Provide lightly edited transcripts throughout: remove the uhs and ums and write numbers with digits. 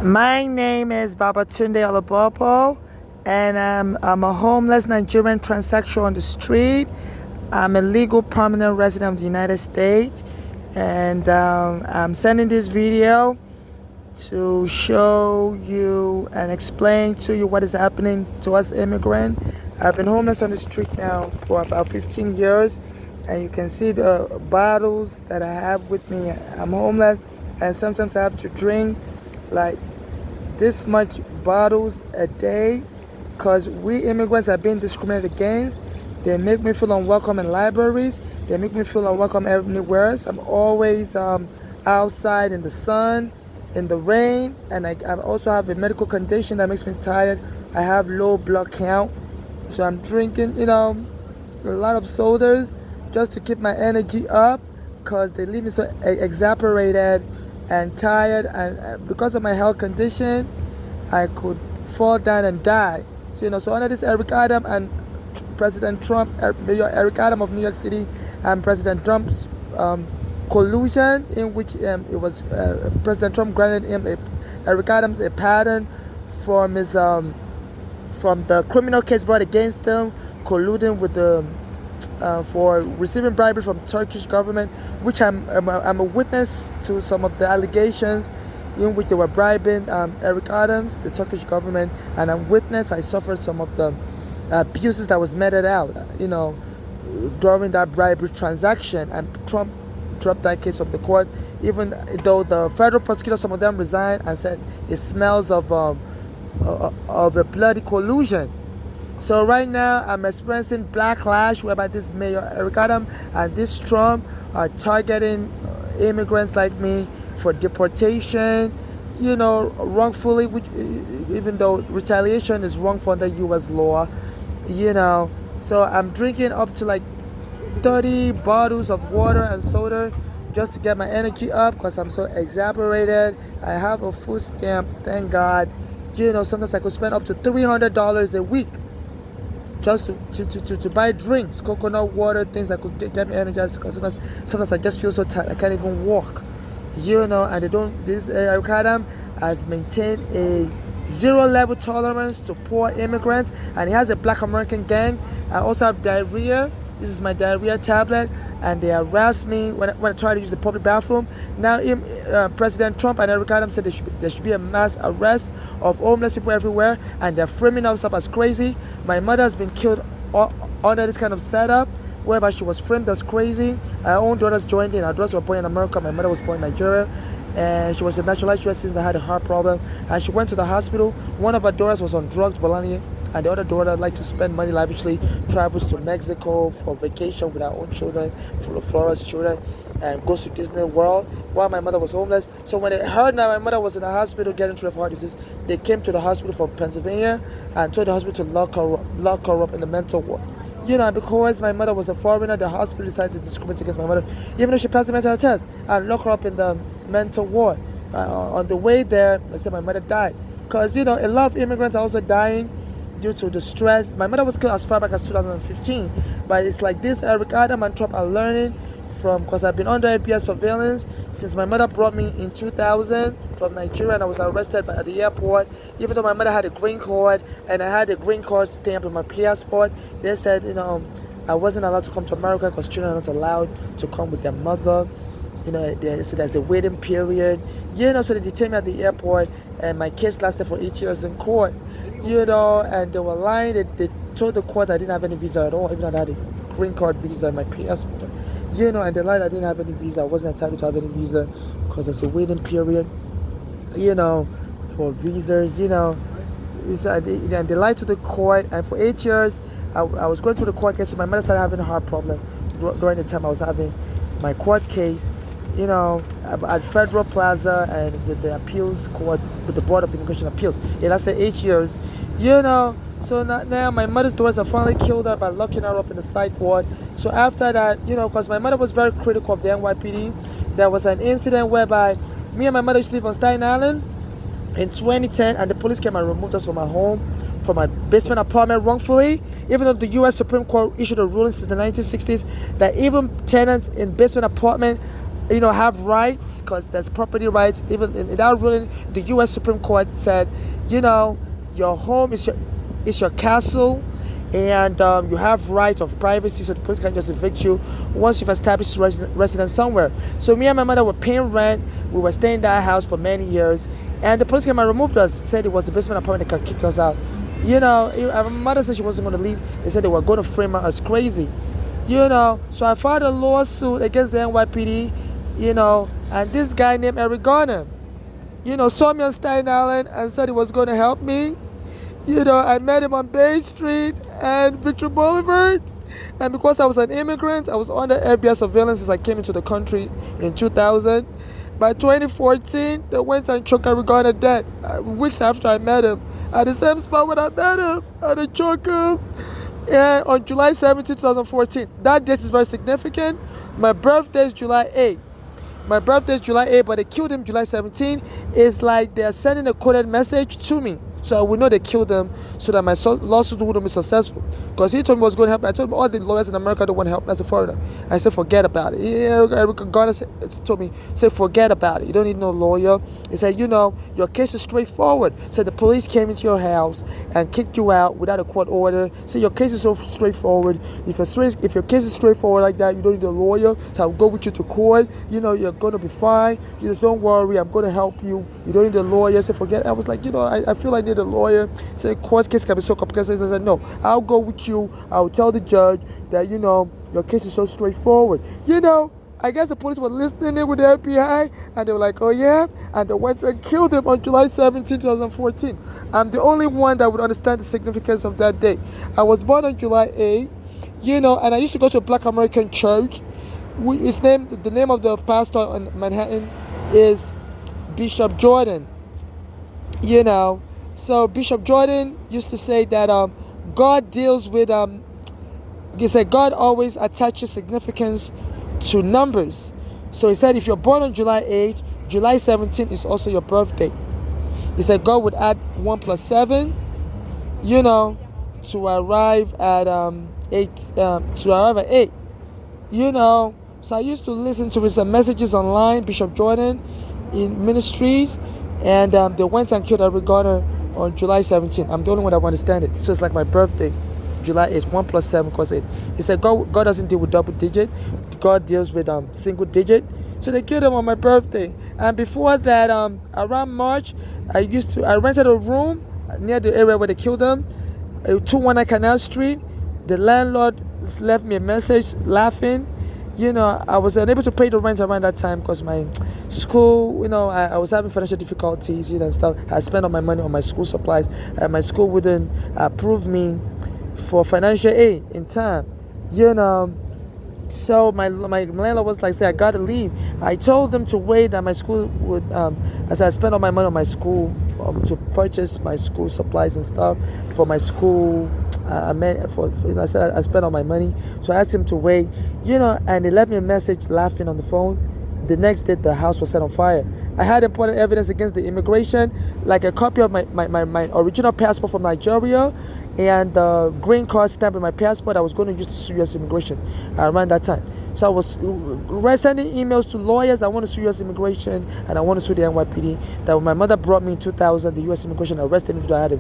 My name is Babatunde Olabopo, and I'm a homeless Nigerian transsexual on the street. I'm a legal permanent resident of the United States, and I'm sending this video to show you and explain to you what is happening to us immigrants. I've been homeless on the street now for about 15 years, and you can see the bottles that I have with me. I'm homeless, and sometimes I have to drink like this much bottles a day because we immigrants are being discriminated against. They make me feel unwelcome in libraries. They make me feel unwelcome everywhere. So I'm always outside in the sun, in the rain, and I also have a medical condition that makes me tired. I have low blood count, so I'm drinking, a lot of sodas just to keep my energy up because they leave me so exasperated and tired, and because of my health condition I could fall down and die. So under this Eric Adam and President Trump, Mayor Eric Adam of New York City, and President Trump's collusion, in which it was President Trump granted him Eric Adams a pardon from his from the criminal case brought against him, colluding with the for receiving bribery from Turkish government, which I'm a witness to some of the allegations in which they were bribing Eric Adams, the Turkish government, and I'm witness. I suffered some of the abuses that was meted out, during that bribery transaction, and Trump dropped that case from the court, even though the federal prosecutors, some of them resigned and said it smells of a bloody collusion. So right now I'm experiencing backlash whereby this Mayor Eric Adam and this Trump are targeting immigrants like me for deportation, wrongfully, which even though retaliation is wrongful under U.S. law, So I'm drinking up to like 30 bottles of water and soda just to get my energy up because I'm so exasperated. I have a food stamp, thank God. Sometimes I could spend up to $300 a week just to buy drinks, coconut water, things that could get me energized, because sometimes I just feel so tired I can't even walk. And this Eric Adam has maintained a zero level tolerance to poor immigrants, and he has a black American gang. I also have diarrhea. This is my diarrhea tablet, and they harass me when I try to use the public bathroom. Now, President Trump and Eric Adams said there should be a mass arrest of homeless people everywhere, and they're framing us up as crazy. My mother has been killed under this kind of setup, whereby she was framed as crazy. Our own daughters joined in. Our daughters were born in America. My mother was born in Nigeria, and she was a naturalized U.S. citizen that had a heart problem, and she went to the hospital. One of her daughters was on drugs, Bologna, and the other daughter liked to spend money lavishly, travels to Mexico for vacation with our own children, Flora's children, and goes to Disney World while my mother was homeless. So when they heard that my mother was in the hospital getting treated for heart disease, they came to the hospital from Pennsylvania and told the hospital to lock her up in the mental ward. Because my mother was a foreigner, the hospital decided to discriminate against my mother, even though she passed the mental test, and lock her up in the mental ward. On the way there, I said my mother died. Because, a lot of immigrants are also dying due to the stress. My mother was killed as far back as 2015. But it's like this, Eric Adam and Trump are learning from, because I've been under FBI surveillance since my mother brought me in 2000 from Nigeria, and I was arrested at the airport. Even though my mother had a green card and I had a green card stamp in my passport, they said, I wasn't allowed to come to America because children are not allowed to come with their mother. So there's a waiting period. So they detained me at the airport, and my case lasted for 8 years in court. And they were lying. They told the court I didn't have any visa at all, even though I had a green card visa in my passport. And they lied I didn't have any visa. I wasn't entitled to have any visa because there's a waiting period, for visas, and they lied to the court. And for 8 years, I was going through the court case. So my mother started having a heart problem during the time I was having my court case, at Federal Plaza and with the appeals court, with the Board of Immigration Appeals. It lasted 8 years, So now my mother's daughters have finally killed her by locking her up in the psych ward. So after that, because my mother was very critical of the NYPD, there was an incident whereby me and my mother used to live on Staten Island in 2010, and the police came and removed us from our home, from my basement apartment wrongfully, even though the U.S. Supreme Court issued a ruling since the 1960s that even tenants in basement apartment have rights, because there's property rights. Even in that ruling, the U.S. Supreme Court said, your home is your castle, and you have right of privacy, so the police can't just evict you once you've established residence somewhere. So me and my mother were paying rent. We were staying in that house for many years, and the police came and removed us. Said it was the basement apartment that kicked us out. My mother said she wasn't going to leave. They said they were going to frame her as crazy. So I filed a lawsuit against the NYPD, and this guy named Eric Garner, saw me on Staten Island and said he was going to help me. I met him on Bay Street and Victory Boulevard. And because I was an immigrant, I was under FBI surveillance since I came into the country in 2000. By 2014, they went and choked Eric Garner dead. Weeks after I met him, at the same spot when I met him, and they choked him. And on July 17, 2014. That date is very significant. My birthday is July 8. But they killed him July 17. It's like they're sending a coded message to me. So we know they killed him so that my lawsuit wouldn't be successful. Because he told me he was going to help me. I told him all the lawyers in America don't want to help me as a foreigner. I said, forget about it. Eric Garner told me, forget about it. You don't need no lawyer. He said, your case is straightforward. So the police came into your house and kicked you out without a court order. So your case is so straightforward. If your case is straightforward like that, you don't need a lawyer. So I'll go with you to court. You're going to be fine. You just don't worry. I'm going to help you. You don't need a lawyer. I said, forget it. I was like, I feel like I need a lawyer. Say court case can be so complicated. I said, no, I'll go with you. I'll tell the judge that your case is so straightforward. I guess the police were listening in with the FBI, and they were like, oh yeah, and they went and killed him on July 17, 2014. I'm the only one that would understand the significance of that day. I was born on July 8, and I used to go to a Black American church. The name of the pastor in Manhattan is Bishop Jordan. So Bishop Jordan used to say that God deals with he said God always attaches significance to numbers. So he said if you're born on July 8, July 17 is also your birthday. He said God would add 1 plus 7, to arrive at 8. So I used to listen to his messages online, Bishop Jordan, in ministries, and they went and killed Eric Garner on July 17. I'm the only one that understand it. So it's like my birthday, July 8, 1 plus 7 equals 8. He said God doesn't deal with double digit. God deals with single digit. So they killed him on my birthday. And before that, around March, I rented a room near the area where they killed him, 219 Canal Street. The landlord left me a message laughing. I was unable to pay the rent around that time because my school, I was having financial difficulties, and stuff. I spent all my money on my school supplies, and my school wouldn't approve me for financial aid in time, So my landlord was like, say, I gotta leave. I told them to wait, that my school would, as I spent all my money on my school to purchase my school supplies and stuff for my school. I said I spent all my money, so I asked him to wait, and they left me a message laughing on the phone. The next day, the house was set on fire. I had important evidence against the immigration, like a copy of my original passport from Nigeria, and the green card stamp in my passport I was going to use to sue U.S. immigration around that time. So I was sending emails to lawyers. I want to sue U.S. immigration, and I want to sue the NYPD. That when my mother brought me in 2000, the U.S. immigration arrested me because I had a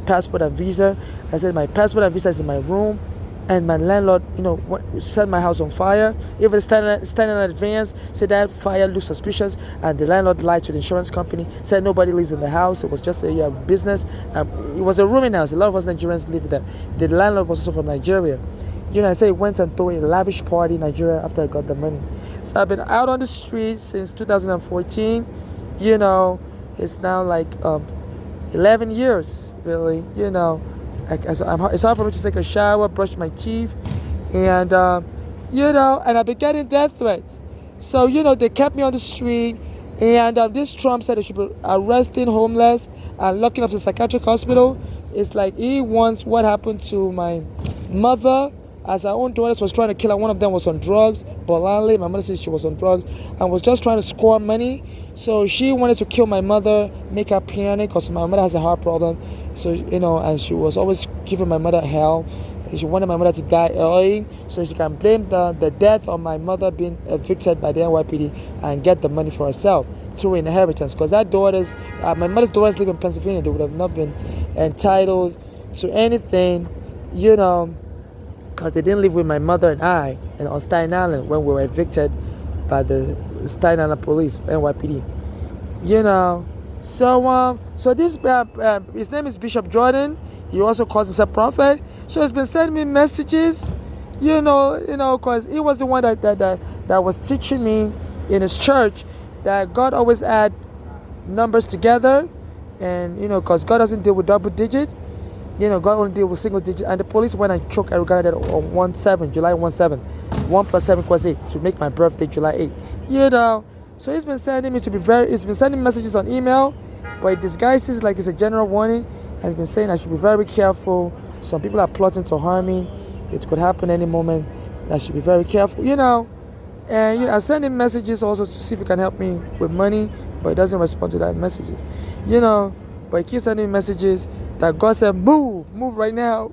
passport and visa. I said my passport and visa is in my room, and my landlord, set my house on fire. Even standing in advance, said that fire looks suspicious, and the landlord lied to the insurance company, said nobody lives in the house. It was just a year of business. It was a rooming house. A lot of us Nigerians live there. The landlord was also from Nigeria. I said he went and threw a lavish party in Nigeria after I got the money. So I've been out on the streets since 2014. It's now like 11 years, really. It's hard for me to take a shower, brush my teeth, and and I've been getting death threats. So they kept me on the street, and this Trump said they should be arresting homeless and locking up the psychiatric hospital. It's like he wants what happened to my mother, as her own daughters was trying to kill her. One of them was on drugs. Bolali, my mother said she was on drugs and was just trying to score money. So she wanted to kill my mother, make her panic, because my mother has a heart problem. So, and she was always giving my mother hell. She wanted my mother to die early so she can blame the death of my mother being evicted by the NYPD and get the money for herself through inheritance. Because my mother's daughters live in Pennsylvania. They would have not been entitled to anything, because they didn't live with my mother and I on Staten Island when we were evicted by the Staten Island police, NYPD. So this his name is Bishop Jordan. He also calls himself prophet. So he's been sending me messages, because he was the one that was teaching me in his church that God always add numbers together, and because God doesn't deal with double digits. God only deal with single digits. And the police went and choked Eric Garner on July 1/7. 1 + 7 = 8 to make my birthday July 8. So he's been sending messages on email, but it disguises like it's a general warning. He's been saying I should be very careful. Some people are plotting to harm me. It could happen any moment. I should be very careful, And I send him messages also to see if he can help me with money, but he doesn't respond to that messages. But he keeps sending me messages that God said, move right now.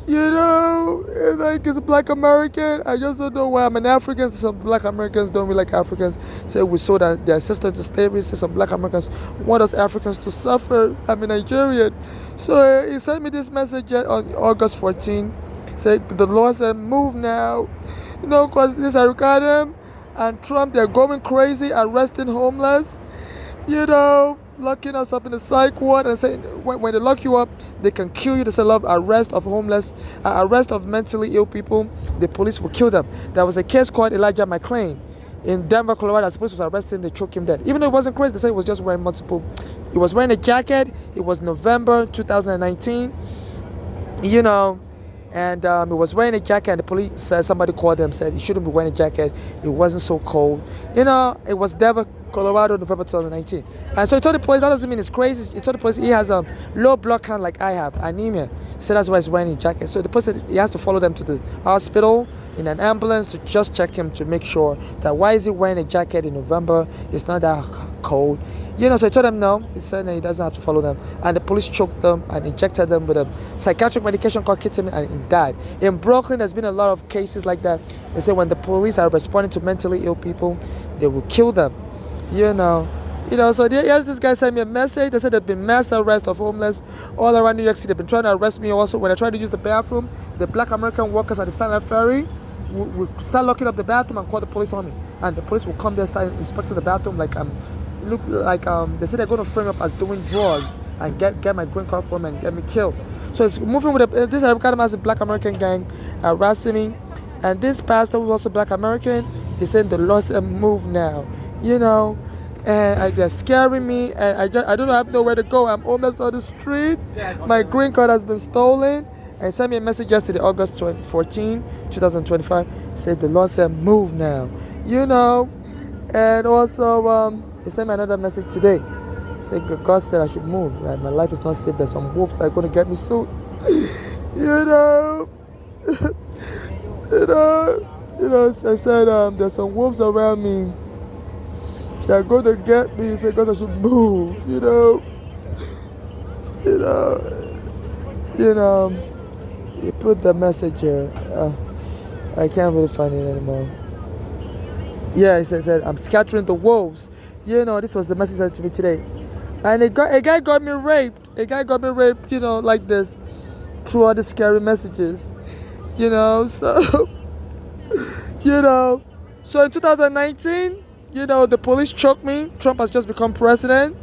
Like it's a black American. I just don't know why I'm an African. Some black Americans don't really like Africans. Say we sold their sister to slavery. Say some black Americans want us Africans to suffer. I'm a Nigerian. So he sent me this message on August 14. Said the Lord said, move now. Because this Eric Adams and Trump, they're going crazy, arresting homeless. Locking us up in the psych ward and saying when they lock you up, they can kill you. There's a lot of arrest of homeless, arrest of mentally ill people. The police will kill them. There was a case called Elijah McClain in Denver, Colorado. The police was arresting, they choked him dead. Even though it wasn't crazy, they said he was just wearing multiple. He was wearing a jacket. It was November 2019. And he was wearing a jacket, and the police said, somebody called him, said he shouldn't be wearing a jacket. It wasn't so cold. It was Denver, Colorado, November 2019. And so he told the police, that doesn't mean it's crazy. He told the police he has a low blood count like I have, anemia. So that's why he's wearing a jacket. So the police said he has to follow them to the hospital in an ambulance to just check him to make sure that why is he wearing a jacket in November? It's not that cold. So he told them no. He said he doesn't have to follow them. And the police choked them and injected them with a psychiatric medication called ketamine, and he died. In Brooklyn, there's been a lot of cases like that. They say when the police are responding to mentally ill people, they will kill them. So here's this guy sent me a message. They said there's been mass arrest of homeless all around New York City. They've been trying to arrest me also. When I tried to use the bathroom, the black American workers at the Staten Island Ferry will start locking up the bathroom and call the police on me. And the police will come there, start inspecting the bathroom they say they're going to frame up as doing drugs and get my green card from me and get me killed. So it's moving with this American has a black American gang harassing me. And this pastor who's also black American, he said the Lord said move now. And they're scaring me, and I don't have nowhere to go. I'm homeless on the street. My green card has been stolen. And sent me a message yesterday, August 14, 2025. Said the Lord said move now. And also he sent me another message today. Said God said I should move. Right? My life is not safe. There's some wolves that are going to get me soon. I said there's some wolves around me. They're going to get me. He said God I should move. He put the message here. I can't really find it anymore. Yeah, he said I'm scattering the wolves. This was the message sent to me today. And a guy got me raped. Like this, through all the scary messages. So in 2019, the police choked me. Trump has just become president.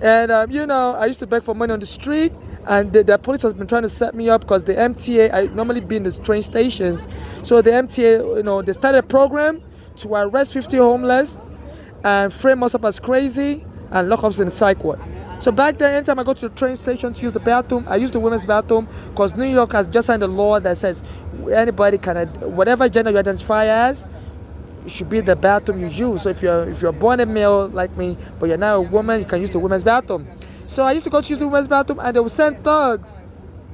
And I used to beg for money on the street, and the police has been trying to set me up because the MTA, I normally be in the train stations. So the MTA, they started a program to arrest 50 homeless and frame us up as crazy and lock us in the psych ward. So back then, anytime I go to the train station to use the bathroom, I use the women's bathroom because New York has just signed a law that says anybody can, whatever gender you identify as, it should be the bathroom you use. So if you're born a male like me, but you're now a woman, you can use the women's bathroom. So I used to go to use the women's bathroom, and they would send thugs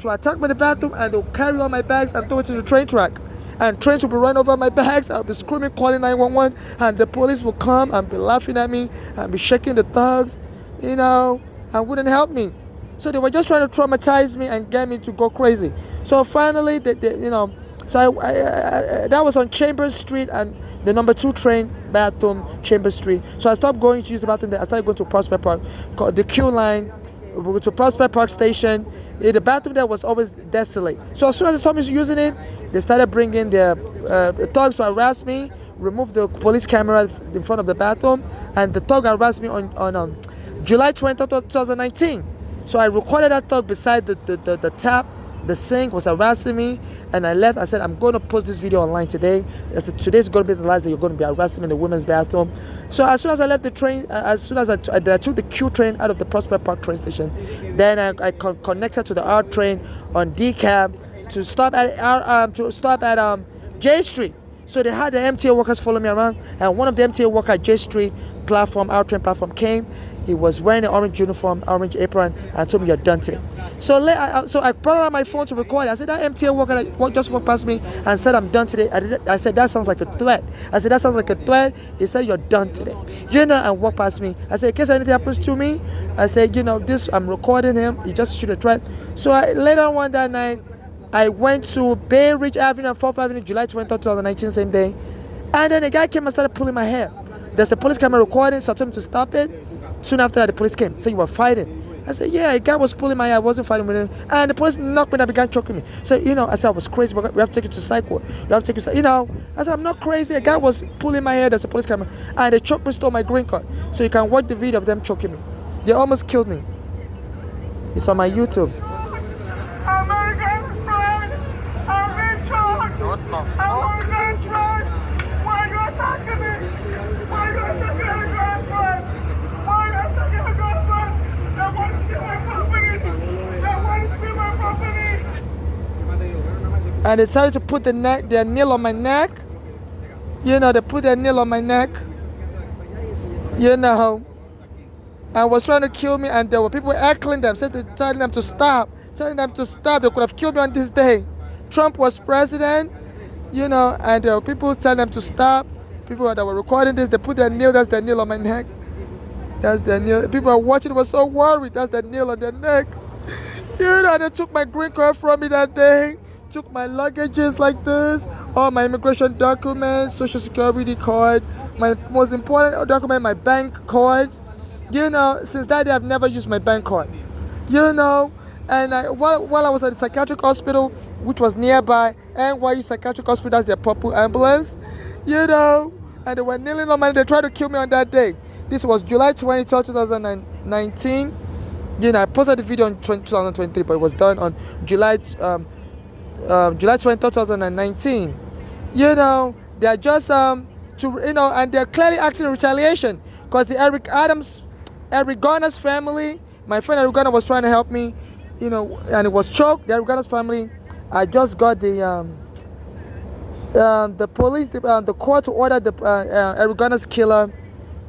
to attack me in the bathroom, and they'll carry all my bags and throw it to the train track. And trains will be running over my bags. I'll be screaming, calling 911, and the police will come and be laughing at me and be shaking the thugs, and wouldn't help me. So they were just trying to traumatize me and get me to go crazy. So finally, so that was on Chambers Street and the number 2 train bathroom, Chambers Street. So I stopped going to use the bathroom there. I started going to Prospect Park, called the Q line. We went to Prospect Park Station. The bathroom there was always desolate. So as soon as they stopped me using it, they started bringing their thugs to harass me, remove the police camera in front of the bathroom, and the thug harassed me on July 20th, 2019. So I recorded that thug beside the tap. The sink was harassing me, and I left. I said, I'm going to post this video online today. I said, today's going to be the last day you're going to be harassing me in the women's bathroom. So as soon as I left the train, as soon as I took the Q train out of the Prospect Park train station, then I connected to the R train on DCAB to stop at J Street. So they had the MTA workers follow me around, and one of the MTA workers at J Street platform, our train platform, came. He was wearing an orange uniform, orange apron, and told me, you're done today. So I brought out my phone to record it. I said, that MTA worker that just walked past me and said, I'm done today. I said, that sounds like a threat. I said, that sounds like a threat. He said, you're done today. And walked past me. I said, in case anything happens to me, I said, this, I'm recording him. He just shoot a threat. So later on that night, I went to Bay Ridge Avenue and 4th Avenue, July 20th, 2019, same day. And then a guy came and started pulling my hair. There's the police camera recording, so I told him to stop it. Soon after that, the police came. So you were fighting. I said, yeah, a guy was pulling my hair. I wasn't fighting with him. And the police knocked me and began choking me. So, I said, I was crazy. We have to take you to psych ward. We have to take you to, I said, I'm not crazy. A guy was pulling my hair. There's a police camera. And they choked me, stole my green card. So you can watch the video of them choking me. They almost killed me. It's on my YouTube. American friend, I'm in charge. What the fuck? American friend, why you attacking me? Why you attacking my girlfriend? Why you attacking my girlfriend? They want to steal my property. They want to steal my property. And they decided to put their nail on my neck. They put their nail on my neck. And was trying to kill me, and there were people heckling them, telling them to stop. Telling them to stop. They could have killed me on this day. Trump was president, and there were people telling them to stop. People that were recording this, they put their nail, that's their nail on my neck. That's their nail. People are watching, were so worried, that's their nail on their neck. They took my green card from me that day, took my luggages like this, all my immigration documents, social security card, my most important document, my bank card. Since that day, I've never used my bank card. And while I was at the psychiatric hospital, which was nearby, NYU Psychiatric Hospital, that's their purple ambulance, and they were kneeling on my, they tried to kill me on that day. This was July 23rd, 2019. I posted the video on 2023, but it was done on July 23rd, 2019. They are just, and they're clearly asking retaliation, because the Eric Garner's family, my friend Eric Garner was trying to help me, and it was choked. The Eric Garner's family, I just got the police, the court to order the Eric Garner's killer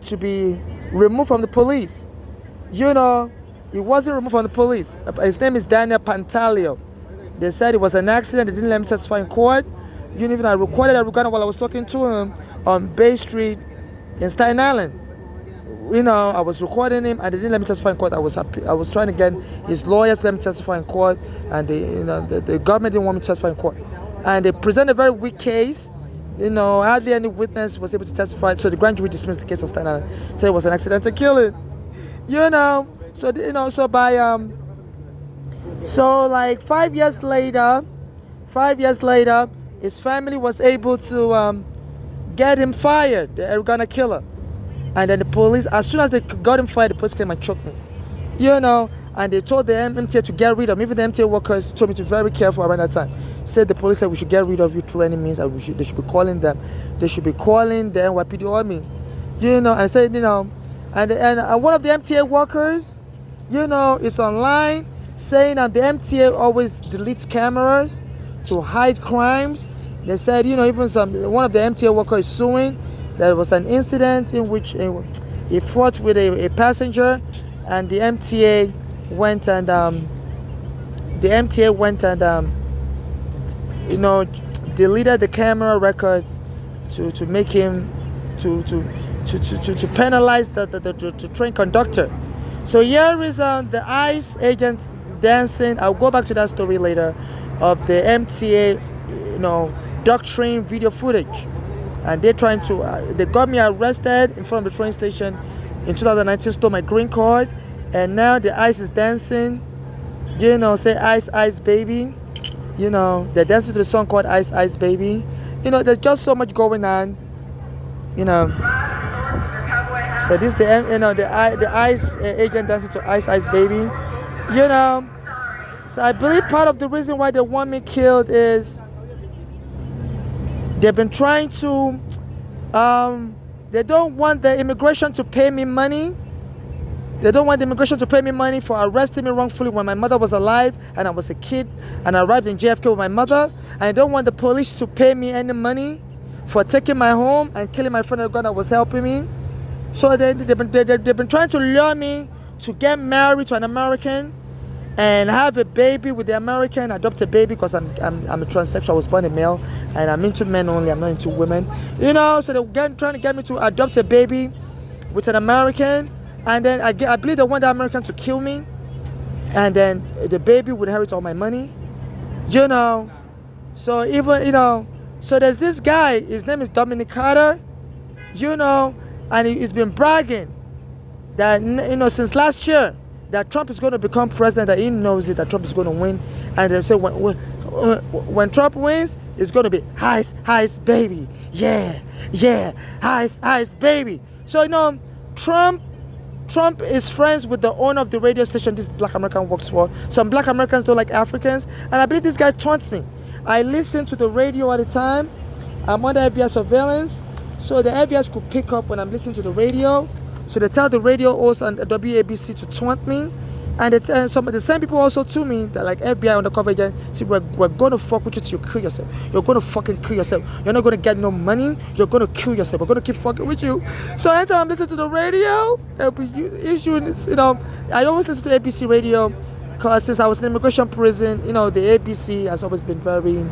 to be removed from the police. He wasn't removed from the police. His name is Daniel Pantaleo. They said it was an accident. They didn't let me testify in court. Even I recorded Eric Garner while I was talking to him on Bay Street in Staten Island. I was recording him, and they didn't let me testify in court. I was happy. I was trying to get his lawyers to let me testify in court, and the government didn't want me to testify in court. And they presented a very weak case. Hardly any witness was able to testify, so the grand jury dismissed the case of Staten Island, said it was an accidental killing. So like 5 years later, his family was able to get him fired, the Eric Garner killer. And then the police, as soon as they got him fired, the police came and choked me. And they told the MTA to get rid of me. Even the MTA workers told me to be very careful around that time. The police said we should get rid of you through any means, and they should be calling them. They should be calling the NYPD or me. And I said, and one of the MTA workers, is online saying that the MTA always deletes cameras to hide crimes. They said, even one of the MTA workers is suing. There was an incident in which he fought with a passenger, and the MTA went and deleted the camera records to make him to penalize the train conductor. So here is the ICE agents dancing. I'll go back to that story later of the MTA, doctrine video footage. And they're trying to, they got me arrested in front of the train station in 2019, stole my green card. And now the ICE is dancing, say Ice, Ice Baby. They're dancing to the song called Ice, Ice Baby. There's just so much going on, So this the ICE agent dancing to Ice Ice Baby, So I believe part of the reason why they want me killed is they've been trying to, they don't want the immigration to pay me money. They don't want the immigration to pay me money for arresting me wrongfully when my mother was alive and I was a kid and I arrived in JFK with my mother. And I don't want the police to pay me any money for taking my home and killing my friend that was helping me. So they've been trying to lure me to get married to an American and have a baby with the American, adopt a baby because I'm a transsexual. I was born a male and I'm into men only. I'm not into women. So they're trying to get me to adopt a baby with an American. And then I believe they want the American to kill me. And then the baby would inherit all my money. So even, so there's this guy, his name is Dominic Carter, and he's been bragging that, since last year, that Trump is going to become president, that he knows it, that Trump is going to win. And they say when Trump wins, it's going to be Ice, Ice Baby. Yeah, Ice, Ice Baby. So, Trump is friends with the owner of the radio station this black American works for. Some black Americans don't like Africans. And I believe this guy taunts me. I listen to the radio at the time. I'm under FBI surveillance. So the FBI could pick up when I'm listening to the radio. So they tell the radio host and the WABC to taunt me. And they tell some of the same people also to me that like FBI undercover agent, see, we're going to fuck with you till you kill yourself. You're going to fucking kill yourself. You're not going to get no money. You're going to kill yourself. We're going to keep fucking with you. So anytime I'm listening to the radio, they'll be issuing, I always listen to ABC radio because since I was in immigration prison, the ABC has always been very,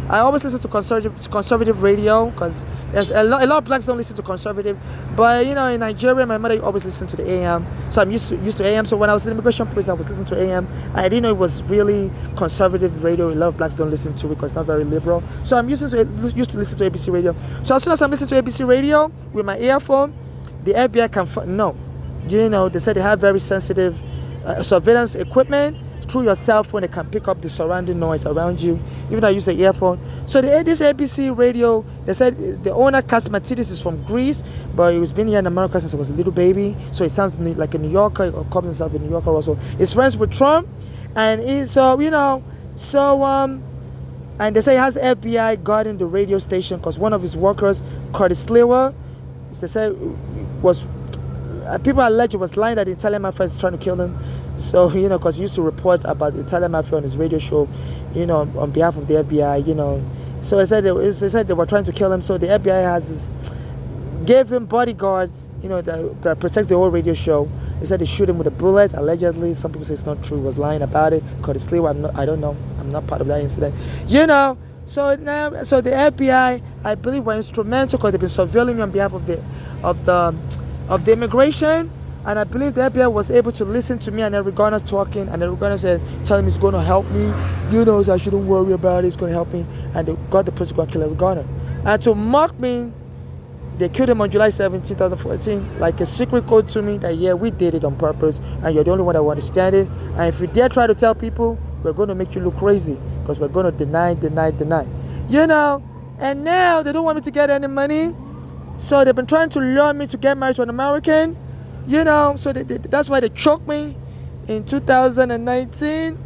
I always listen to conservative radio because there's a lot of blacks don't listen to conservative, but in Nigeria my mother always listened to the AM, so I'm used to AM. So when I was in immigration prison I was listening to AM. I didn't know it was really conservative radio. A lot of blacks don't listen to it because it's not very liberal. So I'm used to listen to ABC radio. So as soon as I'm listening to ABC radio with my earphone, the FBI can they said they have very sensitive surveillance equipment. Through your cell phone, they can pick up the surrounding noise around you, even though I use the earphone. So this ABC radio, they said the owner, Kazmatidis, is from Greece, but he was been here in America since he was a little baby. So he sounds like a New Yorker, or calls himself a New Yorker also. He's friends with Trump, and and they say he has FBI guarding the radio station because one of his workers, Curtis Sliwa, they say people allege he was lying that the Italian mafia is trying to kill him. So, because he used to report about the Italian mafia on his radio show, on behalf of the FBI, So they said they were trying to kill him. So the FBI gave him bodyguards, that protect the whole radio show. They said they shoot him with a bullet, allegedly. Some people say it's not true. He was lying about it. Curtis Sliwa, I don't know. I'm not part of that incident. So the FBI, I believe, were instrumental because they've been surveilling me on behalf of the immigration. And I believe the FBI was able to listen to me and Eric Garner talking, and Eric Garner said, telling me he's going to help me, so I shouldn't worry about it, he's going to help me. And they got the person to kill Eric Garner. And to mock me, they killed him on July 17, 2014, like a secret code to me that, yeah, we did it on purpose, and you're the only one that will understand it. And if you dare try to tell people, we're going to make you look crazy, because we're going to deny. And now they don't want me to get any money, so they've been trying to lure me to get married to an American. So that's why they choked me in 2019.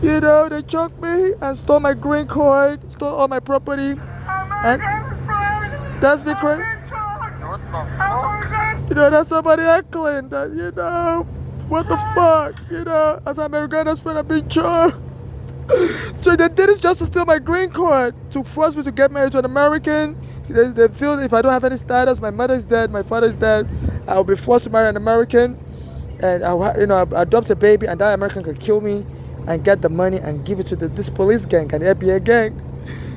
They choked me and stole my green card, stole all my property. And that's because, that's somebody heckling that, what the fuck, as an American's friend, I've been choked. So they did it just to steal my green card, to force me to get married to an American. They feel if I don't have any status, my mother's dead, my father's dead, I'll be forced to marry an American, and I'll adopt a baby, and that American could kill me and get the money and give it to this police gang and the FBI gang.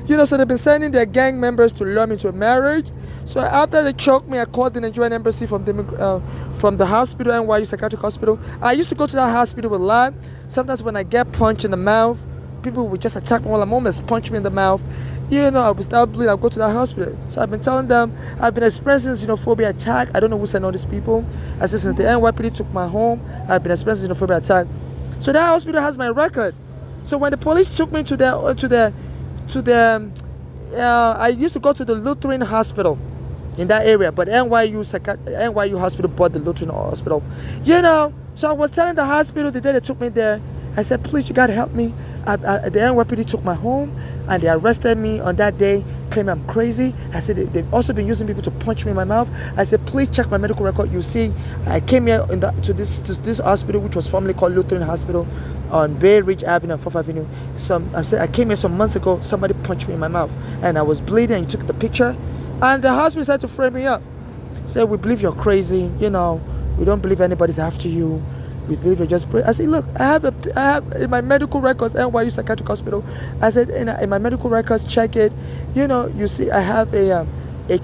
So they've been sending their gang members to lure me to a marriage. So after they choked me, I called the Nigerian embassy from the hospital, NYU Psychiatric Hospital. I used to go to that hospital a lot. Sometimes when I get punched in the mouth, people would just attack me while I'm homeless, punch me in the mouth. I would start bleeding, I'll go to that hospital. So I've been telling them, I've been experiencing xenophobia attack. I don't know who sent all these people. I said since the NYPD took my home, I've been experiencing xenophobia attack. So that hospital has my record. So when the police took me I used to go to the Lutheran hospital in that area, but NYU hospital bought the Lutheran hospital. So I was telling the hospital the day they took me there, I said, please, you gotta help me. The NYPD took my home and they arrested me on that day, claiming I'm crazy. I said, they've also been using people to punch me in my mouth. I said, please check my medical record. You see, I came here to this hospital, which was formerly called Lutheran Hospital on Bay Ridge Avenue and 4th Avenue. I came here some months ago, somebody punched me in my mouth and I was bleeding, and you took the picture. And the hospital decided to frame me up. Said, we believe you're crazy, we don't believe anybody's after you. We believe you're just I said, look, I have in my medical records, NYU Psychiatric Hospital. I said, in my medical records, check it. You see, I have a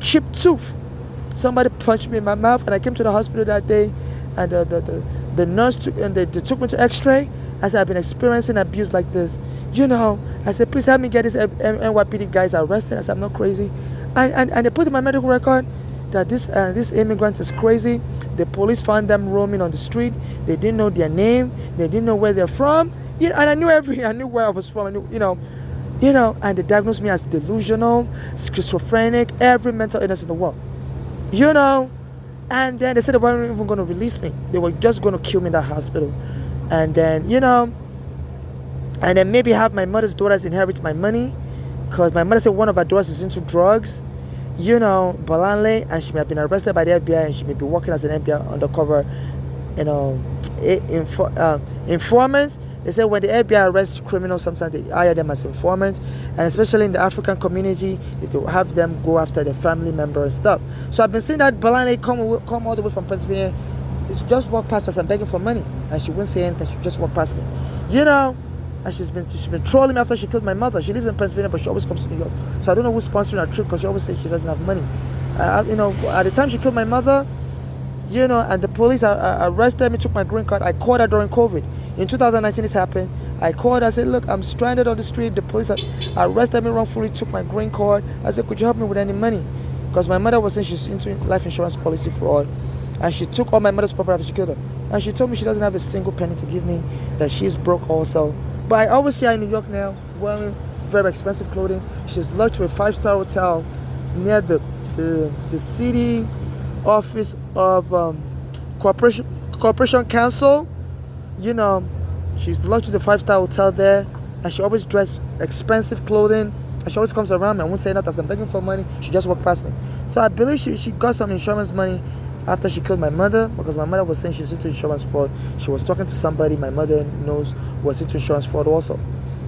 chipped tooth. Somebody punched me in my mouth, and I came to the hospital that day, and the nurse they took me to X-ray. I said, I've been experiencing abuse like this. I said, please help me get these NYPD guys arrested. I said, I'm not crazy. And they put in my medical record that this immigrant is crazy. The police found them roaming on the street. They didn't know their name. They didn't know where they're from. And I knew I knew where I was from. I knew, and they diagnosed me as delusional, schizophrenic, every mental illness in the world. And then they said they weren't even going to release me. They were just going to kill me in that hospital. And then, and then maybe have my mother's daughters inherit my money, because my mother said one of her daughters is into drugs. Bolanle, and she may have been arrested by the FBI, and she may be working as an FBI undercover, informants. They say when the FBI arrests criminals, sometimes they hire them as informants, and especially in the African community, is to have them go after their family member and stuff. So I've been seeing that Bolanle come all the way from Pennsylvania. She just walked past us and begging for money, and she wouldn't say anything. She just walked past me, And she's been trolling me after she killed my mother. She lives in Pennsylvania, but she always comes to New York. So I don't know who's sponsoring her trip, because she always says she doesn't have money. At the time she killed my mother, and the police arrested me, took my green card. I called her during COVID. In 2019, this happened. I called her, I said, look, I'm stranded on the street. The police arrested me wrongfully, took my green card. I said, could you help me with any money? Because my mother was saying she's into life insurance policy fraud. And she took all my mother's property after she killed her. And she told me she doesn't have a single penny to give me, that she's broke also. But I always see her in New York now, wearing very expensive clothing. She's lodged to a 5-star hotel near the city office of Corporation Council. She's lodged to the 5-star hotel there, and she always dressed expensive clothing. And she always comes around me. I won't say nothing. I'm begging for money. She just walked past me. So I believe she got some insurance money after she killed my mother, because my mother was saying she's into insurance fraud. She was talking to somebody my mother knows was into insurance fraud also.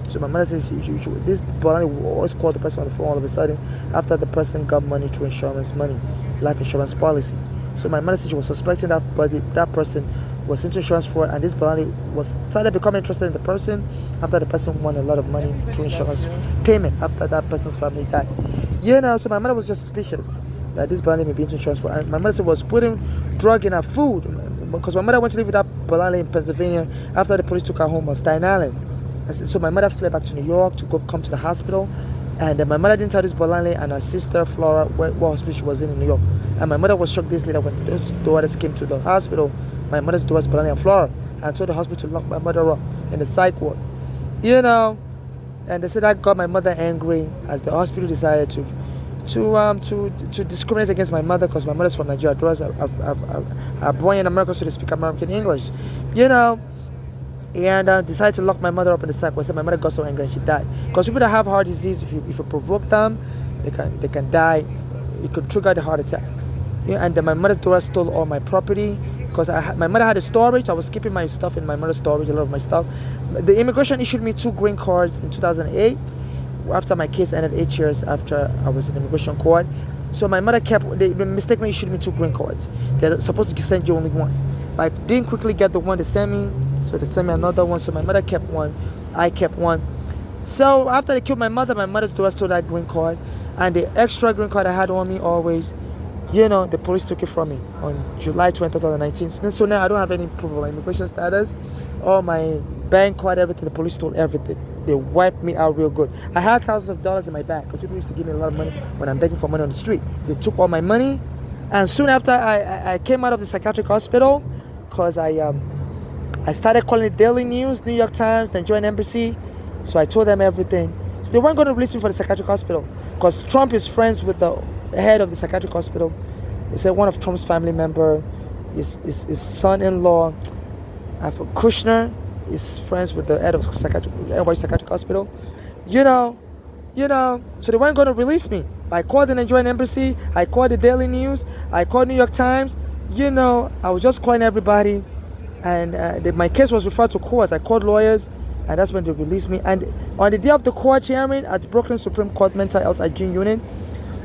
So my mother says this Bolani will always call the person on the phone all of a sudden after the person got money through insurance money, life insurance policy. So my mother said she was suspecting that person was into insurance fraud, and this Bolani started becoming interested in the person after the person won a lot of money through insurance payment after that person's family died. So my mother was just suspicious that this Bolani may be into insurance fraud. And my mother said was putting drug in her food, because my mother went to live with that Bolani in Pennsylvania after the police took her home on Staten Island. So my mother fled back to New York to come to the hospital, and my mother didn't tell this Bolanle and her sister Flora what hospital she was in New York. And my mother was shocked days later when those daughters came to the hospital, my mother's daughters Bolanle and Flora, and told the hospital to lock my mother up in the psych ward. And they said that got my mother angry, as the hospital decided to discriminate against my mother, because my mother's from Nigeria. Daughters are born in America, so they speak American English, and decided to lock my mother up in the psych ward. So my mother got so angry and she died. Because people that have heart disease, if you provoke them, they can die. It could trigger the heart attack. And then my mother's daughter stole all my property, because my mother had a storage. I was keeping my stuff in my mother's storage, a lot of my stuff. The immigration issued me 2 green cards in 2008. After my case ended 8 years after I was in immigration court. So my mother they mistakenly issued me 2 green cards. They're supposed to send you only one. But I didn't quickly get the one they sent me, so they sent me another one. So my mother kept one, I kept one. So after they killed my mother stole that green card, and the extra green card I had on me always, the police took it from me on July 20, 2019. So now I don't have any proof of my immigration status, all my bank card, everything. The police stole everything. They wiped me out real good. I had thousands of dollars in my bag because people used to give me a lot of money when I'm begging for money on the street. They took all my money, and soon after I came out of the psychiatric hospital, because I started calling it Daily News, New York Times, Nigerian Embassy. So I told them everything. So they weren't going to release me for the psychiatric hospital because Trump is friends with the head of the psychiatric hospital. He said one of Trump's family member, his son-in-law, Kushner, is friends with the head of NYU psychiatric hospital. So they weren't going to release me. I called the Nigerian Embassy. I called the Daily News. I called New York Times. I was just calling everybody. And my case was referred to courts. I called lawyers, and that's when they released me. And on the day of the court hearing at Brooklyn Supreme Court Mental Health Hygiene Unit,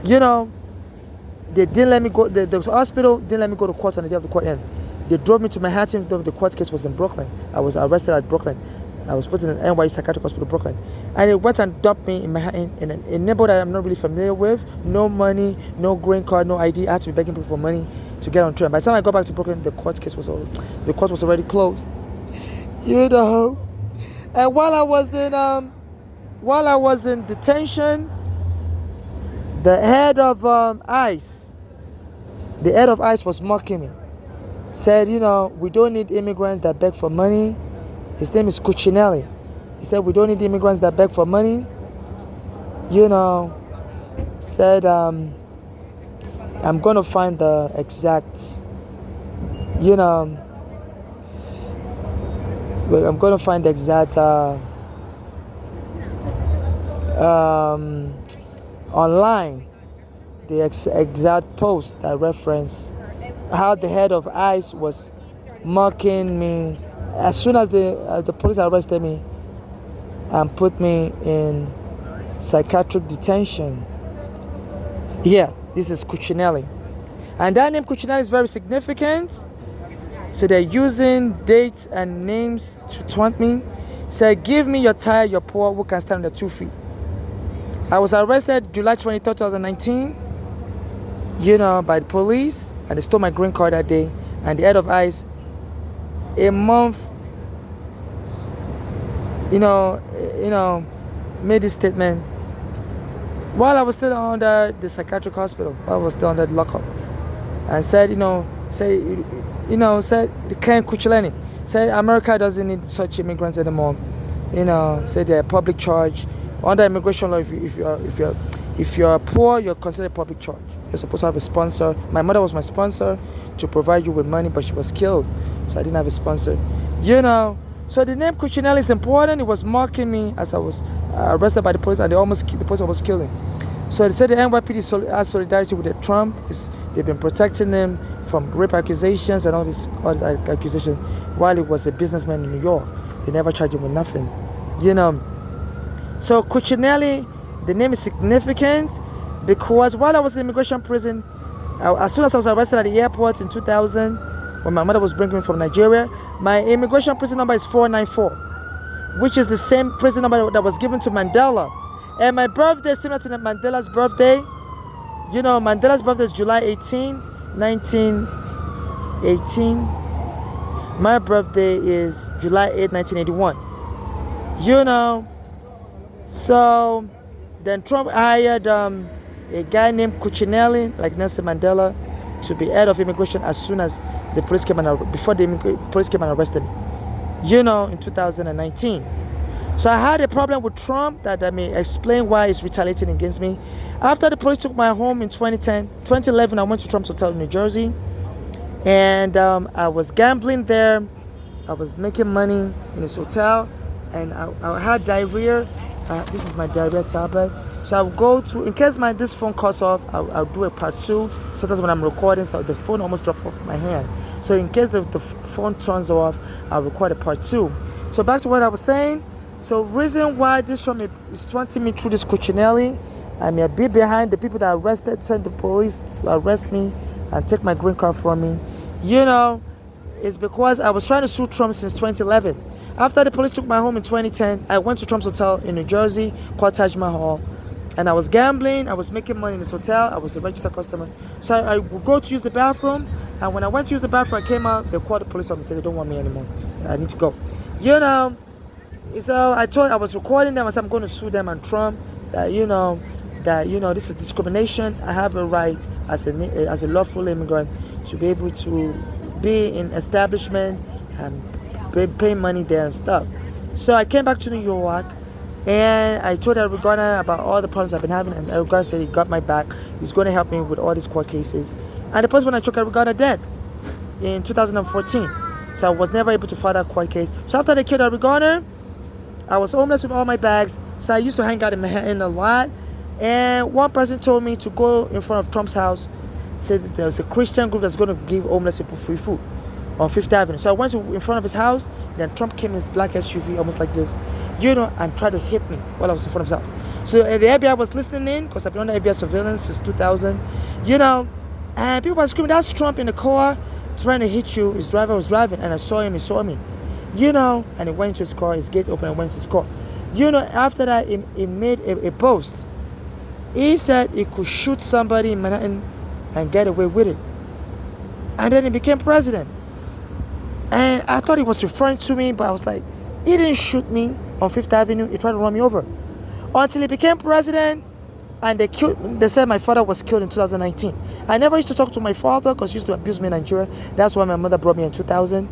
they didn't let me go. The hospital didn't let me go to court on the day of the court hearing. They drove me to Manhattan. The court case was in Brooklyn. I was arrested at Brooklyn. I was put in an NYU psychiatric hospital, Brooklyn. And they went and dumped me in Manhattan in a neighborhood that I'm not really familiar with. No money, no green card, no ID. I had to be begging people for money to get on train. By the time I got back to Brooklyn, the court was already closed. And while I was in detention, the head of ICE was mocking me. Said, we don't need immigrants that beg for money. His name is Cuccinelli. He said, we don't need immigrants that beg for money. Said, I'm going to find the exact, I'm going to find the exact online, the exact post that reference how the head of ICE was mocking me as soon as the police arrested me and put me in psychiatric detention. Yeah, this is Cuccinelli. And that name Cuccinelli is very significant. So they're using dates and names to taunt me. Say, give me your tired, your poor, who can stand on their 2 feet. I was arrested July 23rd, 2019, by the police, and they stole my green card that day. And the head of ICE, a month, made this statement while I was still under the psychiatric hospital, while I was still under the lockup, and said, said Ken Cuccinelli, said America doesn't need such immigrants anymore. Said they're a public charge. Under immigration law, if you're poor, you're considered public charge. You're supposed to have a sponsor. My mother was my sponsor to provide you with money, but she was killed, so I didn't have a sponsor. So the name Cuccinelli is important. It was mocking me as I was arrested by the police, and the police almost killed him. So they said the NYPD has solidarity with the Trump. They've been protecting him from rape accusations and all these accusations while he was a businessman in New York. They never charged him with nothing. So Cuccinelli, the name is significant because while I was in immigration prison, as soon as I was arrested at the airport in 2000, when my mother was bringing me from Nigeria, my immigration prison number is 494, which is the same prison number that was given to Mandela. And my birthday is similar to Mandela's birthday. Mandela's birthday is July 18, 1918. My birthday is July 8, 1981. So then Trump hired a guy named Cuccinelli, like Nelson Mandela, to be head of immigration as soon as the police came before the police came and arrested me, in 2019. So I had a problem with Trump that I may explain why he's retaliating against me. After the police took my home in 2011, I went to Trump's hotel in New Jersey, and I was gambling there. I was making money in his hotel, and I had diarrhea. This is my diarrhea tablet. So I'll go to, in case this phone cuts off, I'll do a part 2. Sometimes when I'm recording, so the phone almost dropped off my hand. So in case the phone turns off, I'll record a part 2. So back to what I was saying. So reason why this Trump is taunting me through this Cuccinelli, I may be behind the people that sent the police to arrest me and take my green card from me. It's because I was trying to sue Trump since 2011. After the police took my home in 2010, I went to Trump's hotel in New Jersey called Taj Mahal. And I was gambling, I was making money in this hotel, I was a registered customer. So I would go to use the bathroom, and when I went to use the bathroom, I came out, they called the police on me and said they don't want me anymore. I need to go. You know, so I was recording them. I said I'm going to sue them and Trump that this is discrimination. I have a right as a lawful immigrant to be able to be in establishment and pay money there and stuff. So I came back to New York. And I told Eric Garner about all the problems I've been having, and Eric Garner said he got my back. He's going to help me with all these court cases. And the person when I took Eric Garner dead in 2014. So I was never able to file that court case. So after they killed Eric Garner, I was homeless with all my bags. So I used to hang out in Manhattan a lot. And one person told me to go in front of Trump's house, said that there's a Christian group that's going to give homeless people free food on Fifth Avenue. So I went in front of his house. Then Trump came in his black SUV, almost like this, and tried to hit me while I was in front of his house. So the FBI was listening in, because I've been under FBI surveillance since 2000, and people were screaming, that's Trump in the car trying to hit you. His driver was driving, and I saw him, he saw me, and he went into his car, his gate opened, and went to his car. After that, he made a post. He said he could shoot somebody in Manhattan and get away with it. And then he became president. And I thought he was referring to me, but I was like, he didn't shoot me on Fifth Avenue. He tried to run me over. Until he became president, and they said my father was killed in 2019. I never used to talk to my father because he used to abuse me in Nigeria. That's why my mother brought me in 2000.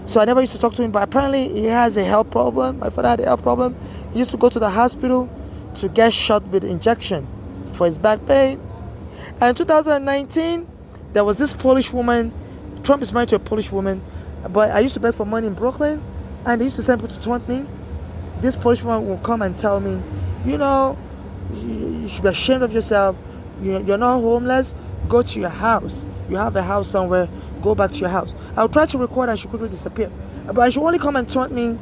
So I never used to talk to him, but apparently he has a health problem. My father had a health problem. He used to go to the hospital to get shot with injection for his back pain. And in 2019, there was this Polish woman. Trump is married to a Polish woman, but I used to beg for money in Brooklyn, and they used to send people to taunt me. This Polish woman will come and tell me, you should be ashamed of yourself. You're not homeless. Go to your house. You have a house somewhere. Go back to your house. I'll try to record and she quickly disappear. But she only come and taunt me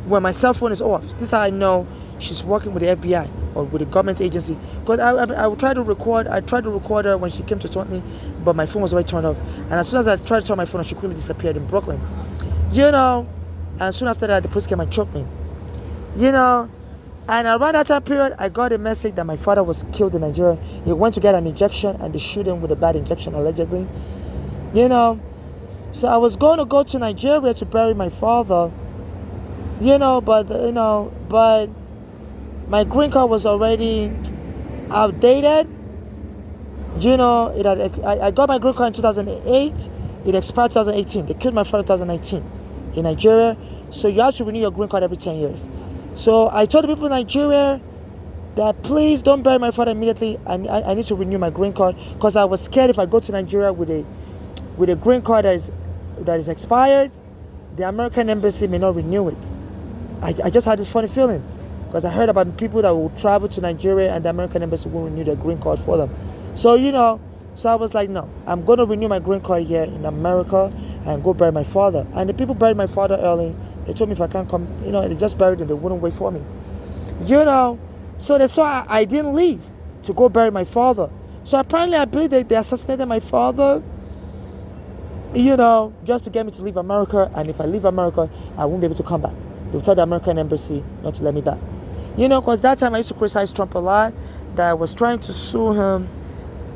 when my cell phone is off. This is how I know she's working with the FBI or with a government agency. Because I would try to record. I tried to record her when she came to taunt me, but my phone was already turned off. And as soon as I tried to turn my phone on, she quickly disappeared in Brooklyn. And soon after that, the police came and choked me. And around that time period, I got a message that my father was killed in Nigeria. He went to get an injection, and they shoot him with a bad injection, allegedly. So I was going to go to Nigeria to bury my father. But my green card was already outdated. I got my green card in 2008. It expired 2018. They killed my father in 2019 in Nigeria. So you have to renew your green card every 10 years. So I told the people in Nigeria that please don't bury my father immediately. I need to renew my green card because I was scared if I go to Nigeria with a green card that is expired, the American embassy may not renew it. I just had this funny feeling because I heard about people that will travel to Nigeria and the American embassy won't renew their green card for them. So I was like, no, I'm going to renew my green card here in America and go bury my father. And the people buried my father early. They told me if I can't come, they just buried him. They wouldn't wait for me. So they saw I didn't leave to go bury my father. So apparently I believe they assassinated my father, just to get me to leave America. And if I leave America, I won't be able to come back. They'll tell the American embassy not to let me back. Because that time I used to criticize Trump a lot, that I was trying to sue him,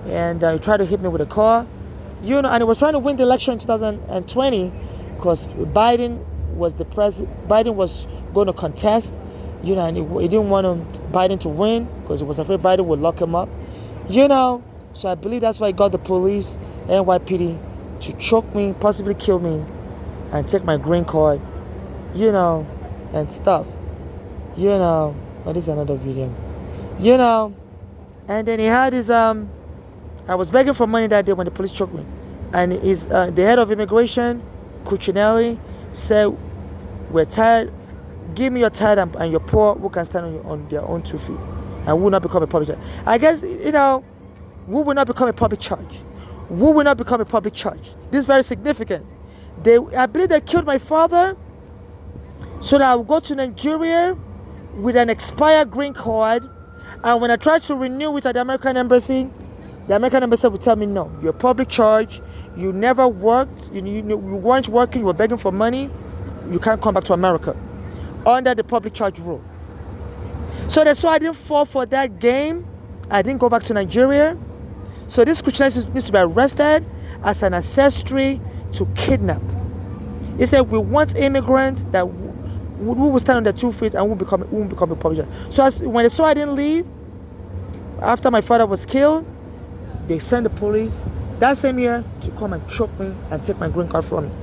and he tried to hit me with a car. And he was trying to win the election in 2020 because Biden was the president. Biden was going to contest, and he didn't want Biden to win because he was afraid Biden would lock him up. So I believe that's why he got the police, NYPD, to choke me, possibly kill me, and take my green card, and stuff. Oh, this is another video. And then he had his I was begging for money that day when the police choked me, and the head of immigration, Cuccinelli, said, "We're tired. Give me your tired and your poor who can stand on their own 2 feet, and will not become a public charge." I guess who will not become a public charge? Who will not become a public charge? This is very significant. I believe they killed my father so that I would go to Nigeria with an expired green card, and when I tried to renew it at the American embassy would tell me, no, you're a public charge, you never worked, you weren't working, you were begging for money, you can't come back to America under the public charge rule. So that's why I didn't fall for that game. I didn't go back to Nigeria. So this Christian needs to be arrested as an accessory to kidnap. He said we want immigrants that who will stand on their 2 feet and won't become a public charge. So when they saw I didn't leave, after my father was killed, they sent the police that same year to come and choke me and take my green card from me.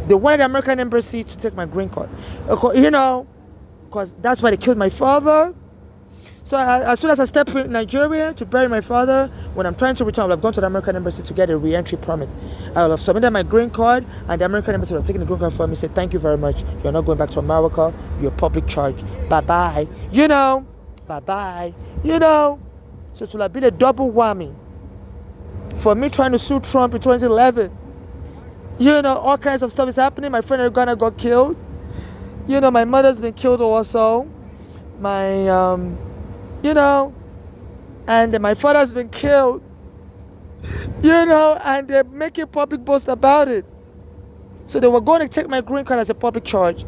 They wanted the American embassy to take my green card. You know, because that's why they killed my father. So as soon as I stepped in Nigeria to bury my father, when I'm trying to return, I would have gone to the American embassy to get a re-entry permit. I would have submitted my green card, and the American embassy would have taken the green card from me and said, thank you very much. You're not going back to America. You're public charge. Bye-bye. You know, bye-bye. You know. So it would have been a double whammy for me trying to sue Trump in 2011. You know, all kinds of stuff is happening. My friend in Ghana got killed. You know, my mother's been killed also. You know, and my father's been killed. You know, and they're making public boast about it. So they were going to take my green card as a public charge,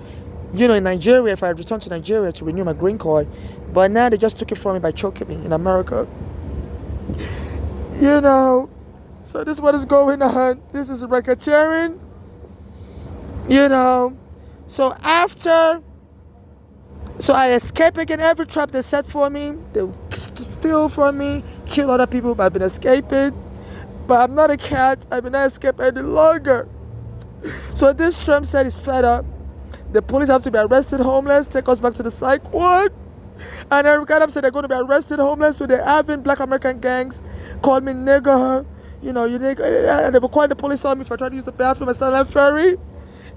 you know, in Nigeria, if I returned to Nigeria to renew my green card. But now they just took it from me by choking me in America. You know, so this is what is going on. This is racketeering. You know, so I escape again. Every trap they set for me, they steal from me, kill other people. But I've been escaping. But I'm not a cat. I will not escape any longer. So this Trump said he's fed up. The police have to be arrested homeless, take us back to the psych ward. And Eric Adams said they're going to be arrested homeless, so they're having black American gangs call me nigger. You know, you nigger. And they were calling the police on me if I try to use the bathroom at Stanley Ferry.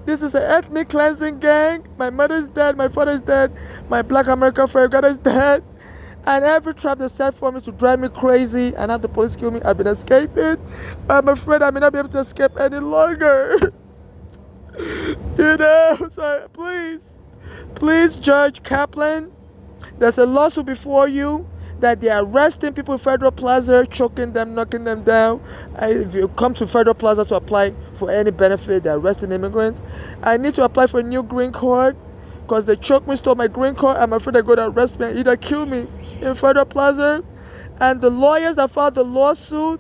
This is an ethnic cleansing gang. My mother's dead, my father's dead, my black American friend is dead. And every trap they set for me to drive me crazy and have the police kill me, I've been escaping. But I'm afraid I may not be able to escape any longer. You know, so please, Judge Kaplan, there's a lawsuit before you that they're arresting people in Federal Plaza, choking them, knocking them down. If you come to Federal Plaza to apply for any benefit, they're arresting immigrants. I need to apply for a new green card because they choked me, stole my green card. I'm afraid they're going to arrest me and either kill me in Federal Plaza. And the lawyers that filed the lawsuit,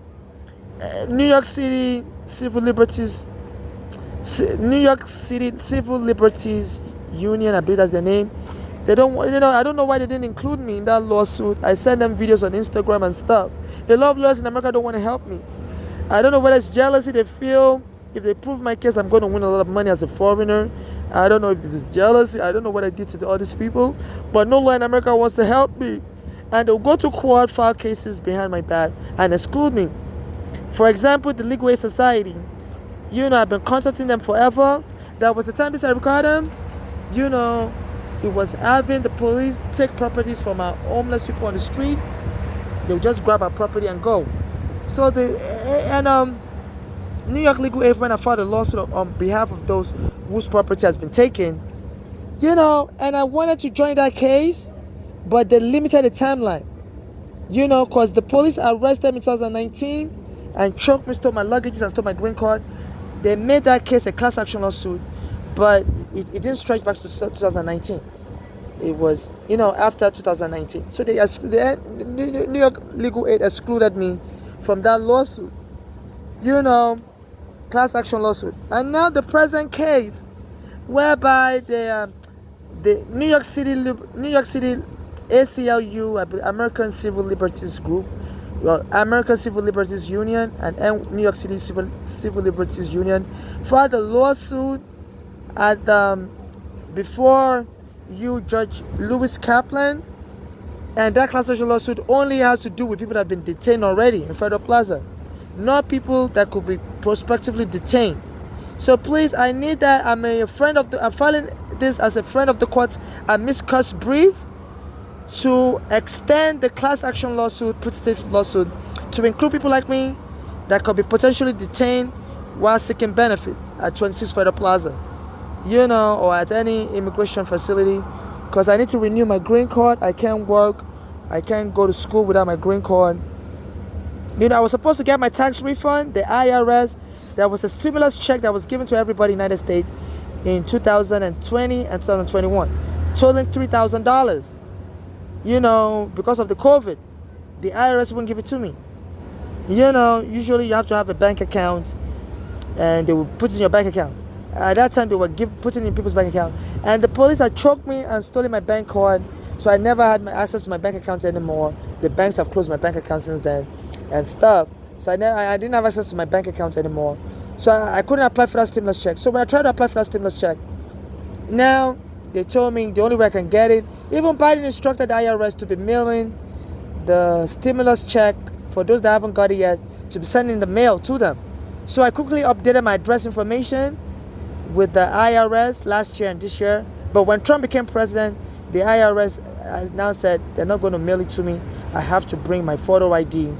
New York City Civil Liberties Union, I believe that's the name. They don't, you know, I don't know why they didn't include me in that lawsuit. I send them videos on Instagram and stuff. A lot of lawyers in America don't want to help me. I don't know whether it's jealousy they feel. If they prove my case, I'm going to win a lot of money as a foreigner. I don't know if it's jealousy. I don't know what I did to all these people. But no lawyer in America wants to help me. And they'll go to court, file cases behind my back and exclude me. For example, the Legal Aid Society. You know, I've been contacting them forever. That was the time this I recorded them. You know, it was having the police take properties from our homeless people on the street. They'll just grab our property and go. So New York Legal Aid, when I filed a lawsuit on behalf of those whose property has been taken, you know, and I wanted to join that case, but they limited the timeline. You know, because the police arrested me in 2019 and choked me, stole my luggages and stole my green card. They made that case a class action lawsuit, but it didn't stretch back to 2019. It was, you know, after 2019. So New York Legal Aid excluded me from that lawsuit. You know, class action lawsuit. And now the present case, whereby the New York City ACLU, American Civil Liberties Group, American Civil Liberties Union, and New York City Civil Liberties Union filed a lawsuit at before you, Judge Lewis Kaplan, and that class action lawsuit only has to do with people that have been detained already in Federal Plaza, not people that could be prospectively detained. So please, I need that. I'm filing this as a friend of the court, a miscuss brief to extend the class action lawsuit, putative lawsuit, to include people like me that could be potentially detained while seeking benefits at 26 Federal Plaza, you know, or at any immigration facility, because I need to renew my green card. I can't work, I can't go to school without my green card. You know, I was supposed to get my tax refund. The IRS, there was a stimulus check that was given to everybody in the United States. in 2020 and 2021, totaling $3,000. Because of the COVID, the IRS wouldn't give it to me. Usually you have to have a bank account, and they will put it in your bank account. At that time, they were putting it in people's bank account, and the police had choked me and stolen my bank card, so I never had my access to my bank accounts anymore. The banks have closed my bank account since then, and stuff. So I didn't have access to my bank account anymore. So I couldn't apply for that stimulus check. So when I tried to apply for that stimulus check, now they told me the only way I can get it. Even Biden instructed the IRS to be mailing the stimulus check for those that haven't got it yet, to be sending the mail to them. So I quickly updated my address information with the IRS last year and this year. But when Trump became president, the IRS has now said they're not going to mail it to me. I have to bring my photo ID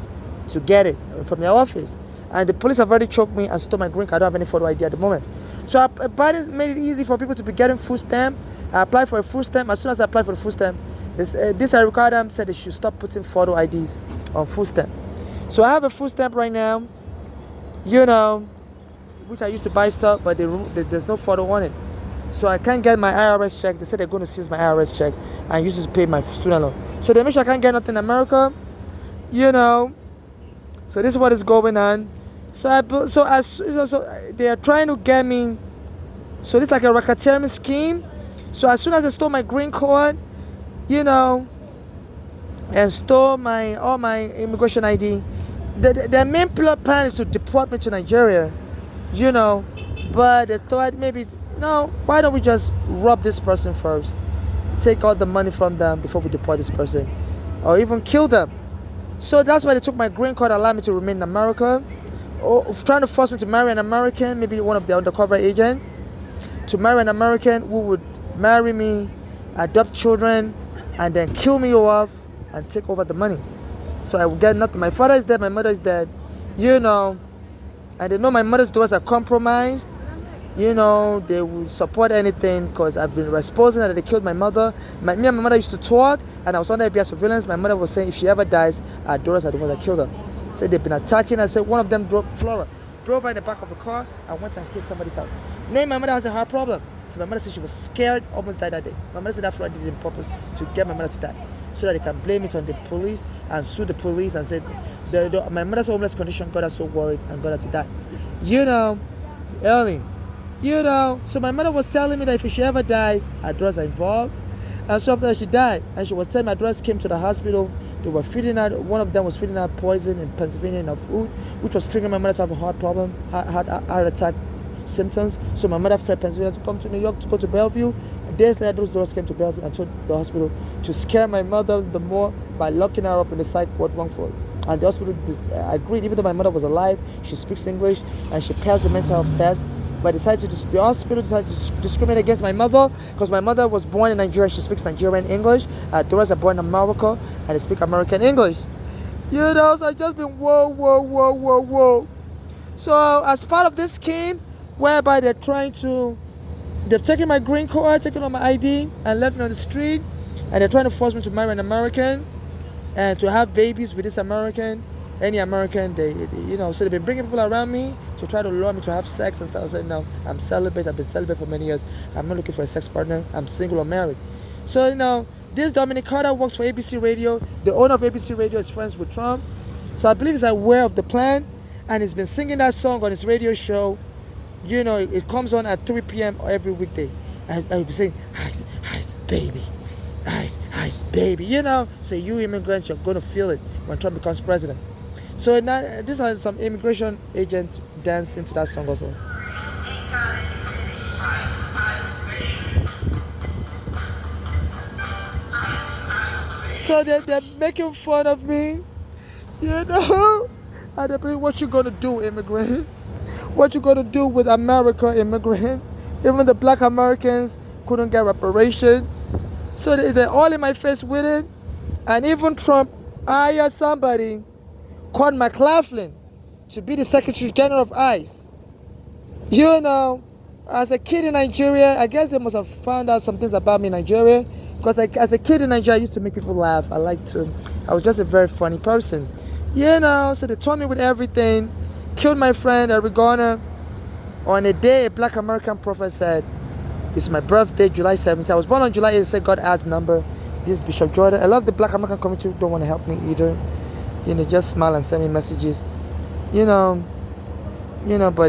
to get it from their office. And the police have already choked me and stole my green card. I don't have any photo ID at the moment. So Biden made it easy for people to be getting food stamp. I applied for a food stamp. As soon as I applied for the food stamp, this Eric Adam said they should stop putting photo IDs on food stamp. So I have a food stamp right now, which I used to buy stuff, but there's no photo on it. So I can't get my IRS check. They said they're going to seize my IRS check and use it to pay my student loan. So they make sure I can't get nothing in America, So this is what is going on. So they are trying to get me. So this is like a racketeering scheme. So as soon as they stole my green card, and stole all my immigration ID, their main plan is to deport me to Nigeria, But they thought maybe, why don't we just rob this person first, take all the money from them before we deport this person, or even kill them. So that's why they took my green card, allowed me to remain in America, or trying to force me to marry an American, maybe one of the undercover agents, to marry an American who would marry me, adopt children, and then kill me off and take over the money. So I will get nothing. My father is dead, my mother is dead, and they know my mother's doors are compromised. They will support anything because I've been exposing that they killed my mother. Me and my mother used to talk, and I was under FBI surveillance. My mother was saying if she ever dies, our daughters are the ones that killed her. So they've been attacking her. Said one of them drove her in the back of a car and went and hit somebody's house. Knowing my mother has a heart problem. So my mother said she was scared, almost died that day. My mother said that Florida did it on purpose to get my mother to die, so that they can blame it on the police and sue the police and say my mother's homeless condition got her so worried and got her to die. Early. So my mother was telling me that if she ever dies, her daughters are involved. And so after she died, and she was telling my daughters came to the hospital, they were feeding her, one of them was feeding her poison in Pennsylvania in her food, which was triggering my mother to have a heart problem, heart attack symptoms. So my mother fled Pennsylvania to come to New York to go to Bellevue. Days later, those daughters came to Bellevue and told the hospital to scare my mother the more by locking her up in the psych ward wrongfully. And the hospital agreed, even though my mother was alive, she speaks English, and she passed the mental health test. But the hospital decided to discriminate against my mother because my mother was born in Nigeria. She speaks Nigerian English. Daughters are born in America and they speak American English. So I just been whoa. So as part of this scheme, whereby they've taken my green card, taken all my ID, and left me on the street, and they're trying to force me to marry an American and to have babies with this American, any American. So they've been bringing people around me to try to lure me to have sex and stuff. I said, no, I'm celibate. I've been celibate for many years. I'm not looking for a sex partner. I'm single or married. So, this Dominic Carter works for ABC Radio. The owner of ABC Radio is friends with Trump. So I believe he's aware of the plan, and he's been singing that song on his radio show. It comes on at 3 p.m. every weekday. And he'll be saying, ice, baby. Ice, baby. So you immigrants, you're going to feel it when Trump becomes president. So now, these are some immigration agents dancing to that song also. So they're making fun of me, and they're saying, what you gonna do, immigrant? What you gonna do with America, immigrant? Even the black Americans couldn't get reparation. So they're all in my face with it. And even Trump hired somebody called McLaughlin to be the Secretary General of ICE. As a kid in Nigeria, I guess they must have found out some things about me in Nigeria. Because as a kid in Nigeria, I used to make people laugh. I was just a very funny person. So they told me with everything. Killed my friend Eric Garner. On a day, a black American prophet said, It's my birthday, July 17th. I was born on July 8th. Said God adds number. This is Bishop Jordan. I love the Black American community. Don't want to help me either. Just smile and send me messages. But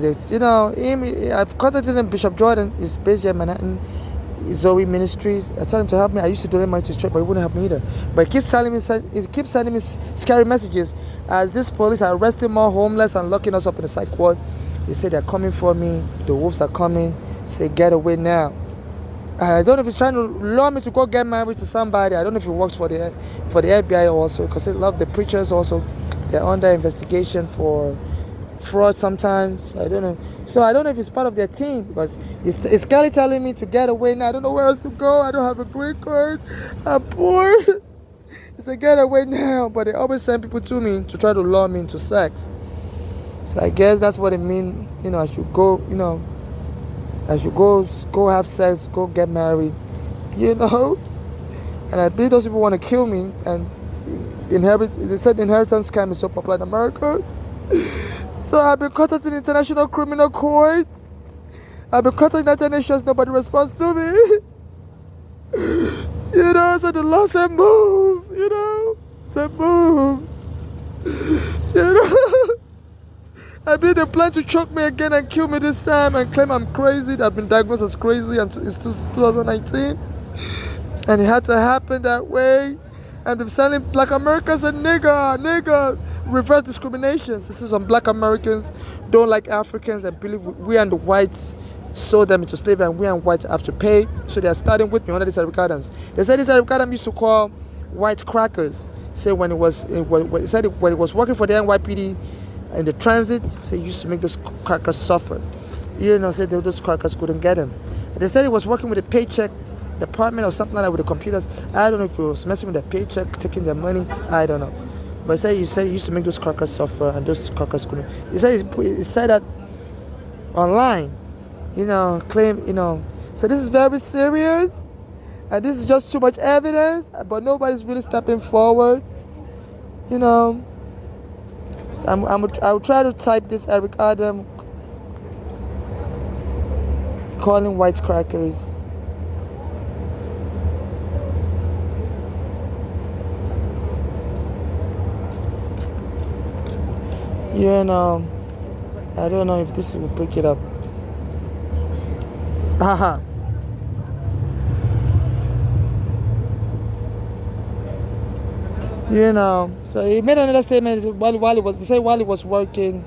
it's, I've contacted him. Bishop Jordan is based here in Manhattan. Zoe Ministries. I told him to help me. I used to donate money to his church, but he wouldn't help me either. But he keeps sending me scary messages. As this police are arresting more homeless and locking us up in the psych ward. They say they're coming for me. The wolves are coming. Say get away now. I don't know if he's trying to lure me to go get married to somebody. I don't know if he works for the FBI also, because they love the preachers also. They're under investigation for fraud sometimes. I don't know. So I don't know if it's part of their team, because it's Kelly telling me to get away now. I don't know where else to go. I don't have a green card. I'm poor. He said get away now, but they always send people to me to try to lure me into sex. So I guess that's what it means. I should go. I should go have sex, go get married. And I think those people want to kill me and They said inheritance scam is so popular in America. So I've been contacting the International Criminal Court. I've been contacting United Nations, nobody responds to me. So the law said move, they move. I mean, they plan to choke me again and kill me this time and claim I'm crazy. I've been diagnosed as crazy and it's 2019. And it had to happen that way. And they're selling Black Americans a nigger, reverse discriminations. This is on Black Americans don't like Africans and believe we and the whites sold them into slavery and we and whites have to pay. So they are starting with me under this Eric Adams. They said this Eric Adams used to call white crackers. Say when it was working for the NYPD in the transit, say he used to make those crackers suffer. Said those crackers couldn't get him. And they said he was working with a paycheck department or something like that with the computers. I don't know if he was messing with their paycheck, taking their money. I don't know. But he said he used to make those crackers suffer and those crackers couldn't. He said that online, claim, So this is very serious. And this is just too much evidence, but nobody's really stepping forward. So I will try to type this Eric Adam calling white crackers. I don't know if this will pick it up. Haha. So he made another statement while he was working,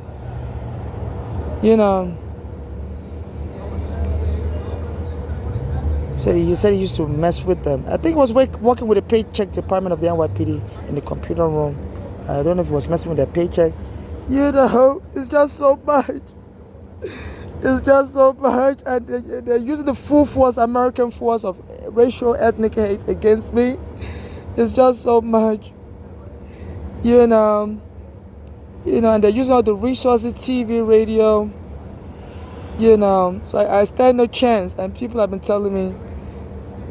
So he said he used to mess with them. I think he was working with the paycheck department of the NYPD in the computer room. I don't know if he was messing with their paycheck. It's just so much. It's just so much, and they're using the full force, American force of racial, ethnic hate against me. It's just so much. And they're using all the resources, TV, radio, so I stand no chance, and people have been telling me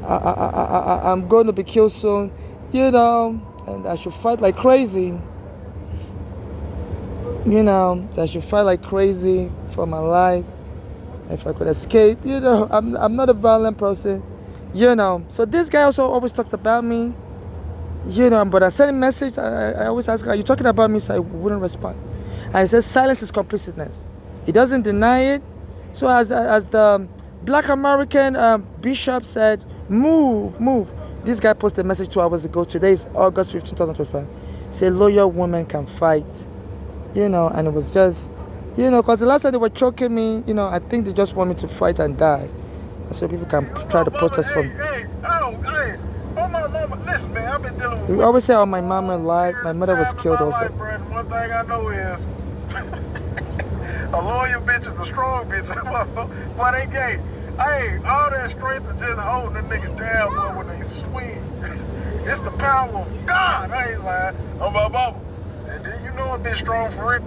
I'm going to be killed soon, and I should fight like crazy, I should fight like crazy for my life, if I could escape, I'm not a violent person, so this guy also always talks about me, but I send a message. I always ask, are you talking about me? So I wouldn't respond. And he says silence is complicitness. He doesn't deny it. So as the Black American bishop said, move. This guy posted a message 2 hours ago. Today is August 15, 2025. Say loyal women can fight. And it was just, because the last time they were choking me, I think they just want me to fight and die. So people can try to protest from. Oh, my mama, listen, man, I've been dealing with... We always say, oh, my mama lied. My mother was killed also. Life, bro. One thing I know is a loyal bitch is a strong bitch. But they gay. Hey, all that strength of just holding a nigga down, boy, when they swing. It's the power of God. I ain't lying. On my mama. And then a bitch strong for it.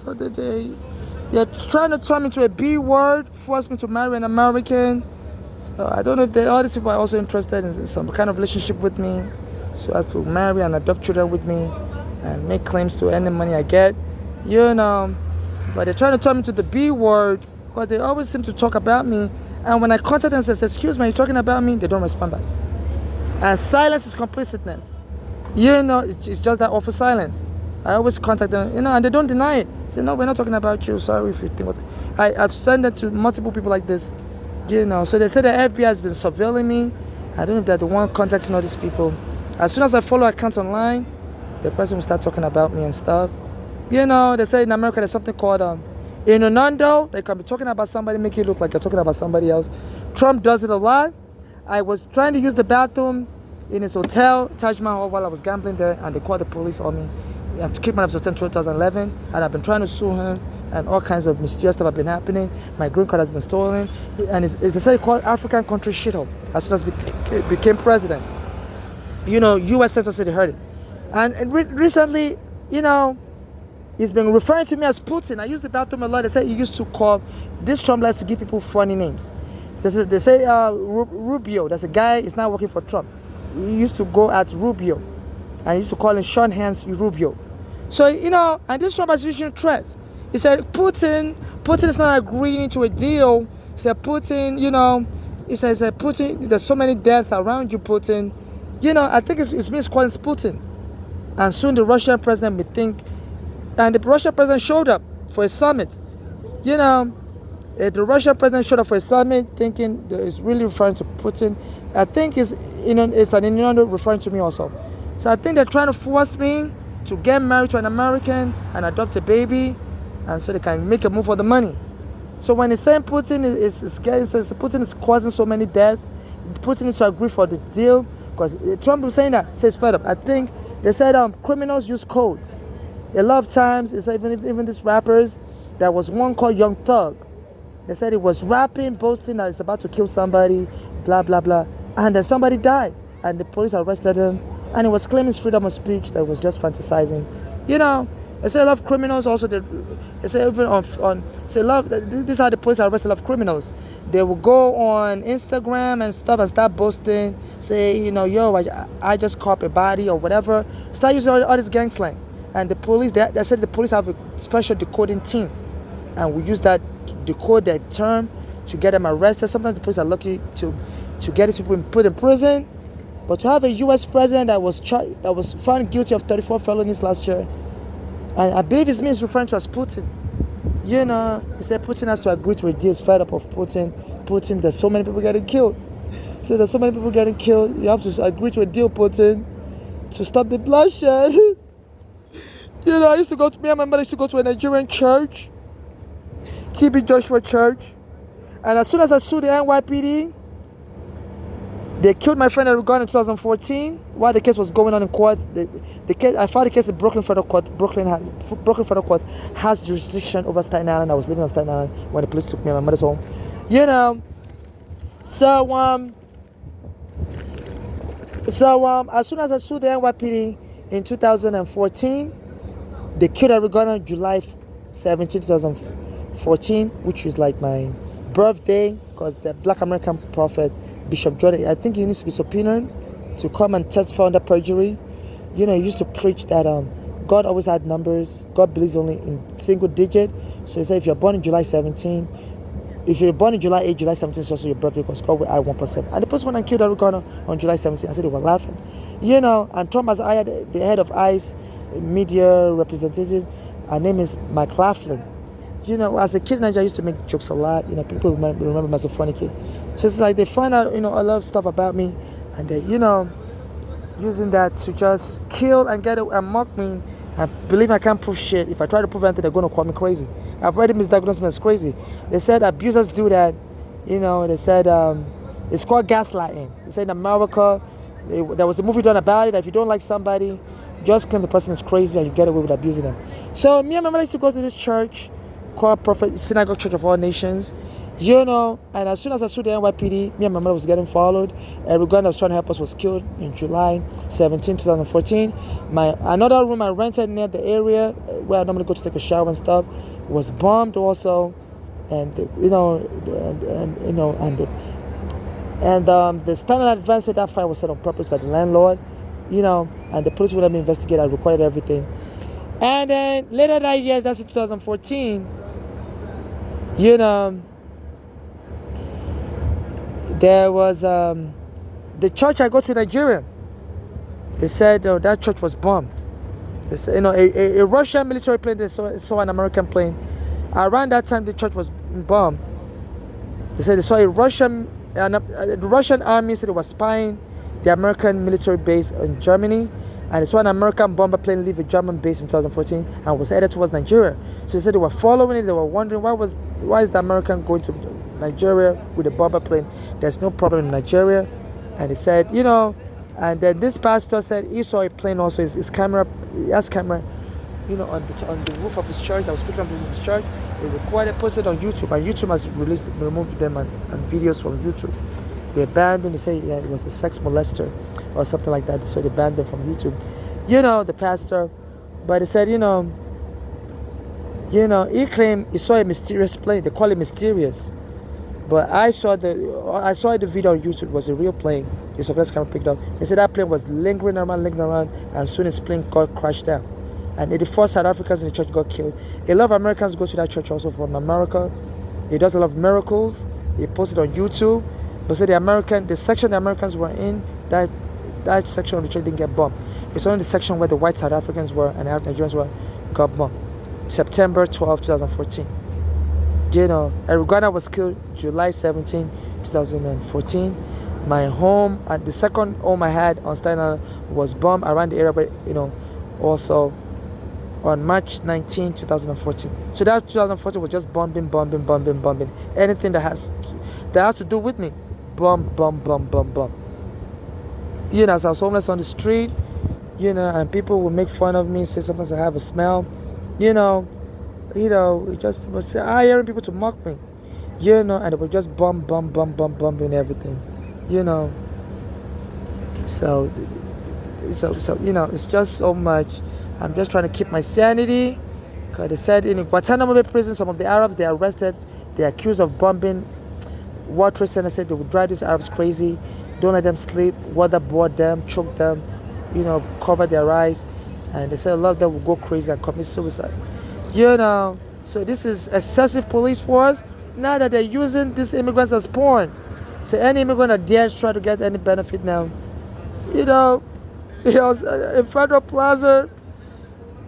So they're trying to turn me to a B word, force me to marry an American. So I don't know if all these people are also interested in some kind of relationship with me, so as to marry and adopt children with me and make claims to any money I get, But they're trying to turn me to the B word because they always seem to talk about me. And when I contact them and say, excuse me, you're talking about me, they don't respond back. And silence is complicitness. You know, it's just that awful silence. I always contact them, you know, and they don't deny it. Say, no, we're not talking about you. Sorry if you think what. I've sent it to multiple people like this, you know. So they say the FBI has been surveilling me. I don't know if they're the one contacting all these people. As soon as I follow accounts online, the person will start talking about me and stuff. You know, they say in America there's something called innuendo. They can be talking about somebody, make it look like you're talking about somebody else. Trump does it a lot. I was trying to use the bathroom in his hotel, Taj Mahal, while I was gambling there, and they called the police on me. To kick me out of his hotel in 2011, and I've been trying to sue him, and all kinds of mysterious stuff have been happening. My green card has been stolen, and they say he called African country shithole as soon as he became president. You know, U.S. Central City heard it. And recently, you know, he's been referring to me as Putin. I use the bathroom a lot. They say he used to call, this Trump likes to give people funny names. They say Rubio, that's a guy, is now working for Trump. He used to go at Rubio, and he used to call him Sean Hans Rubio. So, you know, and this Trump has using threats. He said, Putin is not agreeing to a deal. He said, Putin, you know, he said, Putin, there's so many deaths around you, Putin. You know, I think it's means calling Putin. And soon the Russian president may think, and the Russian president showed up for a summit. You know, the Russian president showed up for a summit thinking that it's really referring to Putin. I think it's an innuendo referring to me also. So I think they're trying to force me to get married to an American and adopt a baby, and so they can make a move for the money. So when they're saying Putin Putin is causing so many deaths, Putin needs to agree for the deal, because Trump was saying that, says fed up. I think they said criminals use codes. A lot of times, it's even these rappers, there was one called Young Thug. They said he was rapping, boasting that he's about to kill somebody, blah, blah, blah. And then somebody died, and the police arrested him. And he was claiming his freedom of speech that was just fantasizing. You know, they say a lot of criminals also, they say even say a lot of, this is how the police arrest a lot of criminals. They will go on Instagram and stuff and start boasting, say, you know, yo, I just caught a body or whatever. Start using all this gang slang. And the police, they said the police have a special decoding team. And we use that to decode that term to get them arrested. Sometimes the police are lucky to get these people put in prison. But to have a U.S. president that was found guilty of 34 felonies last year, and I believe his name is referring to as Putin. You know, he said Putin has to agree to a deal. He's fed up of Putin, there's so many people getting killed. So there's so many people getting killed. You have to agree to a deal, Putin, to stop the bloodshed. You know, me and my mother used to go to a Nigerian church, TB Joshua Church, and as soon as I sued the NYPD, they killed my friend Eric Garner in 2014 while the case was going on in court. The case, I filed the case in Brooklyn Federal Court. Brooklyn Federal Court has jurisdiction over Staten Island. I was living on Staten Island when the police took me and my mother's home. You know, so as soon as I sued the NYPD in 2014, they killed Eric Garner July 17, 2014, which is like my birthday, because the Black American prophet Bishop Jordan, I think he needs to be subpoenaed to come and testify under perjury. You know, he used to preach that God always had numbers. God believes only in single digit. So he said if you're born in July 17, if you're born in July 8, July 17 is also your birthday, because God will add 1%. And the person went and killed Eric Garner on July 17. I said they were laughing. You know, and Trump has hired the head of ICE, media representative. Her name is Mike Laughlin. You know, as a kid in Nigeria, I used to make jokes a lot. You know, people remember me as a funny kid. So it's like they find out, you know, a lot of stuff about me, and they, you know, using that to just kill and get it and mock me. I believe I can't prove shit. If I try to prove anything, they're going to call me crazy. I've already misdiagnosed me as crazy. They said abusers do that. You know, they said it's called gaslighting. They said in America, there was a movie done about it. If you don't like somebody, just claim the person is crazy and you get away with abusing them. So me and my mother used to go to this church called Prophet Synagogue Church of All Nations. You know, and as soon as I sued the NYPD, me and my mother was getting followed. Eric Garner was trying to help us was killed in July 17, 2014. Another room I rented near the area where I normally go to take a shower and stuff was bombed also, and the standard advance said that fire was set on purpose by the landlord. You know, and the police would let me investigate. I recorded everything, and then later that year, that's in 2014. You know, there was the church I go to in Nigeria. They said that church was bombed. They said, a Russian military plane, they saw an American plane. Around that time, the church was bombed. They said they saw the Russian army said it was spying the American military base in Germany, and they saw an American bomber plane leave a German base in 2014 and was headed towards Nigeria. So they said they were following it. They were wondering why is the American going to Nigeria with a bomber plane? There's no problem in Nigeria. And they said, and then this pastor said he saw a plane also. He has camera, on the roof of his church. That was picking up the roof of his church. They recorded, posted on YouTube, and YouTube has removed them and videos from YouTube. They banned them. They say it was a sex molester or something like that. So they banned them from YouTube. The pastor, but they said, he claimed he saw a mysterious plane. They call it mysterious, but I saw the video on YouTube. It was a real plane. The surveillance camera picked up. They said that plane was lingering around, and soon his plane got crashed down. And 84 South Africans in the church got killed. A lot of Americans go to that church also from America. He does a lot of miracles. He posted on YouTube. But said the section the Americans were in, that section of the church didn't get bombed. It's only the section where the white South Africans were and the Nigerians were got bombed. September 12, 2014. Eric Garner was killed July 17, 2014. My home, and the second home I had on Staten Island was bombed around the area, but also on March 19, 2014. So that 2014 was just bombing. Anything that has to do with me, bomb. As I was homeless on the street, and people would make fun of me, say sometimes I have a smell, it just was hearing people to mock me, and it would just bombing everything, So it's just so much. I'm just trying to keep my sanity. Because they said in Guantanamo Bay prison, some of the Arabs, they are arrested. They're accused of bombing World Trade Center. Said they would drive these Arabs crazy. Don't let them sleep. Waterboard them, choke them, cover their eyes. And they said a lot of them will go crazy and commit suicide. So this is excessive police force. Now that they're using these immigrants as pawn. So any immigrant that dares try to get any benefit now, in Federal Plaza,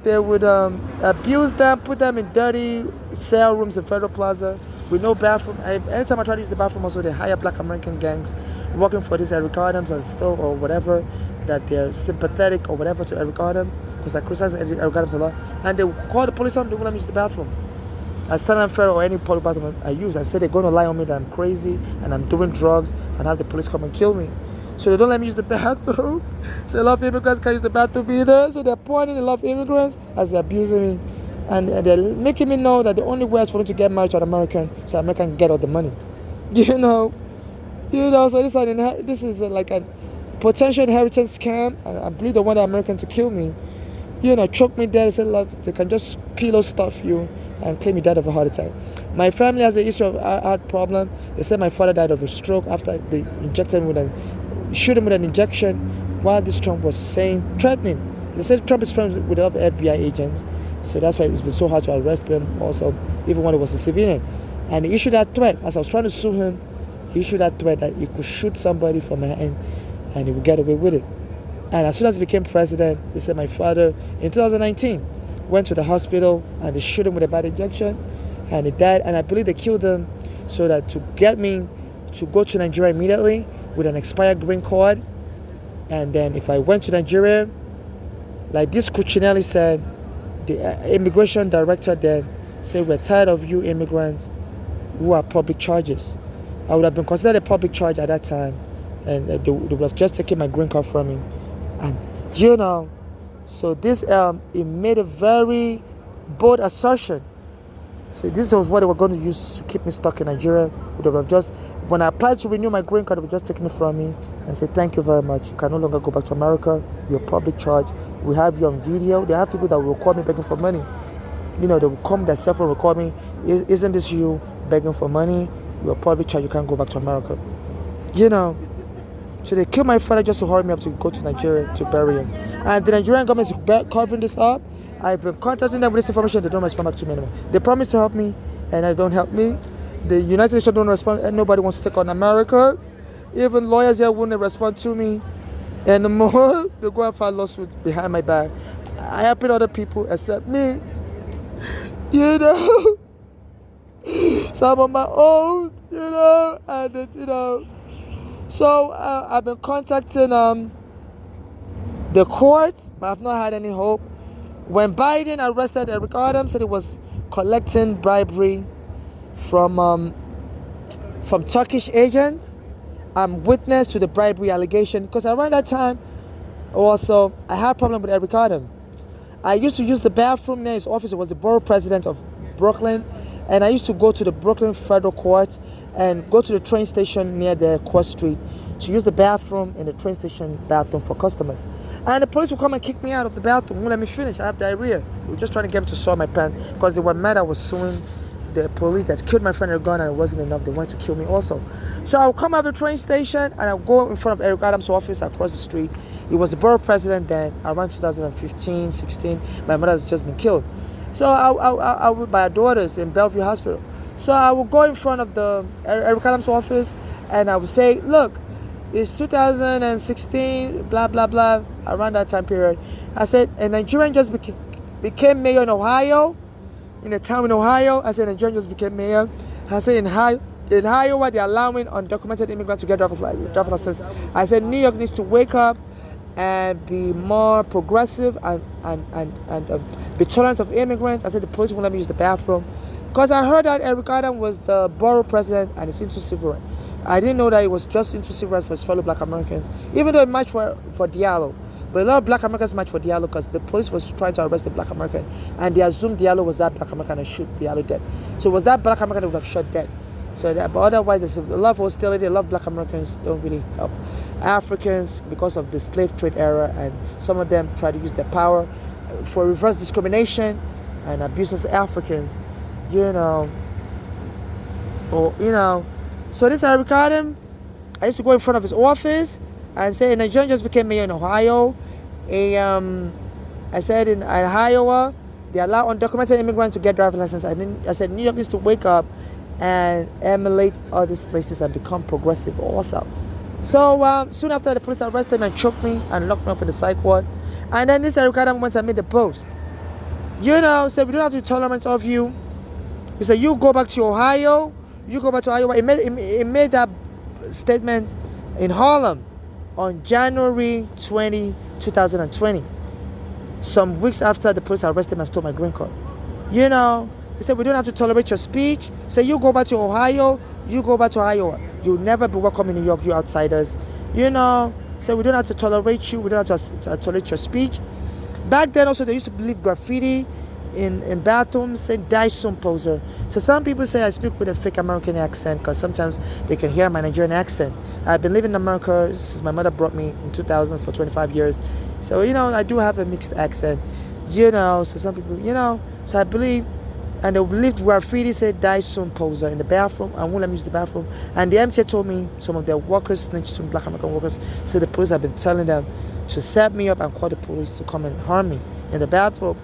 they would abuse them, put them in dirty cell rooms in Federal Plaza with no bathroom. And anytime I try to use the bathroom, also they hire Black American gangs working for this Eric Adams and still or whatever, that they're sympathetic or whatever to Eric Adams, because I criticize Eric Adams a lot. And they call the police on, they won't let me use the bathroom. I stand on Federal or any public bathroom I use. I say they're going to lie on me that I'm crazy and I'm doing drugs and have the police come and kill me. So they don't let me use the bathroom. So a lot of immigrants can't use the bathroom either. So they're pointing a lot of immigrants as they're abusing me. And they're making me know that the only way is for me to get married to an American so American can get all the money. So this is like a potential inheritance scam. And I believe they want the American to kill me. Choke me dead. They said, look, they can just pillow stuff you and claim you died of a heart attack. My family has a history of heart problem. They said my father died of a stroke after they injected him shoot him with an injection while this Trump was threatening. They said Trump is friends with a lot of FBI agents, so that's why it's been so hard to arrest him also, even when he was a civilian. And he issued that threat. As I was trying to sue him, he issued that threat that he could shoot somebody from my end and he would get away with it. And as soon as he became president, they said my father, in 2019, went to the hospital and they shot him with a bad injection and he died. And I believe they killed him so that to get me to go to Nigeria immediately with an expired green card. And then if I went to Nigeria, like this Cuccinelli said, the immigration director then said, we're tired of you immigrants who are public charges. I would have been considered a public charge at that time, and they would have just taken my green card from me. And so this it made a very bold assertion. So this was what they were going to use to keep me stuck in Nigeria. They would have just, when I applied to renew my green card, they would just taken it from me and say, thank you very much. You can no longer go back to America. You're public charge. We have you on video. They have people that will record me begging for money. They will come themselves and record me. Isn't this you begging for money? You're public charge. You can't go back to America. So they killed my father just to hurry me up to go to Nigeria to bury him. And the Nigerian government is covering this up. I've been contacting them with this information. They don't respond back to me anymore. They promised to help me. and they don't help me. The United States don't respond, and nobody wants to take on America. Even lawyers here wouldn't respond to me. And the more they go and file lawsuits behind my back, I helping other people except me. You know, so I'm on my own. You know, and you know, so I've been contacting the courts, but I've not had any hope. When Biden arrested Eric Adams, said he was collecting bribery from Turkish agents. I'm witness to the bribery allegation because around that time, also I had a problem with Eric Adams. I used to use the bathroom near his office. It was the borough president of Brooklyn, and I used to go to the Brooklyn Federal Court and go to the train station near the Court Street to use the bathroom in the train station bathroom for customers. And the police would come and kick me out of the bathroom. Won't let me finish. I have diarrhea. They were just trying to get me to sew my pants because they were mad I was suing the police that killed my friend with a gun, and it wasn't enough. They wanted to kill me also. So I would come out of the train station and I would go in front of Eric Adams' office across the street. He was the borough president then, around 2015, 16. My mother has just been killed. So I would, my daughters in Bellevue Hospital. So I would go in front of the Eric Adams' office and I would say, look, it's 2016, blah, blah, blah, around that time period. I said, a Nigerian just became mayor in Ohio, in a town in Ohio. I said, a Nigerian just became mayor. I said, in Iowa, they're allowing undocumented immigrants to get driver's license. I said, New York needs to wake up and be more progressive and be tolerant of immigrants. I said, the police won't let me use the bathroom. Because I heard that Eric Adams was the borough president and it's into civil rights. I didn't know that it was just into civil rights for his fellow black Americans, even though it marched for Diallo. But a lot of black Americans marched for Diallo because the police was trying to arrest the black American, and they assumed Diallo was that black American and shoot Diallo dead. So it was that black American that would have shot dead. So that, but otherwise, there's a lot of hostility. A lot of black Americans don't really help Africans because of the slave trade era, and some of them try to use their power for reverse discrimination and abuses of Africans. You know, or you know. So this Eric Adams, I used to go in front of his office and say, Nigerian just became mayor in Ohio. I said in Iowa, they allow undocumented immigrants to get driver's license. I said New York needs to wake up and emulate all these places and become progressive also. So soon after, the police arrested me and choked me and locked me up in the psych ward. And then this Eric Adams went and made the post. You know, said we don't have to be tolerant of you. He said, you go back to Ohio. You go back to Iowa. It made that statement in Harlem on January 20, 2020. Some weeks after the police arrested me and stole my green card. You know, he said, we don't have to tolerate your speech. He said, you go back to Ohio. You go back to Iowa. You'll never be welcome in New York, you outsiders. You know, so we don't have to tolerate you. We don't have to tolerate your speech. Back then also, they used to believe graffiti in bathrooms, say die soon poser. So some people say I speak with a fake American accent because sometimes they can hear my Nigerian accent. I've been living in America since my mother brought me in 2000 for 25 years. So, you know, I do have a mixed accent, you know, so some people, you know, so I believe, and they believed graffiti said die soon poser in the bathroom and won't let me use the bathroom. And the MTA told me some of their workers snitched, some black American workers, so the police have been telling them to set me up and call the police to come and harm me in the bathroom.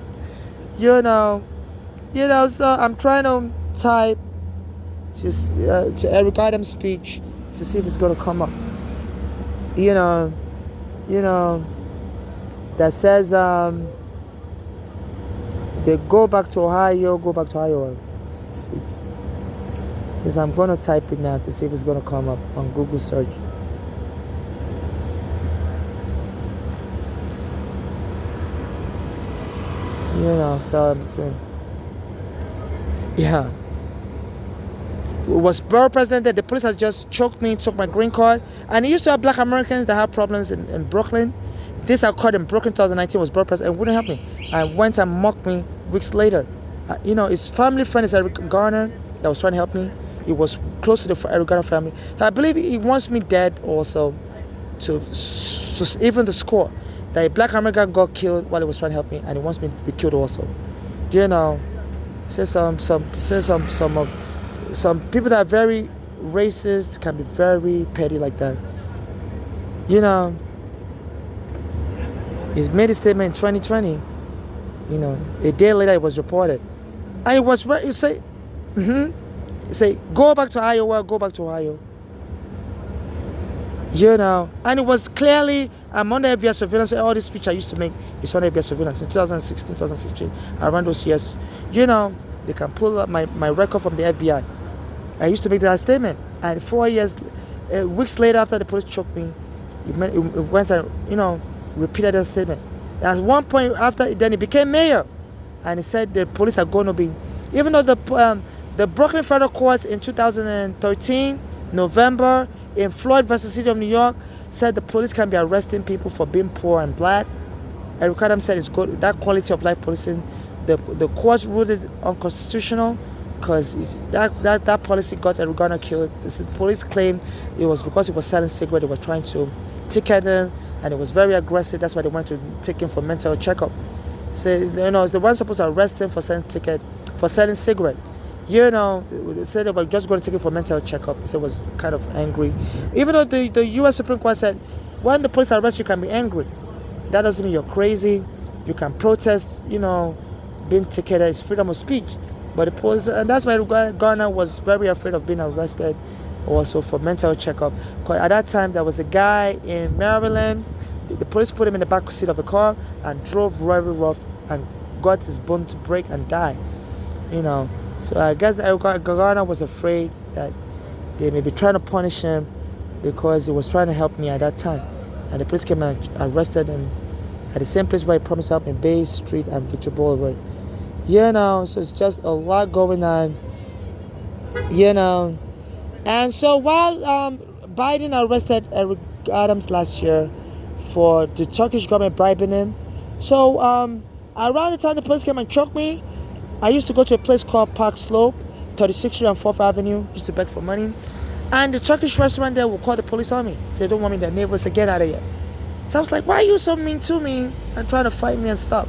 You know, so I'm trying to type to Eric Adams' speech to see if it's going to come up. You know, that says they go back to Iowa speech. Yes, I'm going to type it now to see if it's going to come up on Google search. You know, so yeah. Was borough president that the police has just choked me, took my green card. And it used to have black Americans that had problems in Brooklyn. This I caught in Brooklyn 2019 was borough president and wouldn't help me. And went and mocked me weeks later. You know, his family friend is Eric Garner that was trying to help me. He was close to the Eric Garner family. I believe he wants me dead also to even the score. That a black American got killed while he was trying to help me, and he wants me to be killed also. You know, some people that are very racist can be very petty like that. You know, he made a statement in 2020. You know, a day later it was reported, and it was Say, go back to Iowa, go back to Ohio. You know, and it was clearly, I'm under FBI surveillance. All this speech I used to make is under FBI surveillance in 2016, 2015, around those years. You know, they can pull up my record from the FBI. I used to make that statement, and 4 years, weeks later after the police choked me, it went and, you know, repeated that statement. At one point after, then he became mayor, and he said the police are going to be, even though the Brooklyn federal courts in 2013, November, in Floyd versus City of New York, said the police can be arresting people for being poor and black. Eric Adams said it's good, that quality of life policing, the courts ruled it unconstitutional because that policy got Eric Garner killed. The police claimed it was because he was selling cigarettes. They were trying to ticket him, and it was very aggressive. That's why they wanted to take him for mental checkup. So, you know, they weren't supposed to arrest him for selling cigarette. You know, they said they were just going to take him for mental checkup. He said was kind of angry. Even though the U.S. Supreme Court said, when the police arrest you, can be angry. That doesn't mean you're crazy. You can protest, you know, being ticketed is freedom of speech. But the police, and that's why Garner was very afraid of being arrested also for mental checkup. Because at that time, there was a guy in Maryland. The police put him in the back seat of a car and drove very rough and got his bone to break and die. You know. So I guess Garner was afraid that they may be trying to punish him because he was trying to help me at that time. And the police came and arrested him at the same place where he promised to help me, Bay Street and Victor Boulevard. You know, so it's just a lot going on. You know. And so while Biden arrested Eric Adams last year for the Turkish government bribing him, so around the time the police came and choked me, I used to go to a place called Park Slope, 36th Street and 4th Avenue, used to beg for money. And the Turkish restaurant there would call the police on me. Say, they don't want me, their neighbors, to get out of here. So I was like, why are you so mean to me and trying to fight me and stuff?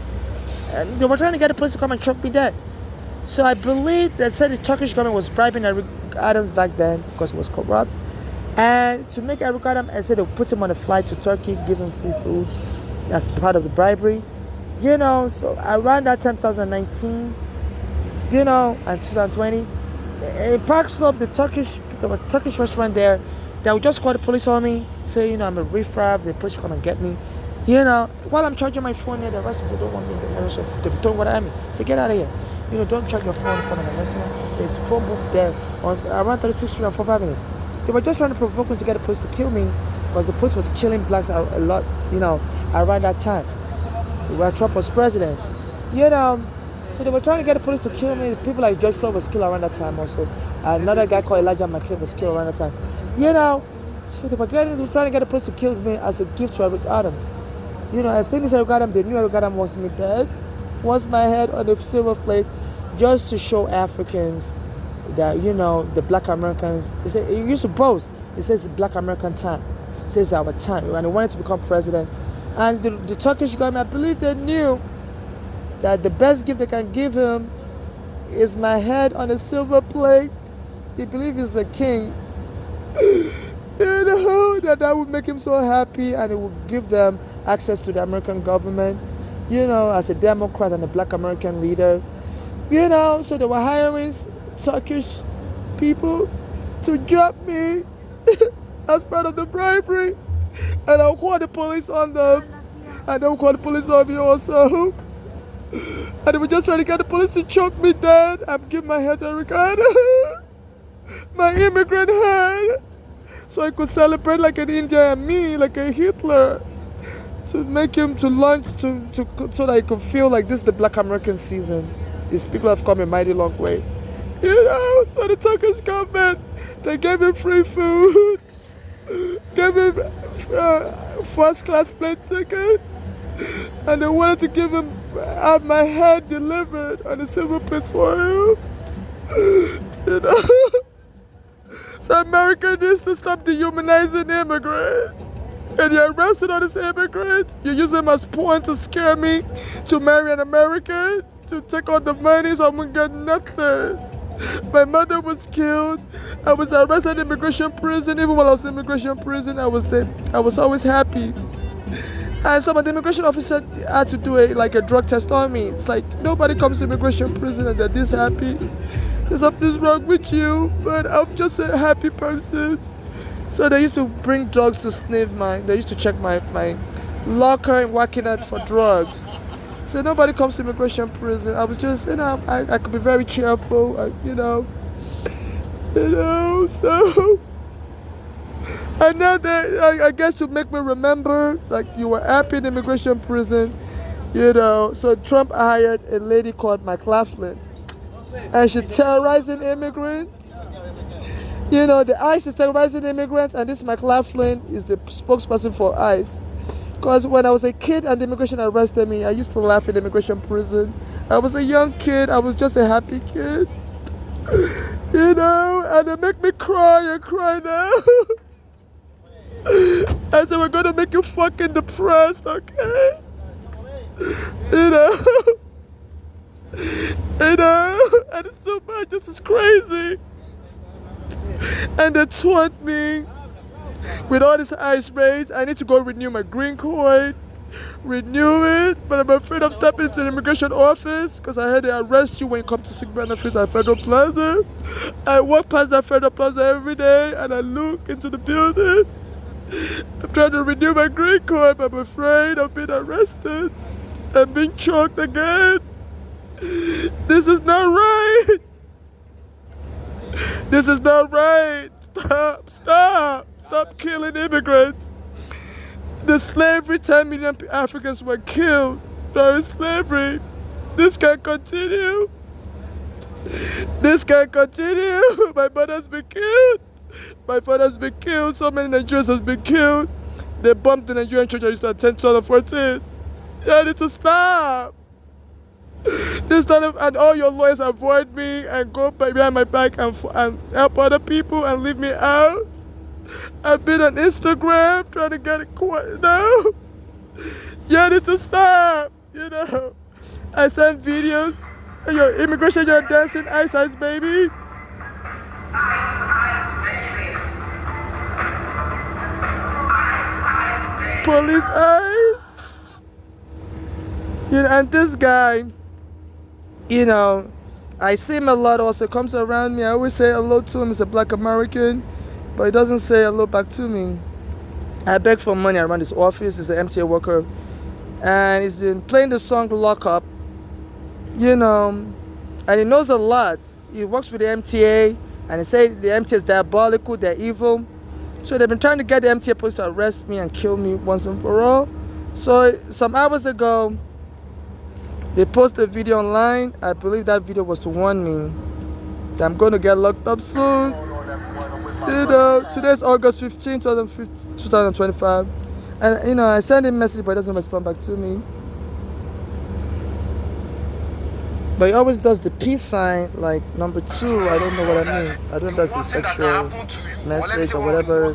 And they were trying to get the police to come and choke me dead. So I believe that said the Turkish government was bribing Eric Adams back then because he was corrupt. And to make Eric Adams, I said they put him on a flight to Turkey, give him free food. That's part of the bribery. You know, so around that time, 2019, you know, and 2020, in Park Slope, there was a Turkish restaurant there. They would just call the police on me, say, you know, I'm a riffraff, the police come and get me. You know, while I'm charging my phone near the restaurant, they don't want me in the restaurant. They don't want to at me. Say, get out of here. You know, don't charge your phone in front of the restaurant. There's a phone booth there on around 36th Street and 4th Avenue. They were just trying to provoke me to get the police to kill me because the police was killing blacks a lot, you know, around that time where Trump was president. You know, so they were trying to get the police to kill me. People like George Floyd was killed around that time also. Another guy called Elijah McClain was killed around that time. You know, so they were trying to get the police to kill me as a gift to Eric Adams. You know, as things Eric Adams, they knew Eric Adams was me dead. Was my head on the silver plate just to show Africans that, you know, the black Americans, it used to boast. It says black American time. It says our time. And they wanted to become president. And the Turkish government, I believe they knew that the best gift they can give him is my head on a silver plate. They believe he's a king. You know, that would make him so happy and it would give them access to the American government, you know, as a Democrat and a black American leader. You know, so they were hiring Turkish people to drop me as part of the bribery. And I'll call the police on them. And they'll call the police on me also. And they were just trying to get the police to choke me dead and give my head to Ricardo. My immigrant head. So I could celebrate like an Indian and me, like a Hitler. To make him to launch, so that I could feel like this is the black American season. These people have come a mighty long way. You know, so the Turkish government, they gave him free food. Gave him first class plane ticket. And they wanted to have my head delivered on a silver plate for him. You know? So America needs to stop dehumanizing immigrants. And you're arrested on this immigrant. You use them as pawn to scare me to marry an American, to take all the money so I'm gonna get nothing. My mother was killed. I was arrested in immigration prison. Even while I was in immigration prison, I was there. I was always happy. And some of the immigration officers had to do a drug test on me. It's like nobody comes to immigration prison and they're this happy. So something's wrong with you, but I'm just a happy person. So they used to bring drugs to sniff they used to check my locker and working out for drugs. So nobody comes to immigration prison. I was just, I could be very careful, so. And now I guess to make me remember, like, you were happy in immigration prison, So Trump hired a lady called McLaughlin, and she's terrorizing immigrants. The ICE is terrorizing immigrants, and this McLaughlin is the spokesperson for ICE. Because when I was a kid and the immigration arrested me, I used to laugh in immigration prison. I was a young kid. I was just a happy kid. And they make me cry and cry now. I said, we're going to make you fucking depressed, okay? And it's too bad. This is crazy. And they taunt me with all this ICE raids. I need to go renew my green card, renew it, but I'm afraid of stepping into the immigration office because I heard they arrest you when you come to seek benefits at Federal Plaza. I walk past that Federal Plaza every day and I look into the building. I'm trying to renew my green card, but I'm afraid of being arrested and being choked again. This is not right. This is not right. Stop killing immigrants. The slavery, 10 million Africans were killed during slavery. This can't continue. My mother's been killed. My father's been killed. So many Nigerians has been killed. They bombed the Nigerian church I used to attend 2014. I need to stop. And all your lawyers avoid me and go behind my back and help other people and leave me out. I've been on Instagram trying to get it quiet now. You need to stop. I send videos. Your immigration, you're dancing, ice, baby. Ice, baby. Ice, baby. Police eyes. And this guy, I see him a lot also, comes around me. I always say hello to him. He's a black American, but he doesn't say hello back to me. I beg for money around his office. He's an MTA worker. And he's been playing the song Lock Up, and he knows a lot. He works with the MTA, and he says the MTA is diabolical, they're evil. So they've been trying to get the MTA police to arrest me and kill me once and for all. So some hours ago, they posted a video online. I believe that video was to warn me that I'm going to get locked up soon. Today's August 15, 2025. And, I sent him a message, but he doesn't respond back to me. But he always does the peace sign, like number 2. I don't know what that means. I don't know if that's a sexual message or whatever.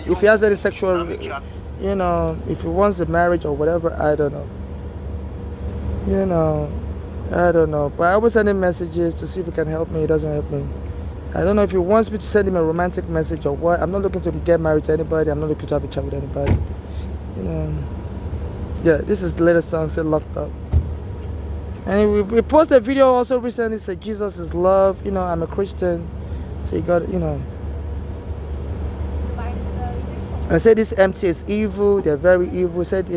If he has any sexual, if he wants a marriage or whatever, I don't know. I don't know. But I always send him messages to see if he can help me. He doesn't help me. I don't know if he wants me to send him a romantic message or what. I'm not looking to get married to anybody. I'm not looking to have a chat with anybody. Yeah, this is the latest song, said Locked Up. And we posted a video also recently, said Jesus is love. I'm a Christian. So you got, I said this MT is evil. They're very evil. Said,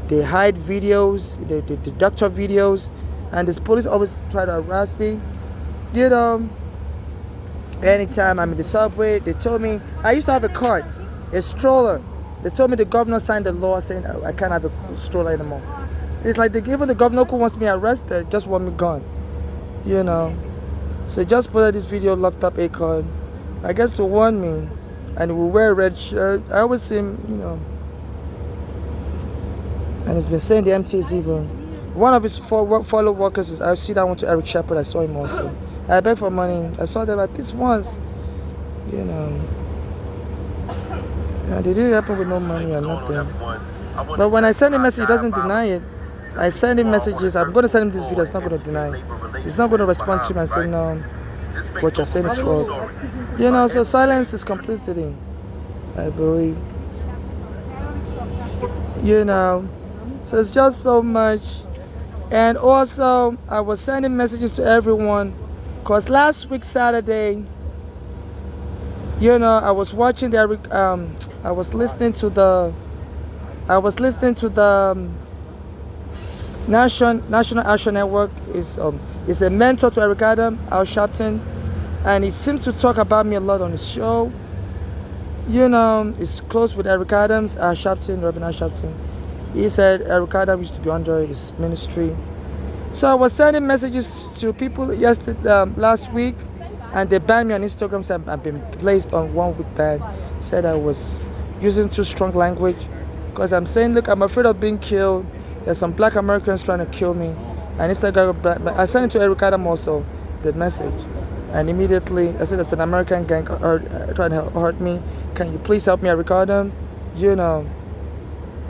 they hide videos, they doctor videos, and this police always try to harass me. Anytime I'm in the subway, they told me, I used to have a cart, a stroller. They told me the governor signed a law saying I can't have a stroller anymore. It's like even the governor who wants me arrested, just want me gone. So just put out this video, Locked Up Akon, I guess to warn me, and we wear a red shirt. I always see him, and he's been saying the MT is evil. One of his fellow workers, I see that one to Eric Shepard. I saw him also. I beg for money. I saw them at least once. And they didn't happen with no money or nothing. But when I send him a message, he doesn't deny it. I send him messages. I'm going to send him this video. It's not going to deny it. He's not going to respond to me and say, no, what you're saying is false. So silence is complicity, I believe. So it's just so much. And also, I was sending messages to everyone Cause last week Saturday, I was watching I was listening to the National Action Network. Is a mentor to Eric Adam, Al Sharpton, and he seems to talk about me a lot on his show. It's close with Eric Adams, Al Sharpton, Reverend Al Sharpton. He said Eric Adam used to be under his ministry. So I was sending messages to people last week, and they banned me on Instagram. So I've been placed on 1 week ban. Said I was using too strong language, because I'm saying, look, I'm afraid of being killed. There's some black Americans trying to kill me. And Instagram, I sent it to Eric Adam also, the message. And immediately, I said, there's an American gang trying to hurt me. Can you please help me, Eric Adam? And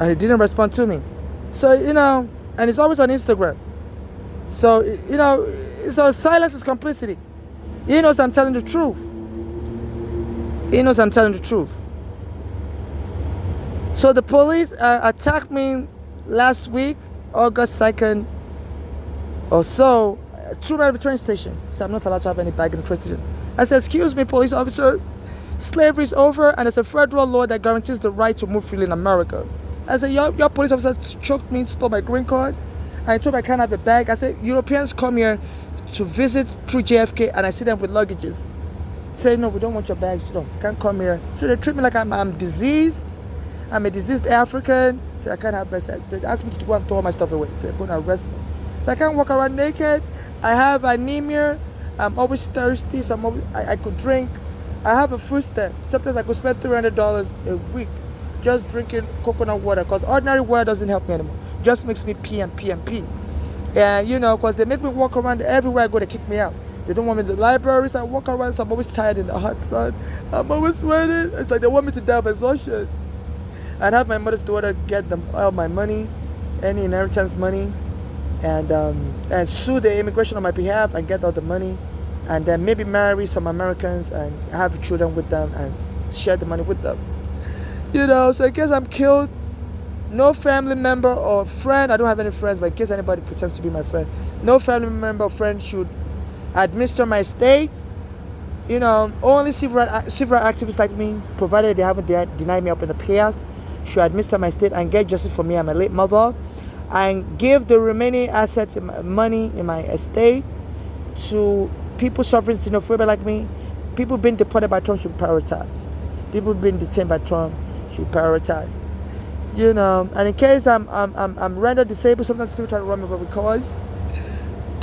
he didn't respond to me. So, and it's always on Instagram. So, so silence is complicity. He knows I'm telling the truth. So the police attacked me last week, August 2nd or so, through my train station. So I'm not allowed to have any bag in the train station. I said, excuse me, police officer, slavery is over, and there's a federal law that guarantees the right to move freely in America. I said, your police officer choked me, stole my green card, and I told me I can't have a bag. I said, Europeans come here to visit through JFK, and I see them with luggages. They say, no, we don't want your bags, can't come here. So they treat me like I'm diseased. I'm a diseased African. So I can't have bags. They asked me to go and throw my stuff away. So they're going to arrest me. So I can't walk around naked. I have anemia. I'm always thirsty, so I could drink. I have a food stamp. Sometimes I could spend $300 a week just drinking coconut water, because ordinary water doesn't help me anymore. Just makes me pee and pee and pee. And because they make me walk around everywhere I go, they kick me out. They don't want me in the libraries. I walk around, so I'm always tired in the hot sun. I'm always sweating. It's like they want me to die of exhaustion. I'd have my mother's daughter get them all my money, any inheritance money, and sue the immigration on my behalf and get all the money, and then maybe marry some Americans and have children with them and share the money with them. So in case I'm killed, no family member or friend, I don't have any friends, but in case anybody pretends to be my friend, no family member or friend should administer my estate. Only civil activists like me, provided they haven't denied me up in the past, should administer my estate and get justice for me and my late mother, and give the remaining assets, money in my estate, to people suffering xenophobia like me. People being deported by Trump should be prioritized. People being detained by Trump should be prioritized. And in case I'm rendered disabled, sometimes people try to run me over because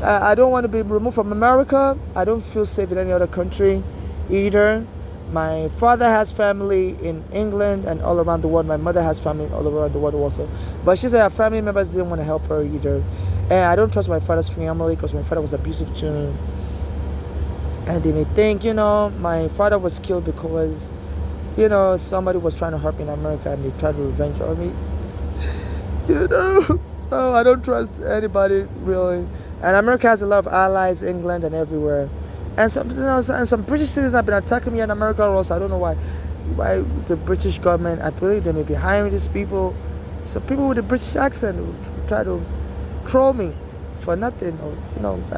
I don't want to be removed from America. I don't feel safe in any other country either. My father has family in England and all around the world. My mother has family all around the world also. But she said her family members didn't want to help her either. And I don't trust my father's family because my father was abusive to me. And they may think, my father was killed because, somebody was trying to hurt me in America and they tried to revenge on me. So I don't trust anybody really. And America has a lot of allies, England and everywhere. And some British citizens have been attacking me in America also. I don't know why the British government, I believe they may be hiring these people. So people with a British accent will try to troll me for nothing, or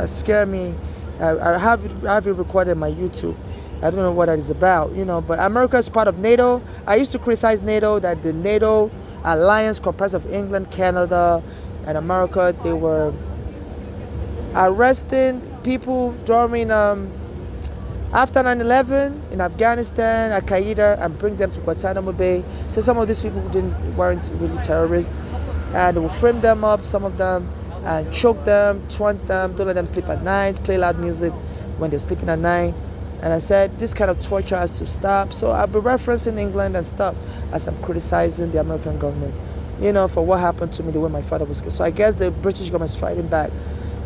scare me. I have it recorded on my YouTube. I don't know what that is about, but America is part of NATO. I used to criticize NATO, that the NATO alliance comprised of England, Canada, and America, they were arresting people during after 9/11 in Afghanistan, Al-Qaeda, and bring them to Guantanamo Bay. So some of these people weren't really terrorists, and they will frame them up, some of them, and choke them, taunt them, don't let them sleep at night, play loud music when they're sleeping at night. And I said this kind of torture has to stop. So I'll be referencing England and stuff as I'm criticizing the American government, for what happened to me the way my father was killed. So I guess the British government is fighting back,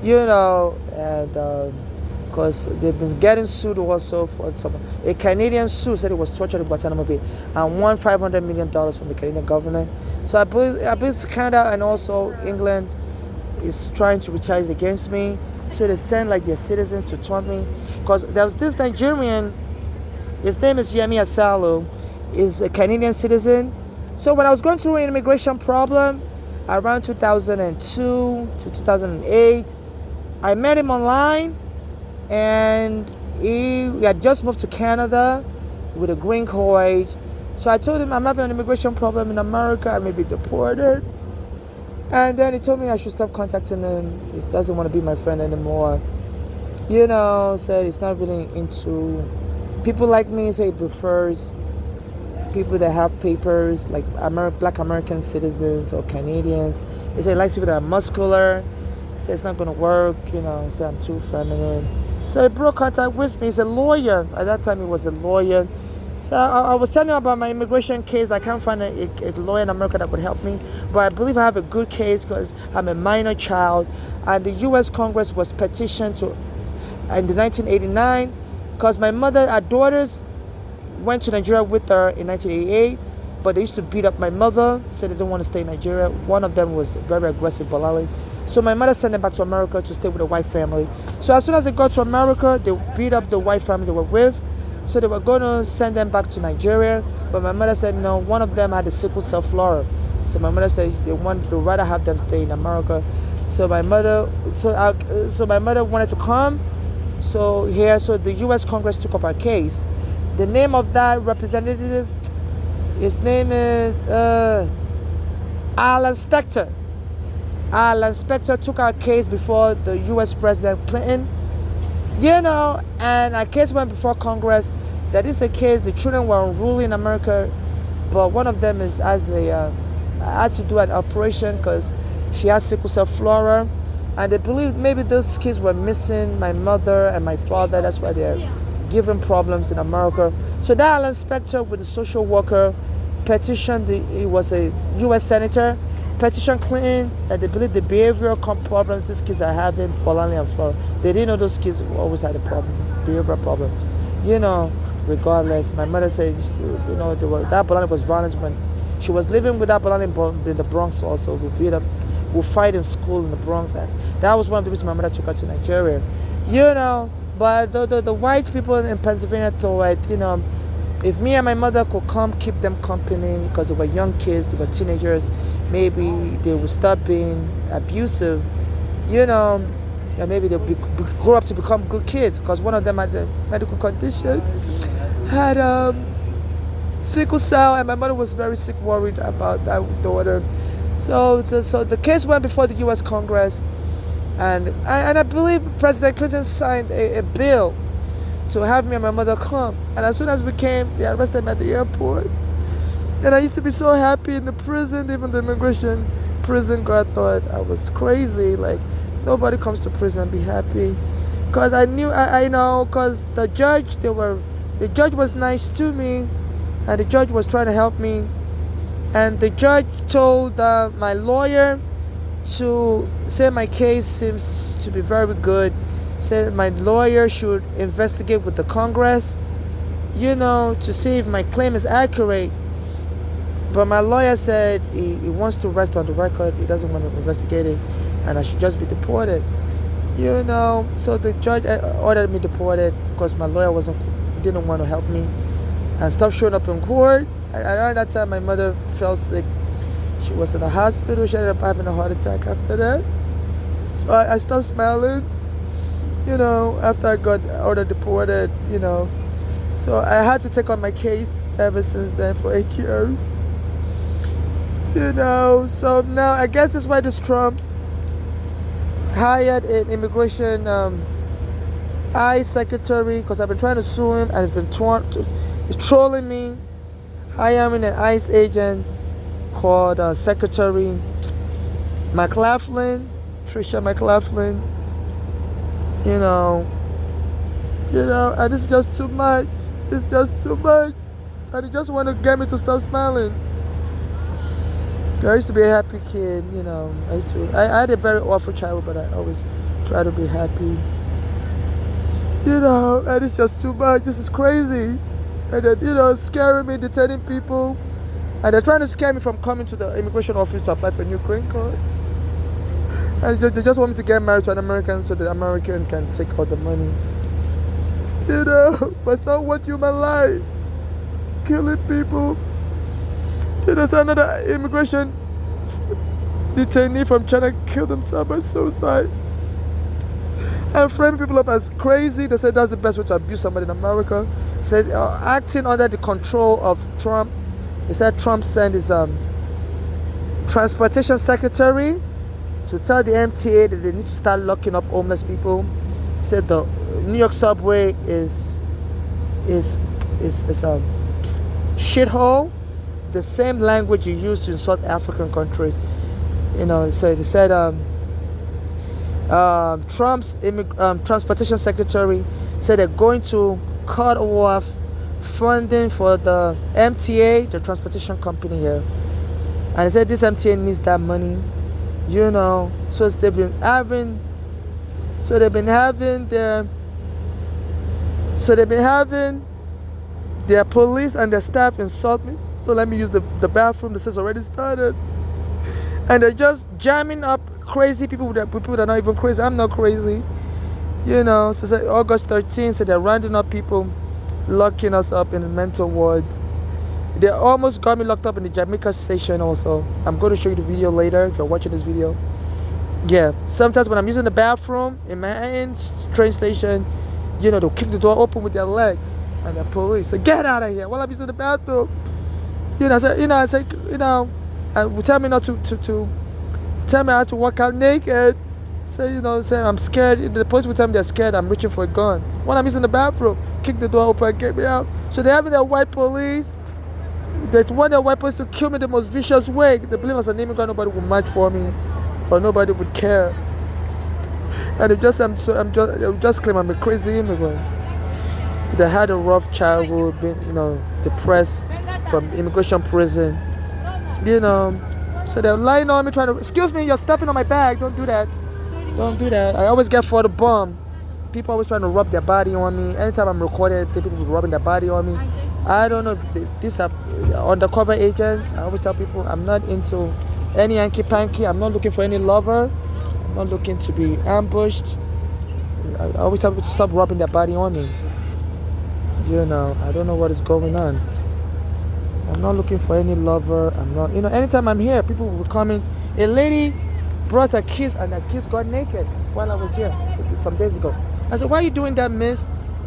and because they've been getting sued also for a Canadian suit said it was tortured in Guantanamo Bay and won $500 million from the Canadian government. So I believe Canada and also England is trying to retaliate against me. So they send their citizens to taunt me. Because there was this Nigerian, his name is Yemi Asalo, is a Canadian citizen. So when I was going through an immigration problem around 2002 to 2008, I met him online and he had just moved to Canada with a green card. So I told him I'm having an immigration problem in America, I may be deported. And then he told me I should stop contacting him. He doesn't want to be my friend anymore. Said he's not really into people like me. Say he prefers people that have papers, like black American citizens or Canadians. He said he likes people that are muscular. He said it's not going to work, He said I'm too feminine. So he broke contact with me. He's a lawyer. At that time, he was a lawyer. So I was telling him about my immigration case. I can't find a lawyer in America that would help me. But I believe I have a good case because I'm a minor child. And the U.S. Congress was petitioned to in the 1989 because my daughters went to Nigeria with her in 1988, but they used to beat up my mother, said they didn't want to stay in Nigeria. One of them was very aggressive, Balali. So my mother sent them back to America to stay with a white family. So as soon as they got to America, they beat up the white family they were with. So they were going to send them back to Nigeria, but my mother said no. One of them had a sickle cell flora. So my mother said they'd rather have them stay in America. So my mother wanted to come. So the U.S. Congress took up our case. The name of that representative, his name is Alan Spector. Alan Spector took our case before the U.S. President Clinton. And our case went before Congress. That is a case the children were unruly in America, but one of them had to do an operation because she has sickle cell flora. And they believe maybe those kids were missing my mother and my father. That's why they're giving problems in America. So that Alan Spector with the social worker petitioned, he was a U.S. senator, petitioned Clinton that they believe the behavioral problems these kids are having, Polanyi and Flora. They didn't know those kids always had a problem, behavioral problem. Regardless, my mother said, that Polanyi was violent when she was living with that Polanyi in the Bronx also. We fight in school in the Bronx, and that was one of the reasons my mother took her to Nigeria. But the white people in Pennsylvania thought, if me and my mother could come keep them company because they were young kids, they were teenagers, maybe they would stop being abusive, and maybe they'll grow up to become good kids because one of them had a medical condition, had sickle cell, and my mother was very sick, worried about that daughter. So the case went before the U.S. Congress, and I believe President Clinton signed a bill to have me and my mother come. And as soon as we came, they arrested me at the airport. And I used to be so happy in the prison. Even the immigration prison guard thought I was crazy. Like, nobody comes to prison and be happy. Because I know, because the judge was nice to me, and the judge was trying to help me. And the judge told my lawyer to say my case seems to be very good. Said my lawyer should investigate with the Congress, to see if my claim is accurate. But my lawyer said he wants to rest on the record. He doesn't want to investigate it, and I should just be deported. So the judge ordered me deported because my lawyer didn't want to help me and stopped showing up in court. Around that time, my mother fell sick. She was in the hospital. She ended up having a heart attack after that. So I stopped smiling, after I got ordered deported, So I had to take on my case ever since then for 8 years. So now I guess that's why this Trump hired an immigration ICE secretary, because I've been trying to sue him and he's trolling me. I am an ICE agent called Secretary McLaughlin, Tricia McLaughlin. And it's just too much. It's just too much. And he just want to get me to stop smiling. I used to be a happy kid, I had a very awful childhood, but I always try to be happy. And it's just too much. This is crazy. And then, scaring me, detaining people. And they're trying to scare me from coming to the immigration office to apply for a new green card. And they just want me to get married to an American so the American can take all the money. But it's not what human life. Killing people. There's another immigration detainee from China killed himself by suicide. and framing people up as crazy. They said that's the best way to abuse somebody in America. Said acting under the control of Trump. He said Trump sent his transportation secretary to tell the MTA that they need to start locking up homeless people. Said the New York subway is a shithole. The same language you use to insult African countries. You know, so they said Trump's transportation secretary said they're going to cut off funding for the MTA, the transportation company here. And they said this MTA needs that money, you know. So they've been having their police and their staff insult me. Don't let me use the bathroom. This has already started. And they're just jamming up crazy people that are not even crazy. I'm not crazy. You know, so say August 13th, so they're rounding up people, locking us up in the mental wards. They almost got me locked up in the Jamaica station also. I'm going to show you the video later if you're watching this video. Yeah, sometimes when I'm using the bathroom in Manhattan train station, you know, they'll kick the door open with their leg. And the police say, get out of here while I'm using the bathroom. And will tell me not to tell me how to walk out naked. So, you know, say I'm scared. The police will tell me they're scared. I'm reaching for a gun. When I'm using the bathroom, kick the door open and get me out. So they having their white police. They want their white police to kill me the most vicious way. They believe as an immigrant, nobody will march for me, or nobody would care. And it just claim I'm a crazy immigrant. They had a rough childhood, been, you know, depressed from immigration prison, you know. So they're lying on me, trying to, excuse me, you're stepping on my bag. Don't do that. Don't do that. I always get for the bomb. People always trying to rub their body on me. Anytime I'm recording anything, people rubbing their body on me. I don't know if these are undercover agent. I always tell people I'm not into any hanky-panky. I'm not looking for any lover. I'm not looking to be ambushed. I always tell people to stop rubbing their body on me. You know, I don't know what is going on. I'm not looking for any lover. I'm not, you know, anytime I'm here, people will come in. A lady brought her kids and her kids got naked while I was here some days ago. I said, why are you doing that, miss?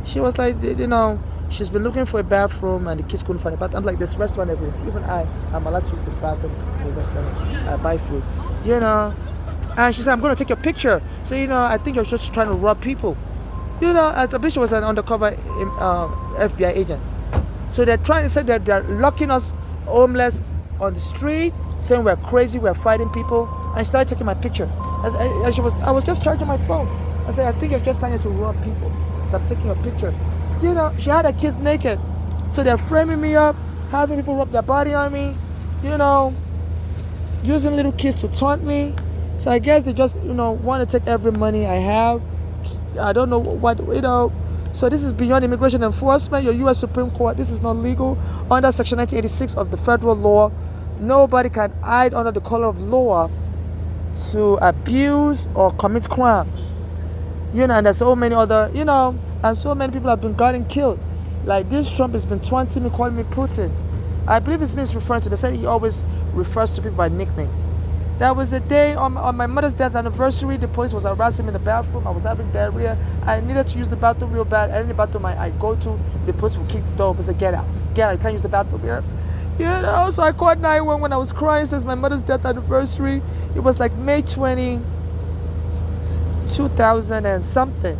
She was like, you know, she's been looking for a bathroom and the kids couldn't find a bathroom. I'm like, there's restaurant everywhere. Even I'm allowed to use the bathroom in the restaurant. I buy food, you know. And she said, I'm going to take your picture. So, you know, I think you're just trying to rob people. You know, I believe she was an undercover FBI agent. So they're trying to say that they're locking us homeless on the street, saying we're crazy, we're fighting people. And she started taking my picture. I was just charging my phone. I said, I think you're just trying to rob people. So I'm taking a picture. You know, she had her kids naked. So they're framing me up, having people rub their body on me, you know, using little kids to taunt me. So I guess they just, you know, want to take every money I have. I don't know what, you know. So this is beyond immigration enforcement. Your U.S. Supreme Court, this is not legal. Under Section 1986 of the federal law, nobody can hide under the color of law to abuse or commit crimes. You know, and there's so many other, you know, and so many people have been gotten killed. Like this Trump has been taunting me, calling me Putin. I believe it's means referring to, they said he always refers to people by nickname. That was the day on my mother's death anniversary. The police was harassing me in the bathroom. I was having diarrhea. I needed to use the bathroom real bad. Any bathroom I go to, the police would kick the door open and say, get out. Get out, you can't use the bathroom here. You know, so I called 911 when I was crying since my mother's death anniversary. It was like May 20, 2000 and something.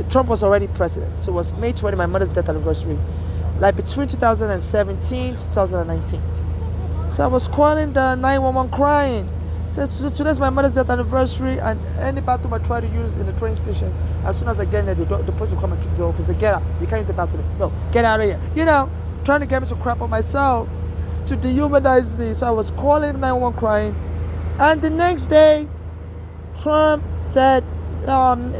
Trump was already president. So it was May 20, my mother's death anniversary. Like between 2017 2019. So I was calling the 911 crying. So today's my mother's death anniversary, and any bathroom I try to use in the train station, as soon as I get in there, the police will come and kick the door open and say, get out, you can't use the bathroom. No, get out of here. You know, trying to get me to crap on myself, to dehumanize me. So I was calling 911 crying. And the next day, Trump said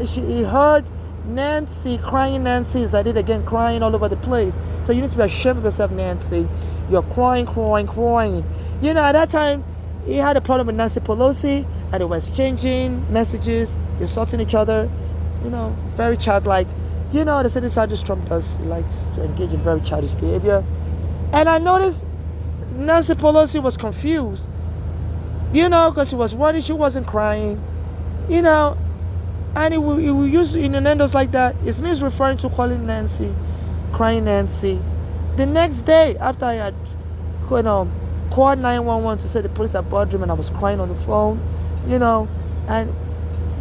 he heard Nancy crying. Nancy, as I did again, crying all over the place. So you need to be ashamed of yourself, Nancy. You're crying. You know, at that time, he had a problem with Nancy Pelosi, and they were exchanging messages, insulting each other, you know, very childlike. You know, they said this is how this Trump does. He likes to engage in very childish behavior. And I noticed Nancy Pelosi was confused, you know, because she was worried she wasn't crying, you know. And it will use innuendos like that. It's me referring to calling Nancy, crying Nancy. The next day, after I had, called 911 to say the police had bothered him and I was crying on the phone, and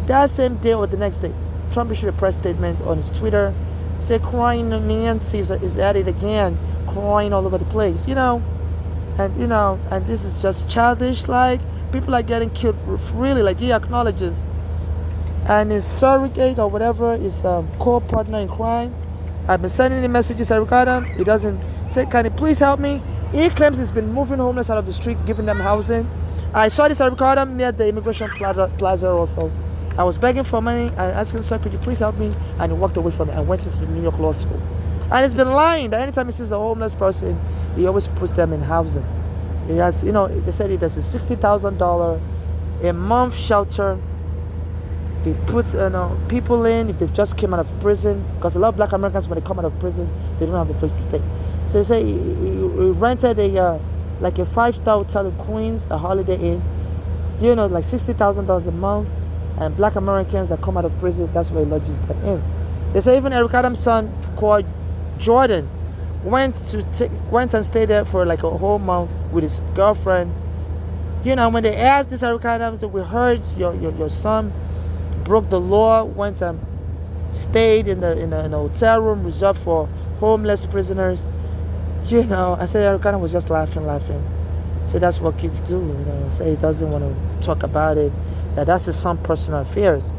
that same day or the next day, Trump issued a press statement on his Twitter, said crying Nancy is at it again, crying all over the place, and this is just childish. Like, people are getting killed, really, like he acknowledges. And his surrogate or whatever is co-partner in crime. I've been sending him messages. I regard him. He doesn't say, "Can you please help me?" He claims he's been moving homeless out of the street, giving them housing. I saw this. I regard him near the immigration plaza also. I was begging for money. I asked him, "Sir, could you please help me?" And he walked away from me and went into New York Law School. And he's been lying that anytime he sees a homeless person, he always puts them in housing. He has, they said he does a $60,000 a month shelter. He puts people in if they've just came out of prison, because a lot of black Americans, when they come out of prison, they don't have a place to stay. So they say he rented a 5-star hotel in Queens, a Holiday Inn, like $60,000 a month, and black Americans that come out of prison, that's where he lodges them in. They say even Eric Adams' son called Jordan went and stayed there for like a whole month with his girlfriend. When they asked this Eric Adams, we heard your son broke the law, went and stayed in a hotel room reserved for homeless prisoners. I said Eric Adams was just laughing. So that's what kids do, Say he doesn't want to talk about it, that's his son's personal affairs.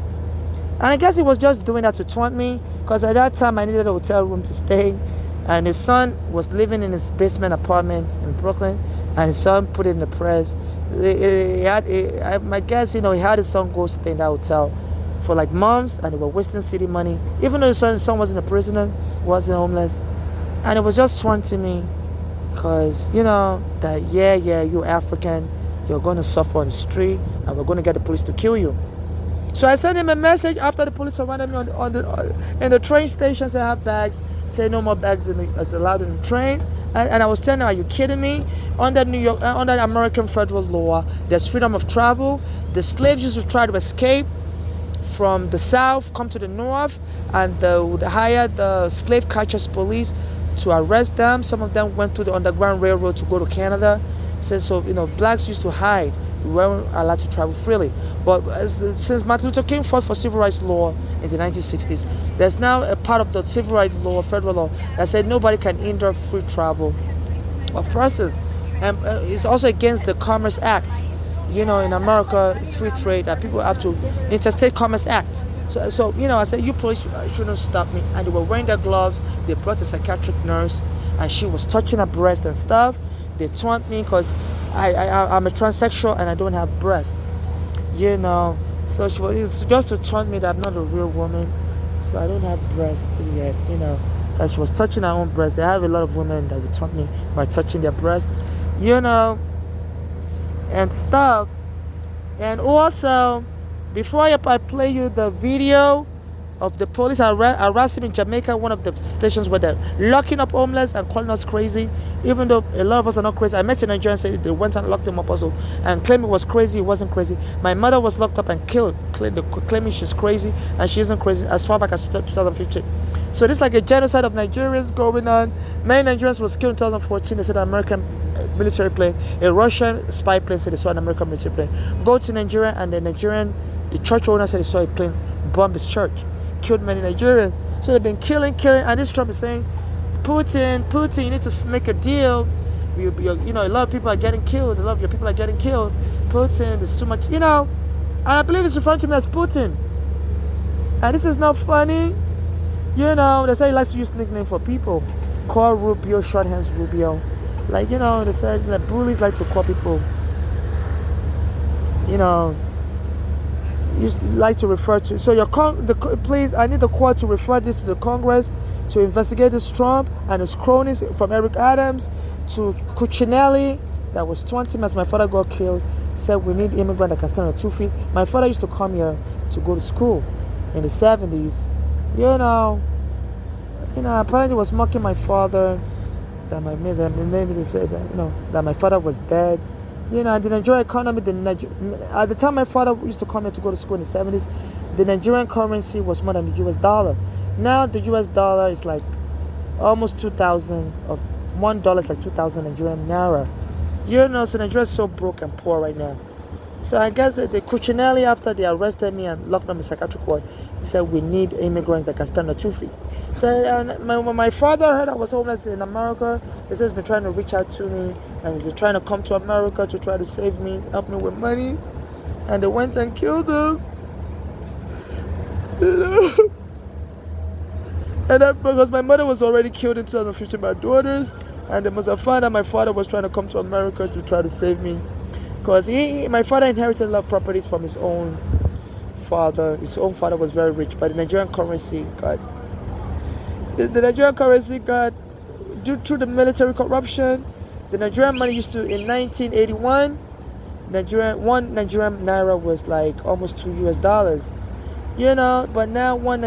And I guess he was just doing that to taunt me, because at that time I needed a hotel room to stay, and his son was living in his basement apartment in Brooklyn, and his son put it in the press. I guess he had his son go stay in that hotel for like months, and they were wasting city money, even though his son wasn't a prisoner, wasn't homeless. And it was just taunting me, because that you're African, you're going to suffer on the street, and we're going to get the police to kill you. So I sent him a message after the police surrounded me in the train stations. I have bags, say no more bags as allowed in the train. And I was telling him, are you kidding me? Under American federal law, there's freedom of travel. The slaves used to try to escape from the south, come to the north, and they would hire the slave catchers police to arrest them. Some of them went to the Underground Railroad to go to Canada. So blacks used to hide. We weren't allowed to travel freely. But since Martin Luther King fought for civil rights law in the 1960s, there's now a part of the civil rights law, federal law, that said nobody can hinder free travel of persons. And it's also against the Commerce Act. In America, free trade, that people have to, Interstate Commerce Act. So I said, you police shouldn't stop me. And they were wearing their gloves. They brought a psychiatric nurse, and she was touching her breast and stuff. They taunt me because I'm a transsexual and I don't have breast. So she was just to taunt me that I'm not a real woman, so I don't have breast yet. And she was touching her own breast. They have a lot of women that would taunt me by touching their breast, and stuff. And also, before I play you the video of the police harassing in Jamaica, one of the stations where they're locking up homeless and calling us crazy, even though a lot of us are not crazy. I met a Nigerian say they went and locked him up also and claimed it was crazy. It wasn't crazy. My mother was locked up and killed, claiming she's crazy, and she isn't crazy, as far back as 2015. So this is like a genocide of Nigerians going on. Many Nigerians was killed in 2014. They said an American military plane, a Russian spy plane said they saw an American military plane go to Nigeria, and the church owner said he saw a plane bomb his church, killed many Nigerians. So they've been killing, and this Trump is saying, Putin, you need to make a deal. A lot of people are getting killed. A lot of your people are getting killed. Putin, there's too much, and I believe it's referring to me as Putin. And this is not funny. They say he likes to use nickname for people. Call Rubio, short hands Rubio. They said bullies like to call people, you like to refer to. So please, I need the court to refer this to the Congress to investigate this Trump and his cronies, from Eric Adams to Cuccinelli, that was 20 as my father got killed, said we need immigrant that can stand on 2 feet. My father used to come here to go to school in the 70s. Apparently was mocking my father, that maybe they said that, that my father was dead, You know, the Nigerian economy, at the time my father used to come here to go to school in the 70s, the Nigerian currency was more than the US dollar. Now the US dollar is like almost 2,000 of $1 is like 2,000 Nigerian naira. You know, so Nigeria is so broke and poor right now. So I guess the Cuccinelli, after they arrested me and locked me in the psychiatric ward, he said we need immigrants that can stand on 2 feet. So when my father heard I was homeless in America, he says he's been trying to reach out to me and he's been trying to come to America to try to save me, help me with money. And they went and killed him. You know? And that because my mother was already killed in 2015 by daughters, and they must have found out my father was trying to come to America to try to save me. Because my father inherited a lot of properties from his own father. His own father was very rich, but the Nigerian currency got due to the military corruption. The Nigerian money used to, in 1981, one Nigerian naira was like almost $2. You know, but now one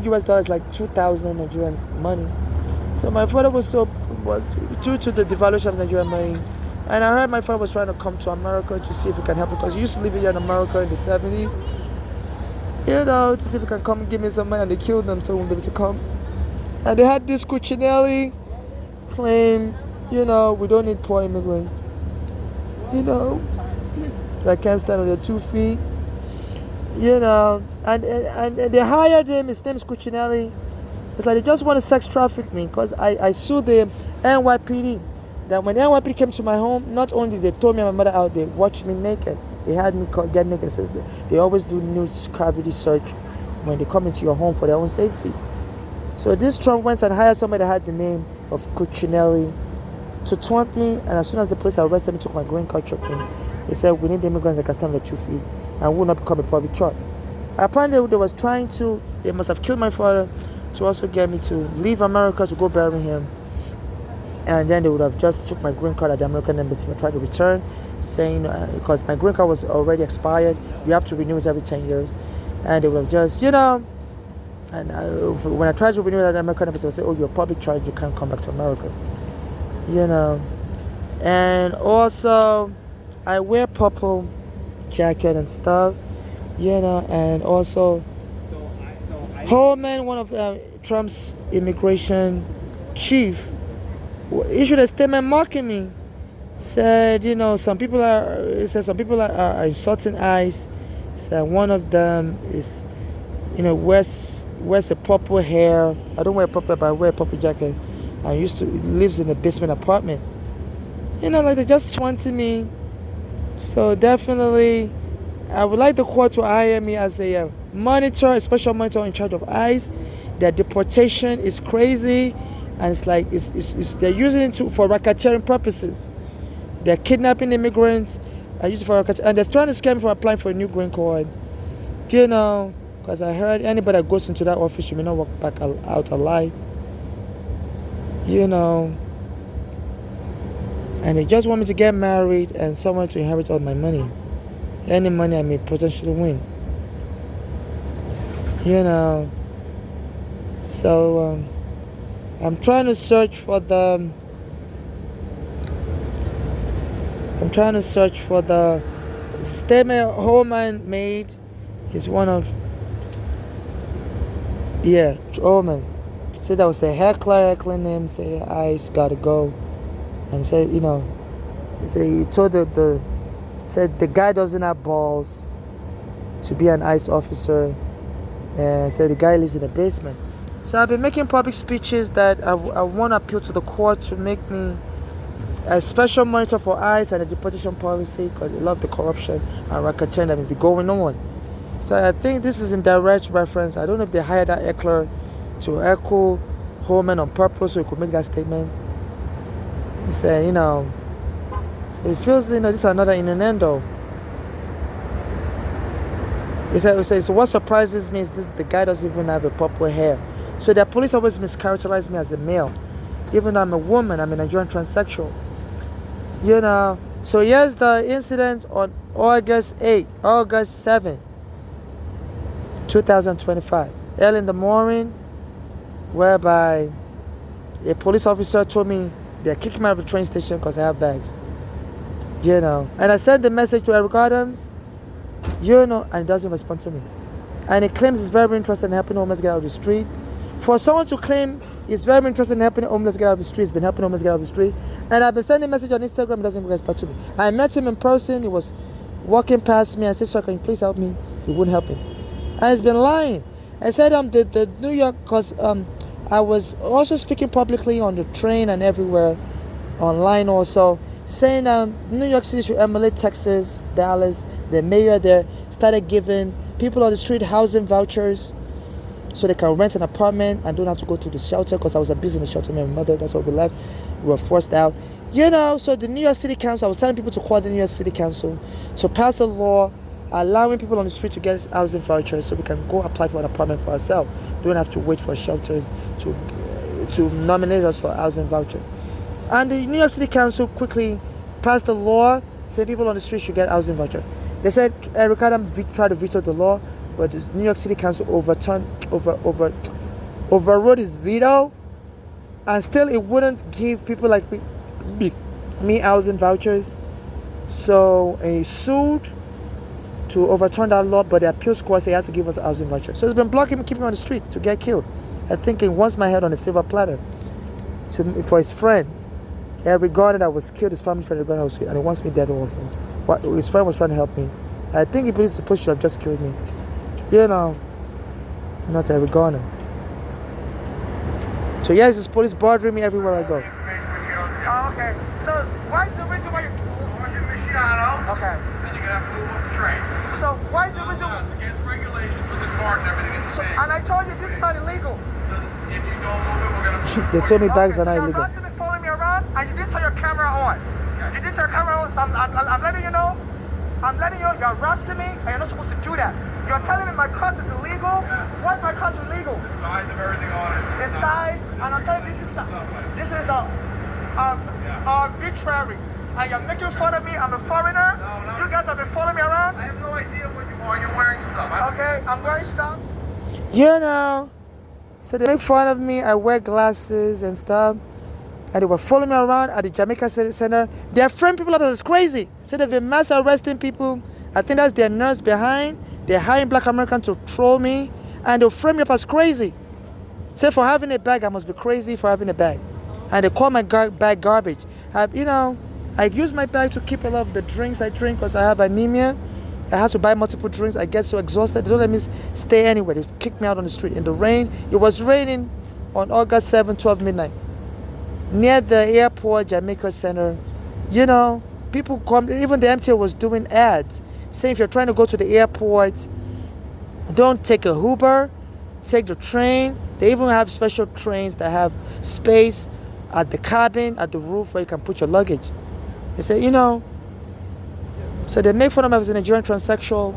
US dollar is like 2,000 Nigerian money. So my father was due to the devaluation of Nigerian money. And I heard my father was trying to come to America to see if he can help me, because he used to live here in America in the 70s. You know, to see if he can come and give me some money, and they killed them so he wouldn't be able to come. And they had this Cuccinelli claim, you know, we don't need poor immigrants. You know, that can't stand on their 2 feet. You know, and they hired him. His name is Cuccinelli. It's like they just want to sex traffic me, because I sued the NYPD. That when the NYPD came to my home, not only they told me and my mother out, they watched me naked. They had me get naked. So they always do news cavity search when they come into your home for their own safety. So this Trump went and hired somebody that had the name of Cuccinelli to taunt me. And as soon as the police arrested me, took my green card, took me. They said we need immigrants that can stand on their 2 feet and will not become a public charge. Apparently they must have killed my father to also get me to leave America to go bury him. And then they would have just took my green card at the American embassy and tried to return, saying, because my green card was already expired, you have to renew it every 10 years. And they would have just, you know, and when I tried to renew it at the American embassy, they would say, oh, you're a public charge, you can't come back to America. You know. And also, I wear purple jacket and stuff, you know, and also Holman, one of Trump's immigration chief, issued a statement mocking me. Said, you know, some people are insulting ICE. Said one of them is, you know, wears a purple hair. I don't wear purple, but I wear a purple jacket. Lives in a basement apartment. You know, like they just taunting me. So definitely, I would like the court to hire me as a special monitor in charge of ICE. Their deportation is crazy, and it's like they're using it for racketeering purposes. They're kidnapping immigrants and using it for racketeering, and they're trying to scam me for applying for a new green card. You know, because I heard anybody that goes into that office, you may not walk back out alive. You know. And they just want me to get married and someone to inherit all my money. Any money I may potentially win. You know. So, I'm trying to search for the statement Holman made. Is one of Holman. Said that was a heckling him, say ICE gotta go. And said, you know, he told said the guy doesn't have balls to be an ICE officer, and said the guy lives in the basement. So I've been making public speeches that I want to appeal to the court to make me a special monitor for ICE and the deportation policy, because they love the corruption and racketeering that may be going on. So I think this is in direct reference. I don't know if they hired that heckler to echo Holman on purpose so he could make that statement. He said, you know, so he feels, you know, this is another innuendo. He said, so what surprises me is the guy doesn't even have a purple hair. So the police always mischaracterize me as a male. Even though I'm a woman, I'm a Nigerian transsexual. You know, so here's the incident on August 7, 2025. Early in the morning, whereby a police officer told me they're kicking me out of the train station because I have bags. You know. And I sent the message to Eric Adams, you know, and he doesn't respond to me. And he claims he's very interested in helping homeless get out of the street. For someone to claim he's very interested in helping homeless get out of the street, he's been helping homeless get out of the street. And I've been sending message on Instagram, he doesn't respond to me. I met him in person, he was walking past me. I said, sir, can you please help me? He wouldn't help me. And he's been lying. I said the New York, because I was also speaking publicly on the train and everywhere, online also, saying New York City should emulate Texas, Dallas. The mayor there started giving people on the street housing vouchers so they can rent an apartment and don't have to go to the shelter, because I was abused in the shelter with my mother. That's why we left. We were forced out. You know, so the New York City Council, I was telling people to call the New York City Council to pass a law allowing people on the street to get housing vouchers so we can go apply for an apartment for ourselves. Don't have to wait for shelters to nominate us for a housing voucher. And the New York City Council quickly passed a law saying people on the street should get housing voucher. They said Eric Adams tried to veto the law, but the New York City Council overrode his veto, and still it wouldn't give people like me housing vouchers. So he sued to overturn that law, but the appeals court said he has to give us a housing voucher. So it's been blocking me, keeping me on the street to get killed. I think he wants my head on a silver platter for his friend. Eric Garner that was killed, his family friend Eric Garner was killed, and he wants me dead also. But his friend was trying to help me. I think he believes the push should have just killed me. You know, not Eric Garner. So yes, this police bothering me everywhere I go. Oh, okay. So why is the reason why you're okay? And you're gonna have to move off the train. So why is the reason? It's against regulations with the card and everything in the So, thing. and I told you this is not illegal. If you don't move it, we're gonna. They told me bags are So not you're illegal. constantly following me around, and you didn't turn your camera on. You didn't turn your camera on, so I'm letting you know. I'm letting you know you're harassing me, and you're not supposed to do that. You're telling me my cut is illegal. Yes. Why's my cut illegal? The size of everything on it. The size, and I'm telling you this is arbitrary. And you're making fun of me. I'm a foreigner. No. You guys have been following me around. I have no idea what you are. You're wearing stuff. Okay, I'm wearing stuff. You know, so they make fun of me. I wear glasses and stuff, and they were following me around at the Jamaica Center. They're framing people up as crazy. So they've been mass arresting people. I think that's their nerves behind. They're hiring black Americans to troll me, and they'll frame me up as crazy. Say for having a bag, I must be crazy for having a bag. And they call my bag garbage. I use my bag to keep a lot of the drinks I drink because I have anemia. I have to buy multiple drinks. I get so exhausted. They don't let me stay anywhere. They kick me out on the street in the rain. It was raining on August 7, 12 midnight. Near the airport, Jamaica Center. You know, people come, even the MTA was doing ads saying if you're trying to go to the airport, don't take a Uber, take the train. They even have special trains that have space at the cabin, at the roof where you can put your luggage. They say, you know, so they make fun of me as a Nigerian transsexual.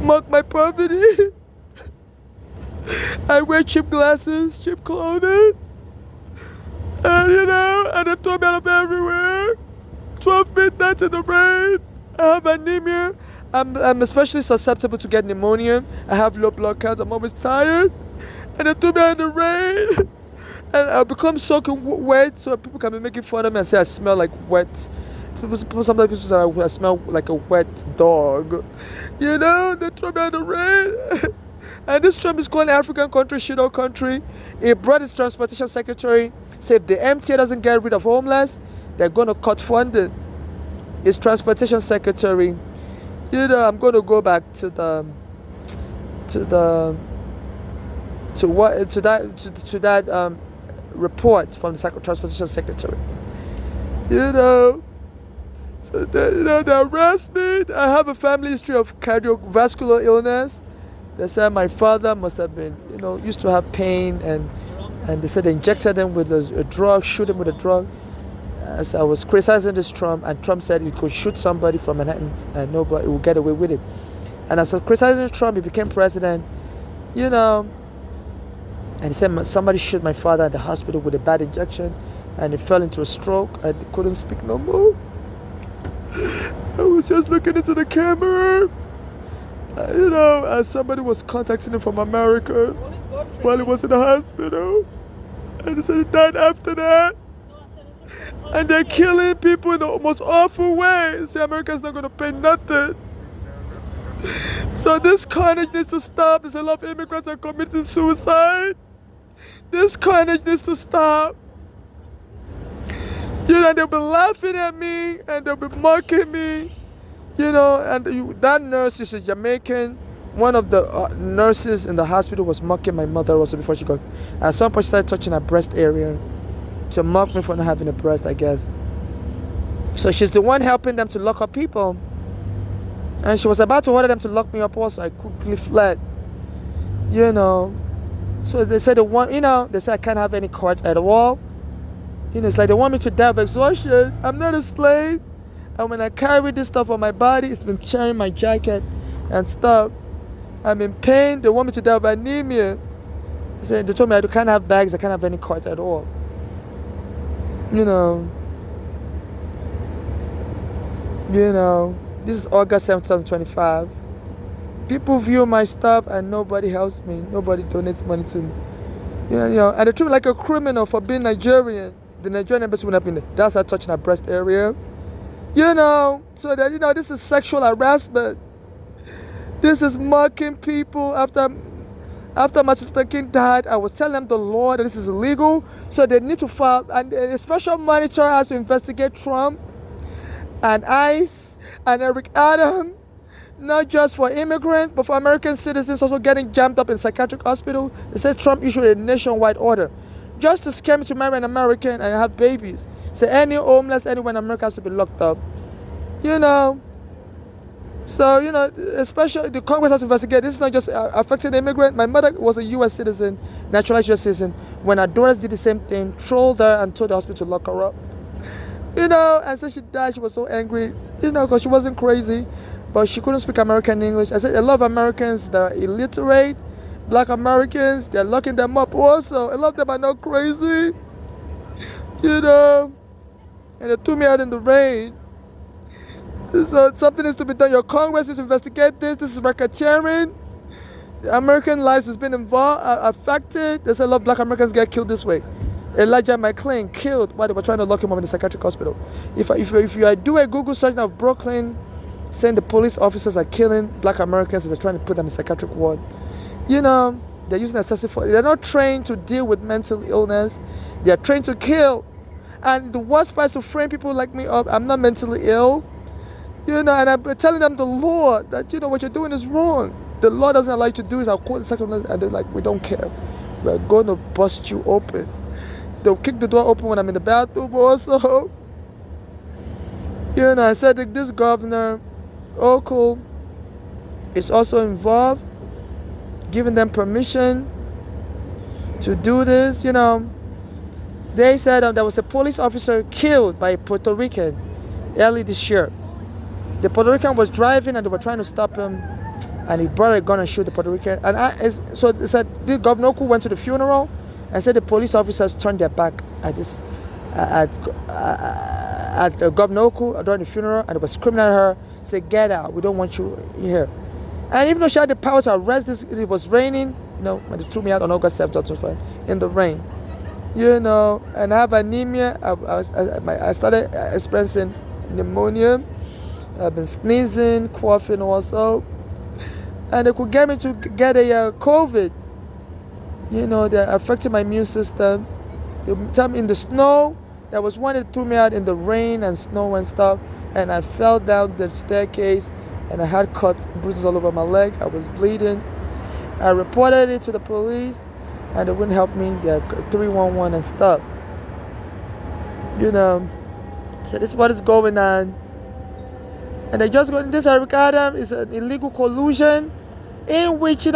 Mock my property. I wear cheap glasses, cheap clothing. And you know, and they throw me out of everywhere. 12 midnight in the rain. I have anemia. I'm especially susceptible to get pneumonia. I have low blood counts. I'm always tired. And they threw me out in the rain. And I become soaking wet, so people can be making fun of me and say I smell like wet. Sometimes people say I smell like a wet dog. You know, they throw me out in the rain. And this Trump is calling African country shit country. He brought his transportation secretary. Say if the MTA doesn't get rid of homeless, they're going to cut funding. His transportation secretary. You know, I'm going to go back to that report from the transportation secretary. You know, so they arrest me. I have a family history of cardiovascular illness. They said my father must have been, you know, used to have pain, and they said they injected him with a drug, shoot him with a drug. As I was criticizing this Trump, and Trump said he could shoot somebody from Manhattan and nobody would get away with it. And as I was criticizing Trump, he became president, you know, and he said somebody shot my father at the hospital with a bad injection, and he fell into a stroke and he couldn't speak no more. I was just looking into the camera, you know, as somebody was contacting him from America while he was in the hospital, and he said he died after that. And they're killing people in the most awful way. Say America's not gonna pay nothing. So this carnage needs to stop. There's a lot of immigrants are committing suicide. This carnage needs to stop. You know, they'll be laughing at me and they'll be mocking me. You know, and that nurse is a Jamaican. One of the nurses in the hospital was mocking my mother also before she got. At some point, she started touching her breast area to mock me for not having a breast, I guess. So she's the one helping them to lock up people. And she was about to order them to lock me up also. I quickly fled. You know. So they said they said I can't have any cards at all. You know, it's like they want me to die of exhaustion. I'm not a slave. And when I carry this stuff on my body, it's been tearing my jacket and stuff. I'm in pain. They want me to die of anemia. They told me I can't have bags. I can't have any cards at all. You know. This is August 7, 2025. People view my stuff and nobody helps me. Nobody donates money to me. You know, and they treat me like a criminal for being Nigerian. The Nigerian embassy went up in there. That's her touching her breast area. You know, so that, this is sexual harassment. This is mocking people. After Martin Luther King died, I was telling them the law that this is illegal. So they need to file, and a special monitor has to investigate Trump and ICE and Eric Adams, not just for immigrants, but for American citizens also getting jammed up in psychiatric hospital. They said Trump issued a nationwide order just to scare me to marry an American and have babies. So any homeless anywhere in America has to be locked up. You know. So, especially the Congress has to investigate. This is not just affecting the immigrant. My mother was a U.S. citizen, naturalized U.S. citizen. When her daughters did the same thing, trolled her and told the hospital to lock her up. And so she died. She was so angry, because she wasn't crazy, but she couldn't speak American English. I said a lot of Americans that are illiterate, black Americans, they're locking them up also. A lot of them are not crazy, and they threw me out in the rain. So something needs to be done. Your Congress needs to investigate this. This is racketeering. American lives has been affected. There's a lot of black Americans get killed this way. Elijah McClain killed while they were trying to lock him up in the psychiatric hospital. If you do a Google search now of Brooklyn, saying the police officers are killing black Americans and they're trying to put them in psychiatric ward. They're using excessive force. They're not trained to deal with mental illness. They're trained to kill. And the worst part is to frame people like me up. I'm not mentally ill. And I'm telling them the law that, what you're doing is wrong. The law doesn't allow you to do this. I'll quote the second one, and they're like, we don't care. We're going to bust you open. They'll kick the door open when I'm in the bathroom also. I said that this governor, Hochul, is also involved, giving them permission to do this. They said there was a police officer killed by a Puerto Rican early this year. The Puerto Rican was driving and they were trying to stop him, and he brought a gun and shoot the Puerto Rican. So they said this Governor Hochul went to the funeral and said the police officers turned their back at Governor Hochul during the funeral, and they were screaming at her, said, "Get out! We don't want you here." And even though she had the power to arrest this, it was raining. When they threw me out on August 7th, 2005, in the rain. And I have anemia. I started experiencing pneumonia. I've been sneezing, coughing also. And they could get me to get a COVID. They're affecting my immune system. They tell me in the snow. There was one that threw me out in the rain and snow and stuff. And I fell down the staircase and I had cuts, bruises all over my leg. I was bleeding. I reported it to the police and they wouldn't help me. They're 311 and stuff. So this is what is going on. And they just got this Eric Adams is an illegal collusion in which, the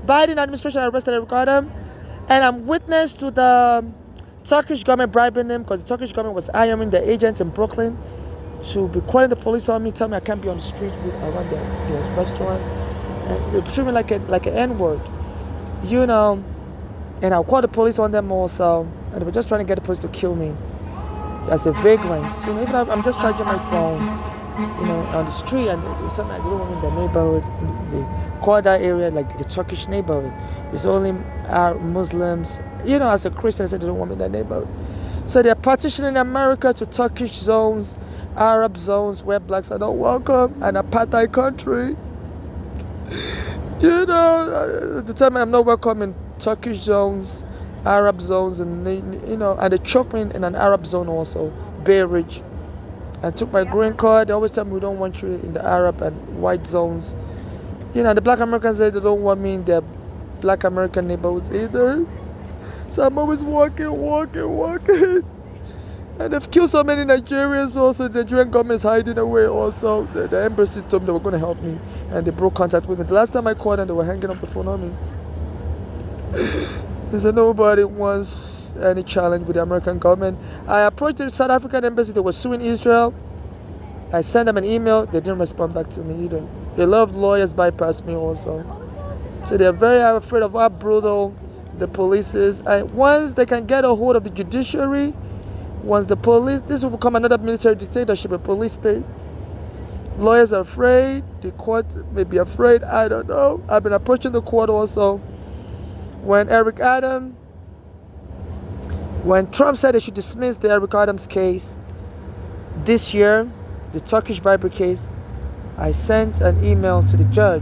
Biden administration arrested Eric Adams. And I'm witness to the Turkish government bribing him because the Turkish government was hiring the agents in Brooklyn to be calling the police on me, tell me I can't be on the street around the restaurant. And they treat me like an N-word, And I'll call the police on them also. And they were just trying to get the police to kill me as a vagrant. Even though I'm just charging my phone. On the street, and something I don't want in the neighborhood. They call that area like the Turkish neighborhood. It's only Muslims. As a Christian, I said they don't want me in that neighborhood. So they're partitioning America to Turkish zones, Arab zones where blacks are not welcome, and apartheid country. You know, at the time I'm not welcome in Turkish zones, Arab zones, and and they choked me in an Arab zone also, Bay Ridge. I took my green card. They always tell me we don't want you in the Arab and white zones. The black Americans say they don't want me in their black American neighborhoods either. So I'm always walking. And they've killed so many Nigerians also. The Nigerian government is hiding away also. The embassies told me they were going to help me, and they broke contact with me. The last time I called them, they were hanging up the phone on me. They said nobody wants any challenge with the American government. I approached the South African embassy. They were suing Israel. I sent them an email. They didn't respond back to me either. A lot of lawyers bypassed me also. So they're very afraid of how brutal the police is. And once they can get a hold of the judiciary, once the police, this will become another military dictatorship, a police state. Lawyers are afraid. The court may be afraid. I don't know. I've been approaching the court also. When Trump said they should dismiss the Eric Adams case this year, the Turkish Bible case, I sent an email to the judge.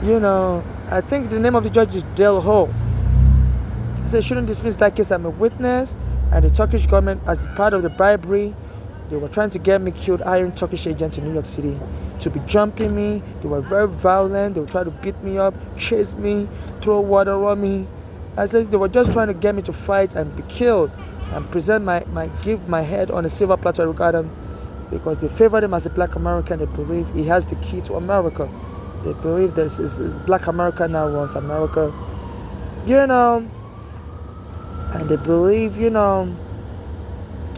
I think the name of the judge is Del Ho. I said, shouldn't dismiss that case. I'm a witness. And the Turkish government, as part of the bribery, they were trying to get me killed, hiring Turkish agents in New York City to be jumping me. They were very violent. They would try to beat me up, chase me, throw water on me. I said they were just trying to get me to fight and be killed and present give my head on a silver platter regarding because they favored him as a black American. They believe he has the key to America. They believe this is black America now runs America. And they believe,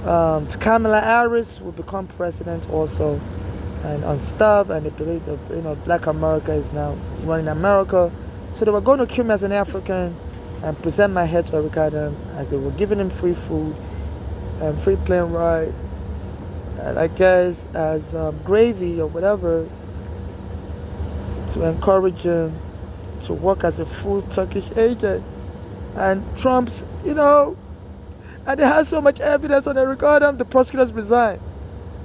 Kamala Harris will become president also, and on stuff. And they believe that black America is now running America. So they were going to kill me as an African and present my head to Eric Adams as they were giving him free food and free plane ride, and I guess as gravy or whatever to encourage him to work as a full Turkish agent. And Trump's, and they had so much evidence on Eric Adams, the prosecutors resigned.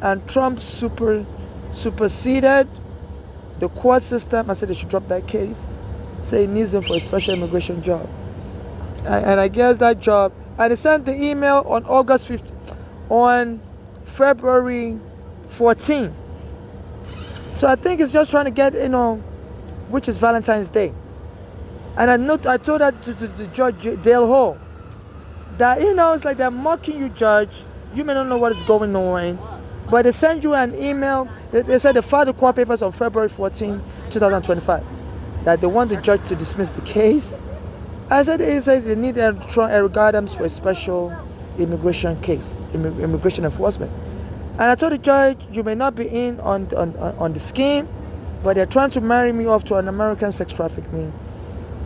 And Trump superseded the court system. I said they should drop that case. Say he needs him for a special immigration job. And I guess that job, and they sent the email on on February 14. So I think it's just trying to get, which is Valentine's Day. And I told that to the judge, Dale Ho, that, it's like they're mocking you, judge. You may not know what is going on, but they send you an email. They said they filed the court papers on February 14, 2025, that they want the judge to dismiss the case. I said they need Eric Adams for a special immigration case, immigration enforcement. And I told the judge, you may not be in on the scheme, but they're trying to marry me off to an American sex trafficking.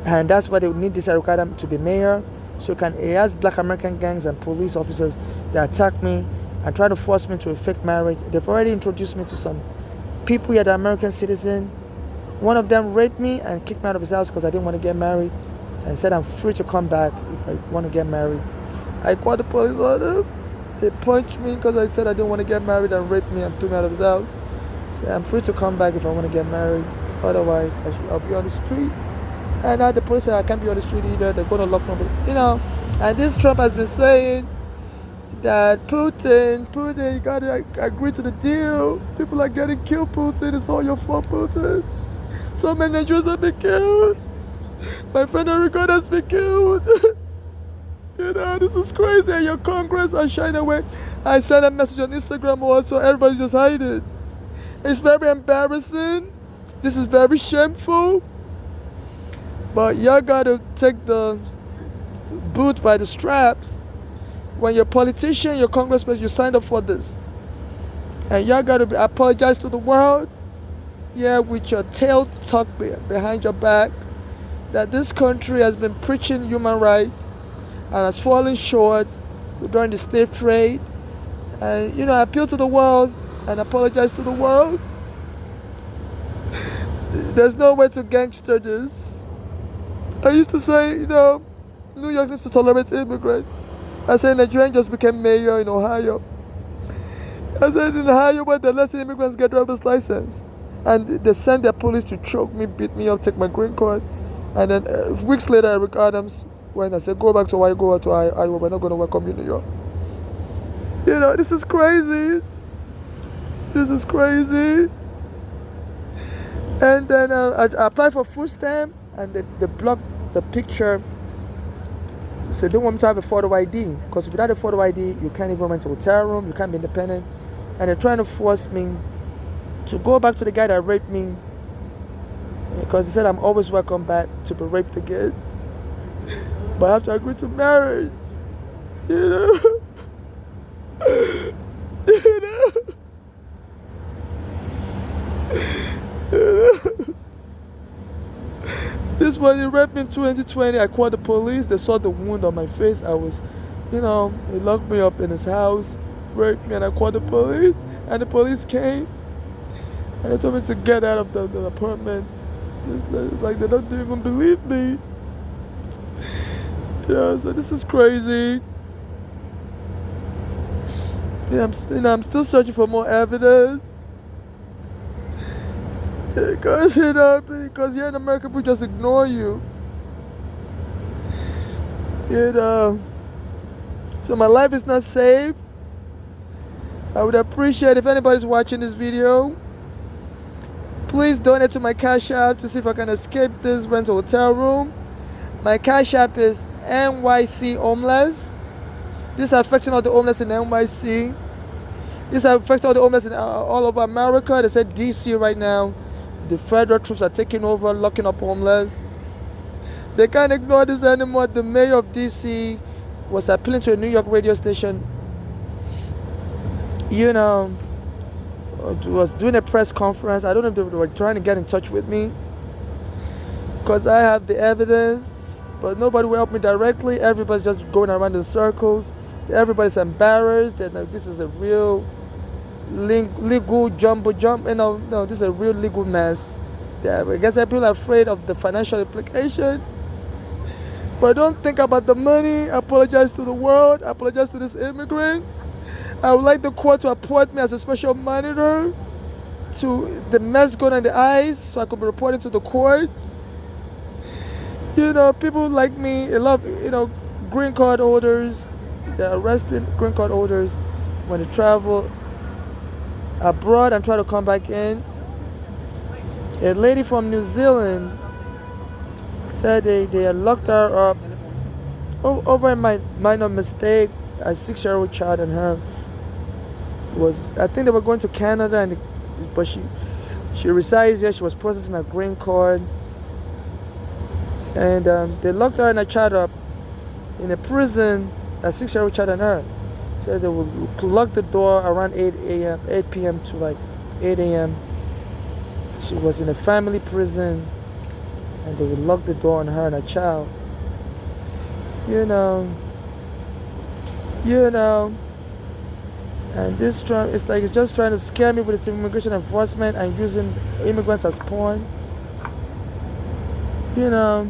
And that's why they need this Eric Adams to be mayor, so he has black American gangs and police officers that attack me and try to force me to a fake marriage. They've already introduced me to some people here that are American citizens. One of them raped me and kicked me out of his house because I didn't want to get married, and said I'm free to come back if I want to get married. I called the police on them. They punched me because I said I didn't want to get married and raped me and threw me out of his house. So I'm free to come back if I want to get married. Otherwise, I'll be on the street. And now the police say I can't be on the street either. They're going to lock me. And this Trump has been saying that Putin, you got to agree to the deal. People are getting killed, Putin. It's all your fault, Putin. So many Nigerians have been killed. My friend Eric has been killed. This is crazy. And your Congress are shying away. I sent a message on Instagram also. Everybody's just hiding. It's very embarrassing. This is very shameful. But y'all gotta take the boot by the straps. When you're a politician, you're a congressman, you signed up for this. And y'all gotta apologize to the world. Yeah, with your tail tucked behind your back. That this country has been preaching human rights and has fallen short during the slave trade. And, I appeal to the world and apologize to the world. There's no way to gangster this. I used to say, New York needs to tolerate immigrants. I said Nigerian just became mayor in Ohio. I said in Ohio where they let immigrants get driver's license. And they sent their police to choke me, beat me up, take my green card. And then weeks later, Eric Adams went and said, go back to Ohio, go back to Iowa, we're not going to welcome you in New York. You know, this is crazy. This is crazy. And then I applied for food stamp, and they blocked the picture. So they don't want me to have a photo ID, because without a photo ID, you can't even rent a hotel room, you can't be independent. And they're trying to force me to go back to the guy that raped me, because he said I'm always welcome back to be raped again. But I have to agree to marriage. You know? You know? This was, he raped me in 2020. I called the police. They saw the wound on my face. I was, you know, he locked me up in his house, raped me, and I called the police. And the police came, and they told me to get out of the apartment. It's like they don't even believe me. Yeah, so this is crazy. Yeah, I'm still searching for more evidence. Because, because here in America, people just ignore you. So my life is not safe. I would appreciate if anybody's watching this video, please donate to my Cash App to see if I can escape this rental hotel room. My Cash App is NYC Homeless. This is affecting all the homeless in NYC. This is affecting all the homeless in all over America. They said DC right now, the federal troops are taking over, locking up homeless. They can't ignore this anymore. The mayor of DC was appealing to a New York radio station. You know, was doing a press conference. I don't know if they were trying to get in touch with me, because I have the evidence, but nobody will help me directly. Everybody's just going around in circles. Everybody's embarrassed that this is a real legal no, this is a real legal mess. Yeah, I guess people are afraid of the financial implication, but don't think about the money. I apologize to the world. I apologize to this immigrant. I would like the court to appoint me as a special monitor to the mess going on the ice, so I could be reporting to the court. You know, people like me, a lot of, green card holders, they're arrested green card holders when they travel abroad and try to come back in. A lady from New Zealand said they had locked her up over a minor mistake. A 6-year-old child and her I think they were going to Canada, but she resides here. She was processing a green card, and they locked her and her child up in a prison. A 6-year-old child and her said they would lock the door around 8 p.m. to like 8 a.m. She was in a family prison, and they would lock the door on her and her child. You know. And this Trump, it's just trying to scare me with this immigration enforcement and using immigrants as pawn. So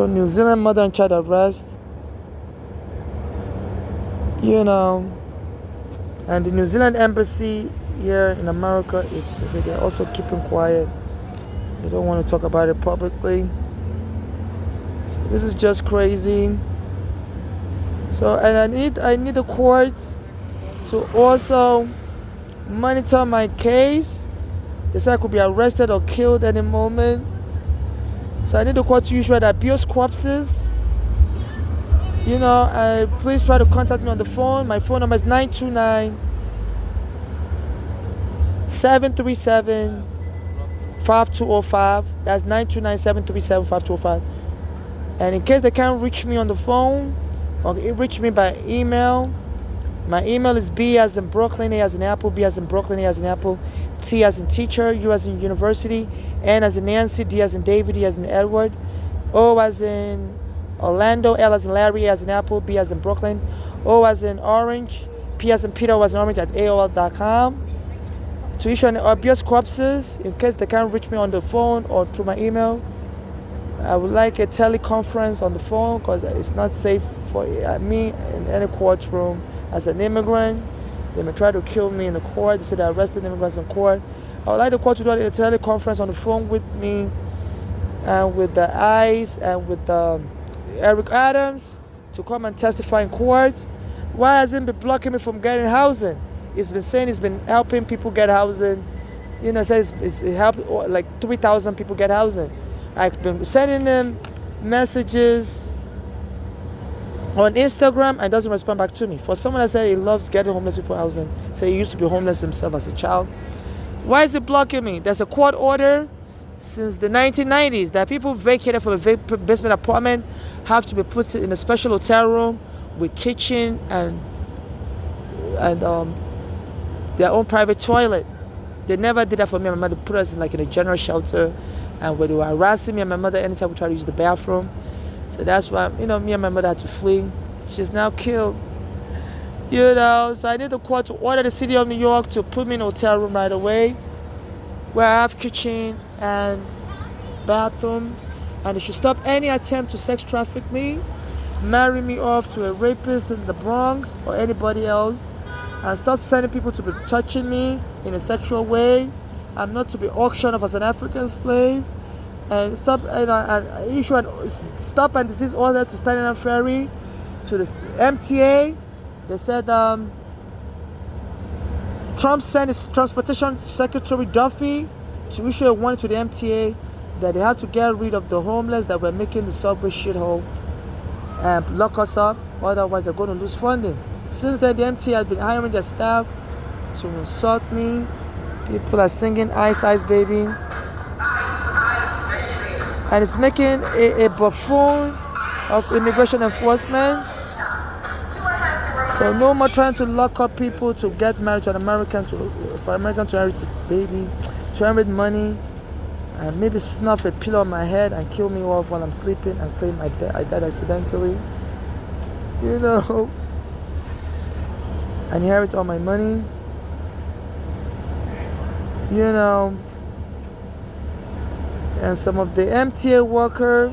New Zealand mother and child arrest. And the New Zealand embassy here in America is they're also keeping quiet. They don't want to talk about it publicly. So this is just crazy. So, and I need the court to also monitor my case. They said I could be arrested or killed any moment. So I need the court to issue the abuse corpses. Please try to contact me on the phone. My phone number is 929-737-5205. That's 929-737-5205. And in case they can't reach me on the phone, or reach me by email. My email is B as in Brooklyn, A as in Apple, B as in Brooklyn, A as in Apple, T as in teacher, U as in university, N as in Nancy, D as in David, E as in Edward, O as in Orlando, L as in Larry, A as in Apple, B as in Brooklyn, O as in Orange, P as in Peter, O as in Orange at AOL.com. To issue any abuse corpses, in case they can't reach me on the phone or through my email. I would like a teleconference on the phone because it's not safe for for me in any courtroom as an immigrant. They may try to kill me in the court. They say they arrested immigrants in court. I would like the court to do a teleconference on the phone with me and with the ICE and with Eric Adams to come and testify in court. Why hasn't been blocking me from getting housing? He's been saying he's been helping people get housing. You know, says it's helped like 3,000 people get housing. I've been sending them messages on Instagram and doesn't respond back to me. For someone that said he loves getting homeless people housing, say he used to be homeless himself as a child. Why is it blocking me? There's a court order since the 1990s that people vacated from a basement apartment have to be put in a special hotel room with kitchen and their own private toilet. They never did that for me and my mother. Put us in a general shelter, and when they were harassing me and my mother anytime we tried to use the bathroom. So that's why, me and my mother had to flee. She's now killed. So I need the court to order the city of New York to put me in a hotel room right away, where I have kitchen and bathroom, and they should stop any attempt to sex traffic me, marry me off to a rapist in the Bronx or anybody else, and stop sending people to be touching me in a sexual way. I'm not to be auctioned off as an African slave, and stop and issue an stop and desist order to Staten Island Ferry to the MTA. They said Trump sent his transportation secretary Duffy to issue a warning to the MTA that they have to get rid of the homeless that were making the subway shithole and lock us up, otherwise they're going to lose funding. Since then, the MTA has been hiring their staff to insult me. People are singing Ice Ice Baby. And it's making a buffoon of immigration enforcement. So no more trying to lock up people to get married to an American, for American to inherit a baby, to inherit money, and maybe snuff a pillow on my head and kill me off while I'm sleeping and claim I died accidentally. And inherit all my money. And some of the MTA worker,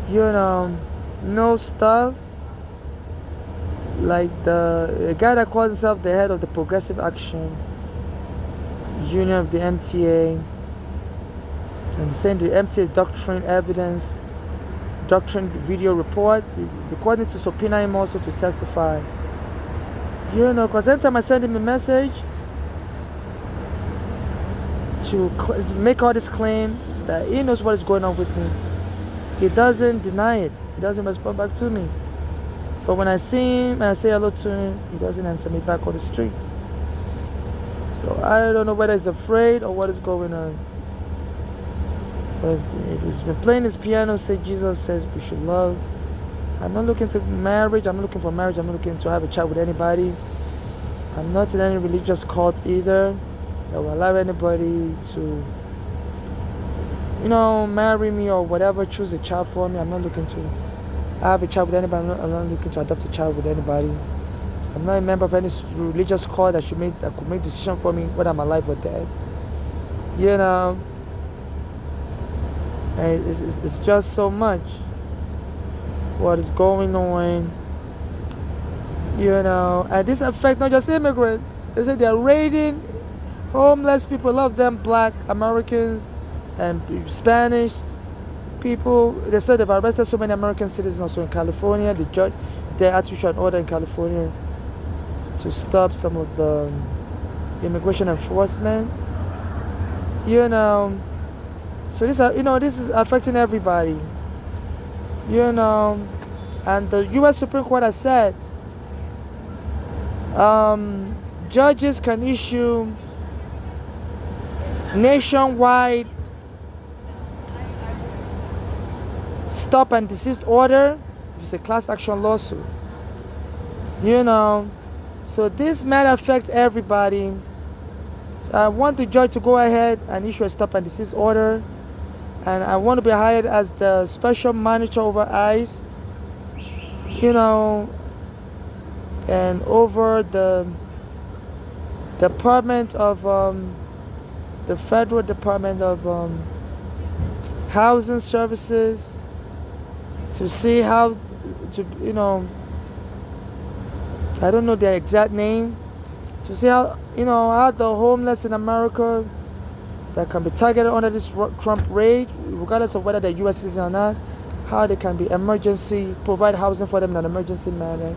know stuff. Like the guy that calls himself the head of the Progressive Action Union of the MTA, and saying the MTA doctrine evidence, doctrine video report. The court needs to subpoena him also to testify. Because anytime I send him a message to make all this claim that he knows what is going on with me, he doesn't deny it. He doesn't respond back to me. But when I see him and I say hello to him, he doesn't answer me back on the street. So I don't know whether he's afraid or what is going on. But he's been playing his piano, say Jesus says we should love. I'm not looking to marriage. I'm not looking for marriage. I'm not looking to have a child with anybody. I'm not in any religious cult either that will allow anybody to, marry me or whatever, choose a child for me. I'm not looking to have a child with anybody. I'm not looking to adopt a child with anybody. I'm not a member of any religious cult that could make decision for me whether I'm alive or dead. And it's just so much what is going on, and this affects not just immigrants. They say they're raiding homeless people, a lot of them Black Americans and Spanish people. They said they've arrested so many American citizens also in California. The judge, they had to issue an order in California to stop some of the immigration enforcement. So this is affecting everybody. And the U.S. Supreme Court has said judges can issue nationwide stop and desist order if it's a class action lawsuit. So this matter affects everybody. So I want the judge to go ahead and issue a stop and desist order, and I want to be hired as the special monitor over ICE, and over the Department of the Federal Department of Housing Services, to see how to I don't know their exact name, to see how how the homeless in America that can be targeted under this Trump raid, regardless of whether they're U.S. citizens or not, how they can be provide housing for them in an emergency manner.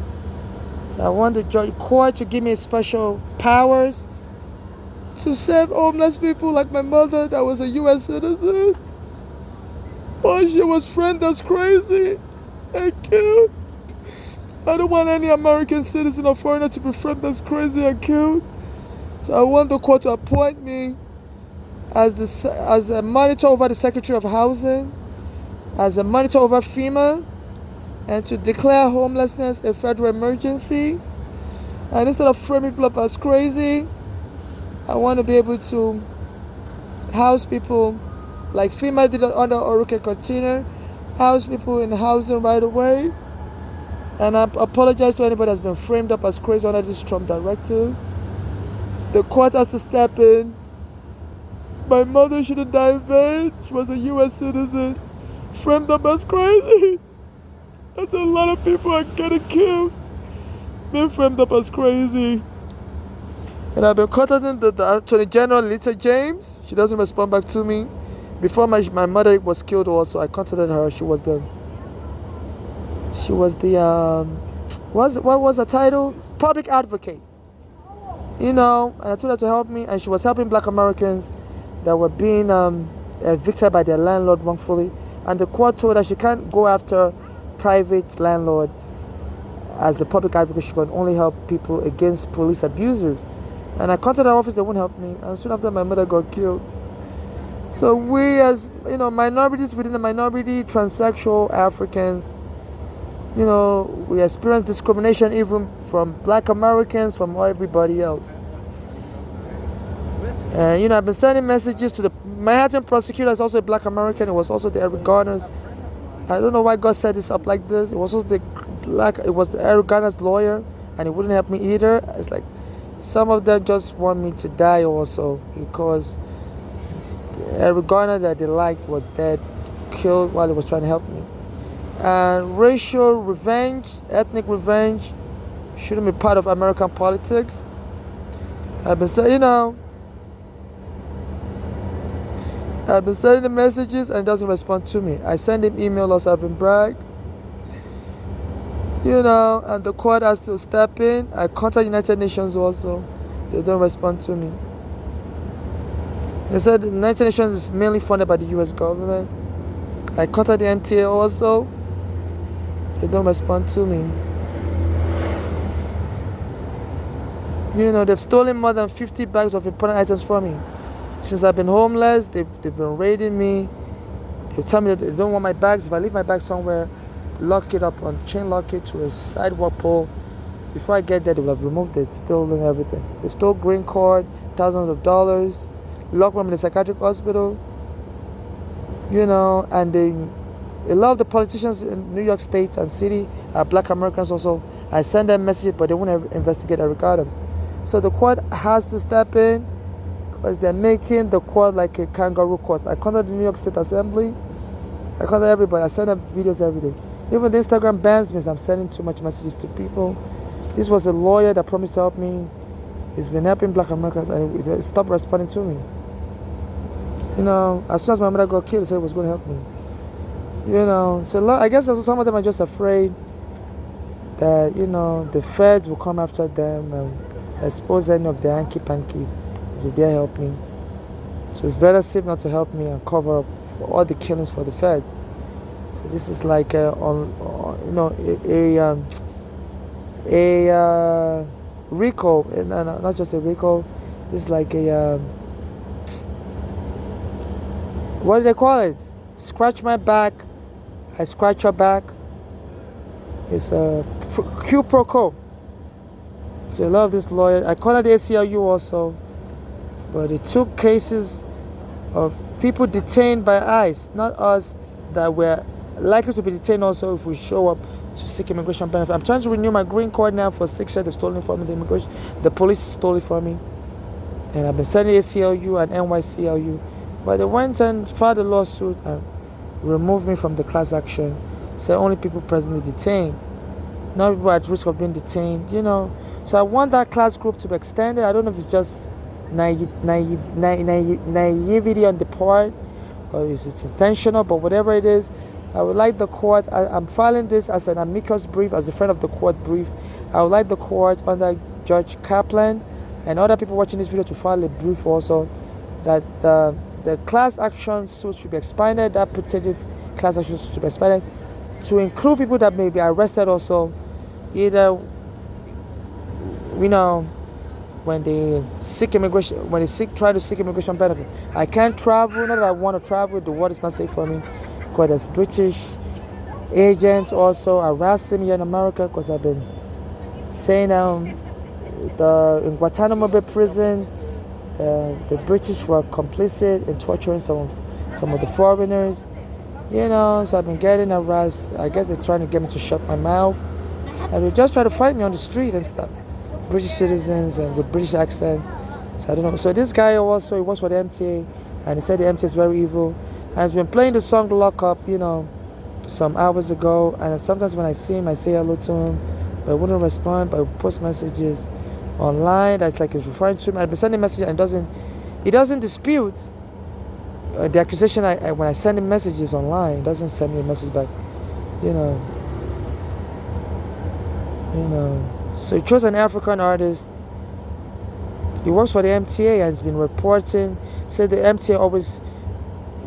So I want the court to give me special powers to save homeless people like my mother that was a U.S. citizen. But she was framed as crazy and killed. I don't want any American citizen or foreigner to be framed as crazy and killed. So I want the court to appoint me as a monitor over the Secretary of Housing, as a monitor over FEMA, and to declare homelessness a federal emergency. And instead of framing people up as crazy, I want to be able to house people like FEMA did under Hurricane Katrina, house people in housing right away. And I apologize to anybody that's been framed up as crazy under this Trump directive. The court has to step in. My mother shouldn't die in vain. She was a U.S. citizen, framed up as crazy. That's a lot of people are getting killed, being framed up as crazy. And I've been contacting the Attorney General, Lisa James. She doesn't respond back to me. Before my mother was killed also, I contacted her. She was the what was the title? Public advocate. And I told her to help me, and she was helping Black Americans that were being evicted by their landlord wrongfully. And the court told her she can't go after private landlords as a public advocate. She can only help people against police abuses. And I contacted her office, they wouldn't help me. And soon after, my mother got killed. So we as, minorities within the minority, transsexual Africans, we experience discrimination even from Black Americans, from everybody else. And, I've been sending messages to the Manhattan prosecutor, is also a Black American. It was also the Eric Garner's. I don't know why God set this up like this. It was also Eric Garner's lawyer, and he wouldn't help me either. It's like some of them just want me to die also, because Eric Garner that they liked was dead, killed while he was trying to help me. And racial revenge, ethnic revenge shouldn't be part of American politics. I've been saying, I've been sending the messages and he doesn't respond to me. I send him email also, I've been bragged. And the court has to step in. I contact United Nations also. They don't respond to me. They said the United Nations is mainly funded by the US government. I contact the MTA also. They don't respond to me. They've stolen more than 50 bags of important items from me. Since I've been homeless, they've been raiding me. They tell me that they don't want my bags. If I leave my bag somewhere, lock it up, chain lock it to a sidewalk pole. Before I get there, they will have removed it, stolen everything. They stole green card, thousands of dollars, locked me in a psychiatric hospital. And a lot of the politicians in New York State and City are Black Americans also. I send them messages, but they won't investigate Eric Adams. So the court has to step in, because they're making the court like a kangaroo court. I contact the New York State Assembly. I contact everybody. I send them videos every day. Even the Instagram bans me. I'm sending too much messages to people. This was a lawyer that promised to help me. He's been helping Black Americans, and he stopped responding to me. As soon as my mother got killed, he said he was going to help me. So I guess some of them are just afraid that, the feds will come after them and expose any of their hanky-pankies if they dare help me. So it's better safe not to help me and cover up for all the killings for the feds. So this is like a RICO, not just a RICO. This is like a what do they call it? Scratch my back, I scratch your back. It's a quid pro quo. So I love this lawyer. I call it the ACLU also, but it took cases of people detained by ICE, not us, that were likely to be detained also if we show up to seek immigration benefit. I'm trying to renew my green card now for 6 years. They've stolen it from me. The police stole it from me, and I've been sending ACLU and NYCLU, but they went and filed a lawsuit and removed me from the class action. So only people presently detained. not people at risk of being detained, you know. So I want that class group to be extended. I don't know if it's just naivety on the part or if it's intentional, but whatever it is, I would like the court, I'm filing this as an amicus brief, as a friend of the court brief. I would like the court under Judge Kaplan and other people watching this video to file a brief also that the class action suit should be expanded, that protective class action suit should be expanded to include people that may be arrested also, either, you know, when they seek immigration, try to seek immigration benefit. I can't travel, not that I want to travel, the world is not safe for me, because there's British agents also harassing me here in America, because I've been saying in Guantanamo Bay prison, the British were complicit in torturing some of the foreigners, you know, so I've been getting harassed. I guess they're trying to get me to shut my mouth, and they just try to fight me on the street and stuff. British citizens and with British accent, so I don't know. So this guy also, he works for the MTA, and he said the MTA is very evil, and he's been playing the song Lock Up, you know, some hours ago, and sometimes when I see him, I say hello to him, but he wouldn't respond, but he post messages online that's like he's referring to him. I've been sending messages and he doesn't dispute the accusation. When I send him messages online, he doesn't send me a message back, you know. So he chose an African artist. He works for the MTA and has been reporting. Said the MTA always,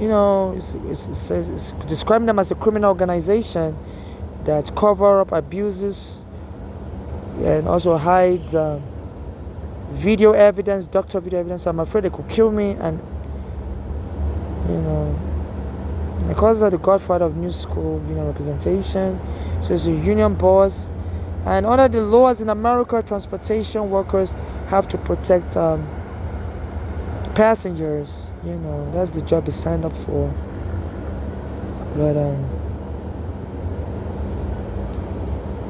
you know, it's describing them as a criminal organization that cover up abuses and also hides video evidence, doctor video evidence. I'm afraid they could kill me, and you know, because of the godfather of New School Union representation, so he's a union boss. And under the laws in America, transportation workers have to protect passengers. You know, that's the job he signed up for. But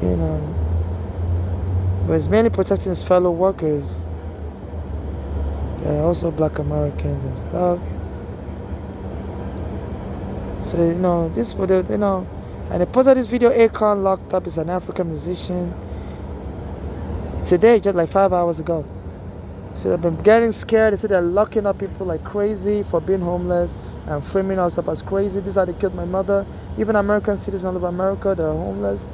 you know, but he's mainly protecting his fellow workers. There are also Black Americans and stuff. So you know, this would, you know. And they posted this video. Akon locked up is an African musician. Today, just like 5 hours ago. So they've been getting scared. They said they're locking up people like crazy for being homeless and framing us up as crazy. This is how they killed my mother. Even American citizens all over America, they're homeless.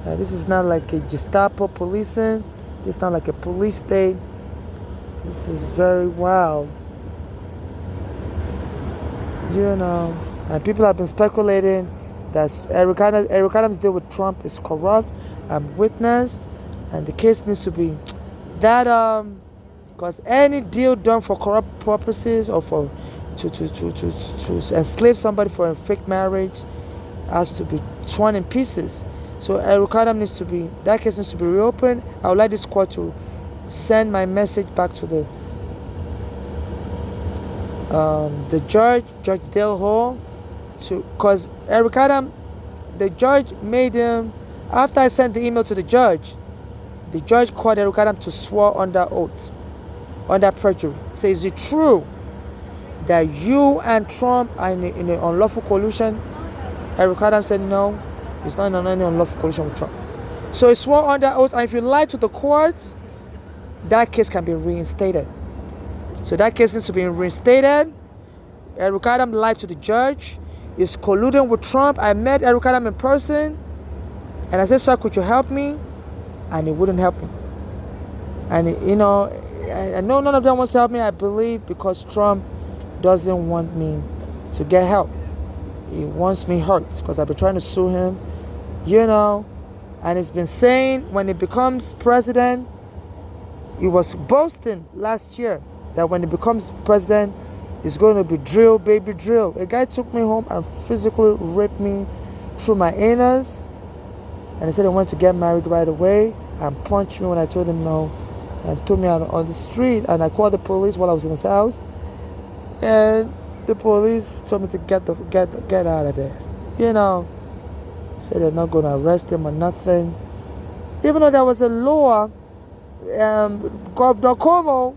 This is not like a Gestapo policing. It's not like a police state. This is very wild. You know, and people have been speculating that Eric Adams' deal with Trump is corrupt and witness, and the case needs to be that because any deal done for corrupt purposes or for to enslave somebody for a fake marriage has to be torn in pieces. So Eric Adams needs to be, that case needs to be reopened. I would like this court to send my message back to the judge, Judge Dale Hall, because Eric Adams, the judge made him, after I sent the email to the judge called Eric Adams to swear under oath, under perjury. Say, is it true that you and Trump are in an unlawful collusion? Eric Adams said no, it's not in any unlawful collusion with Trump. So he swore under oath, and if you lie to the court, that case can be reinstated. So that case needs to be reinstated. Eric Adams lied to the judge. Is colluding with Trump. I met Eric Adams in person, and I said, sir, could you help me? And he wouldn't help me. And you know, I know none of them wants to help me, I believe, because Trump doesn't want me to get help. He wants me hurt, because I've been trying to sue him, you know, and he's been saying when he becomes president, he was boasting last year that when he becomes president, it's going to be drill, baby, drill. A guy took me home and physically raped me through my anus. And he said he wanted to get married right away and punched me when I told him no. And took me out on the street. And I called the police while I was in his house. And the police told me to get out of there. You know, said they're not going to arrest him or nothing. Even though there was a law, Governor Cuomo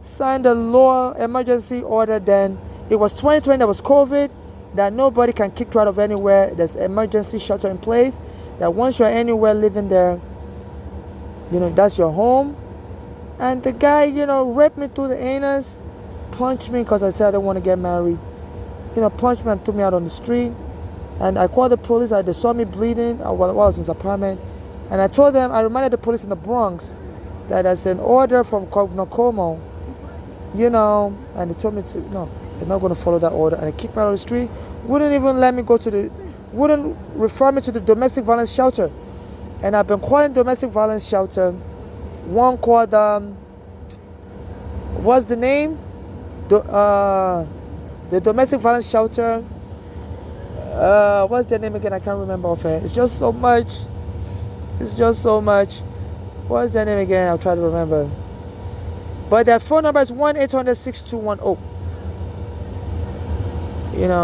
signed a law emergency order then. It was 2020, there was COVID, that nobody can kick you out of anywhere. There's emergency shelter in place. that once you're anywhere living there, that's your home. And the guy, raped me through the anus, punched me because I said I don't want to get married. Punched me and threw me out on the street. And I called the police. They saw me bleeding while I was in his apartment. And I reminded the police in the Bronx that there's an order from Governor Cuomo, and they told me they're not going to follow that order. And they kicked me out of the street. Wouldn't even let me wouldn't refer me to the domestic violence shelter. And I've been calling domestic violence shelter. One called, what's the name? The domestic violence shelter. What's their name again? I can't remember offhand. It's just so much. What's their name again? I'll try to remember. But their phone number is 1-800-6210.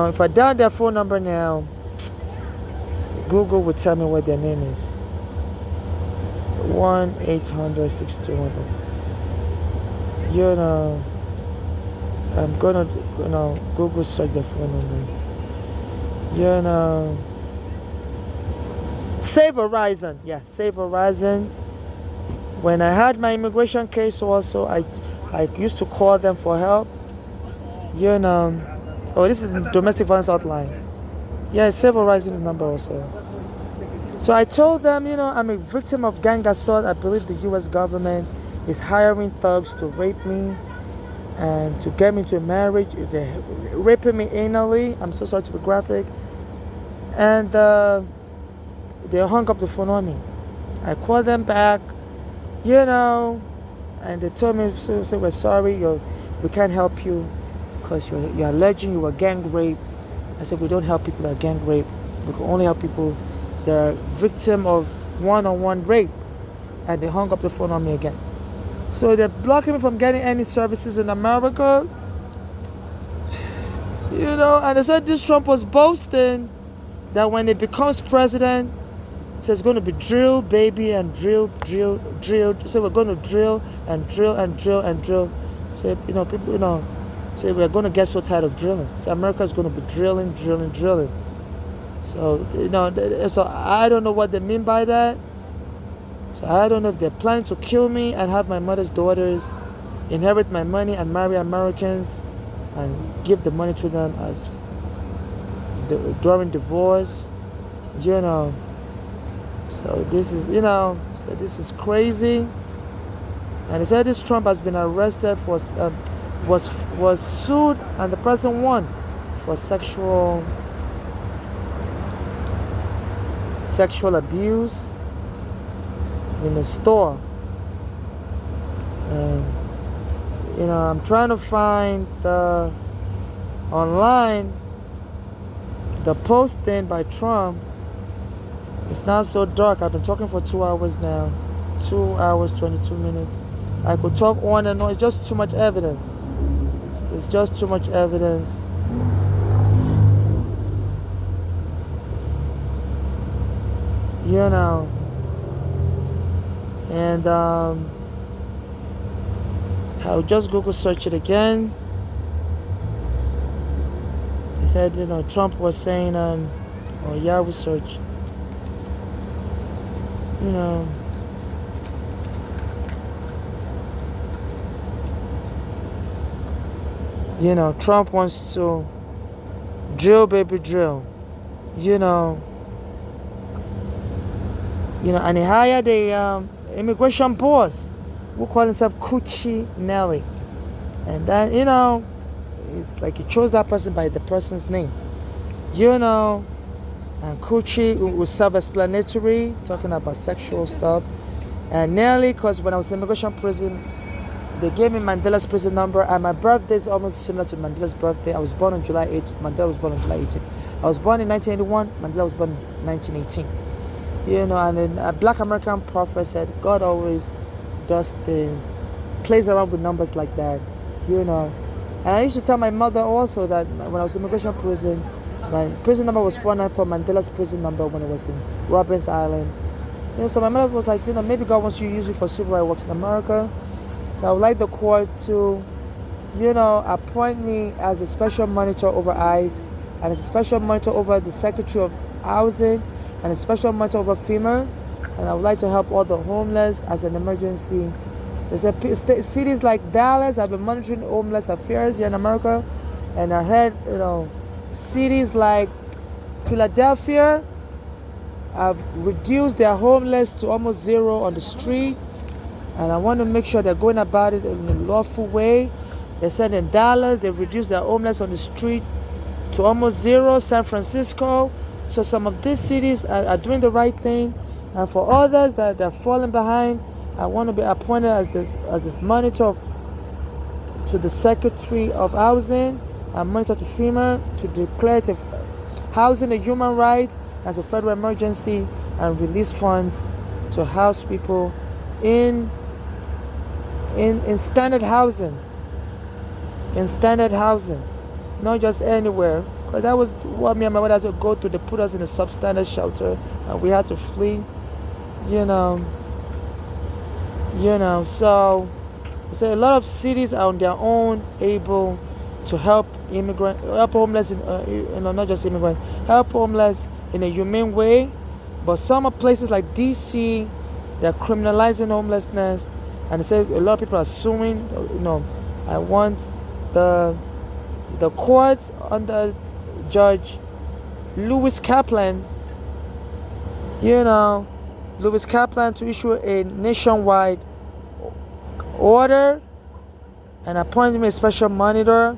If I dial their phone number now, Google will tell me what their name is. 1-800-6210. I'm gonna Google search their phone number. Save Horizon. Yeah, Save Horizon. When I had my immigration case also, I used to call them for help. Oh, this is the domestic violence hotline. Yeah, Save Horizon number also. So I told them, I'm a victim of gang assault. I believe the U.S. government is hiring thugs to rape me and to get me into a marriage. They're raping me anally. I'm so sorry to be graphic. And they hung up the phone on me. I called them back, and they told me, so we're sorry, we can't help you because you're alleging you were gang raped. I said, we don't help people that are gang raped. We can only help people that are victim of one-on-one rape. And they hung up the phone on me again. So they're blocking me from getting any services in America. And they said this Trump was boasting that when he becomes president, so it's going to be drill, baby, and drill. So we're going to drill and drill and drill and drill. So, people, say we're going to get so tired of drilling. So America's going to be drilling. So, so I don't know what they mean by that. So I don't know if they're planning to kill me and have my mother's daughters inherit my money and marry Americans and give the money to them as during divorce. So this is, this is crazy. And they said this Trump has been arrested for, was sued, and the person won for sexual abuse in a store. And I'm trying to find online the posting by Trump. It's not so dark. I've been talking for 2 hours now. 2 hours, 22 minutes. I could talk on and on. It's just too much evidence. And I'll just Google search it again. He said, Trump was saying, Yahoo search. Trump wants to drill, baby, drill. And he hired a immigration boss who called himself Coochie Nelly. And then, it's like he chose that person by the person's name. And Coochie was self-explanatory, talking about sexual stuff. And Nelly, because when I was in immigration prison, they gave me Mandela's prison number, and my birthday is almost similar to Mandela's birthday. I was born on July 8th. Mandela was born on July 18th. I was born in 1981. Mandela was born in 1918. And then a Black American prophet said, God always does things, plays around with numbers like that. And I used to tell my mother also that when I was in immigration prison, my prison number was 494, Mandela's prison number when it was in Robbins Island. So my mother was like, maybe God wants you to use it for civil rights works in America. So I would like the court to, appoint me as a special monitor over ICE and as a special monitor over the Secretary of Housing and a special month over FEMA, and I would like to help all the homeless as an emergency. They said cities like Dallas have been monitoring homeless affairs here in America, and I heard, cities like Philadelphia have reduced their homeless to almost zero on the street, and I want to make sure they're going about it in a lawful way. They said in Dallas they've reduced their homeless on the street to almost zero. San Francisco. So some of these cities are doing the right thing, and for others that are falling behind, I want to be appointed as this monitor to the Secretary of Housing and monitor to FEMA to declare housing a human right as a federal emergency and release funds to house people in standard housing. In standard housing, not just anywhere. Because that was what me and my mother had to go through. They put us in a substandard shelter, and we had to flee. So a lot of cities are on their own able to help homeless, not just immigrants, help homeless in a humane way. But some of places like DC, they're criminalizing homelessness, and they say a lot of people are suing. I want the courts under Judge Lewis Kaplan, to issue a nationwide order and appoint me a special monitor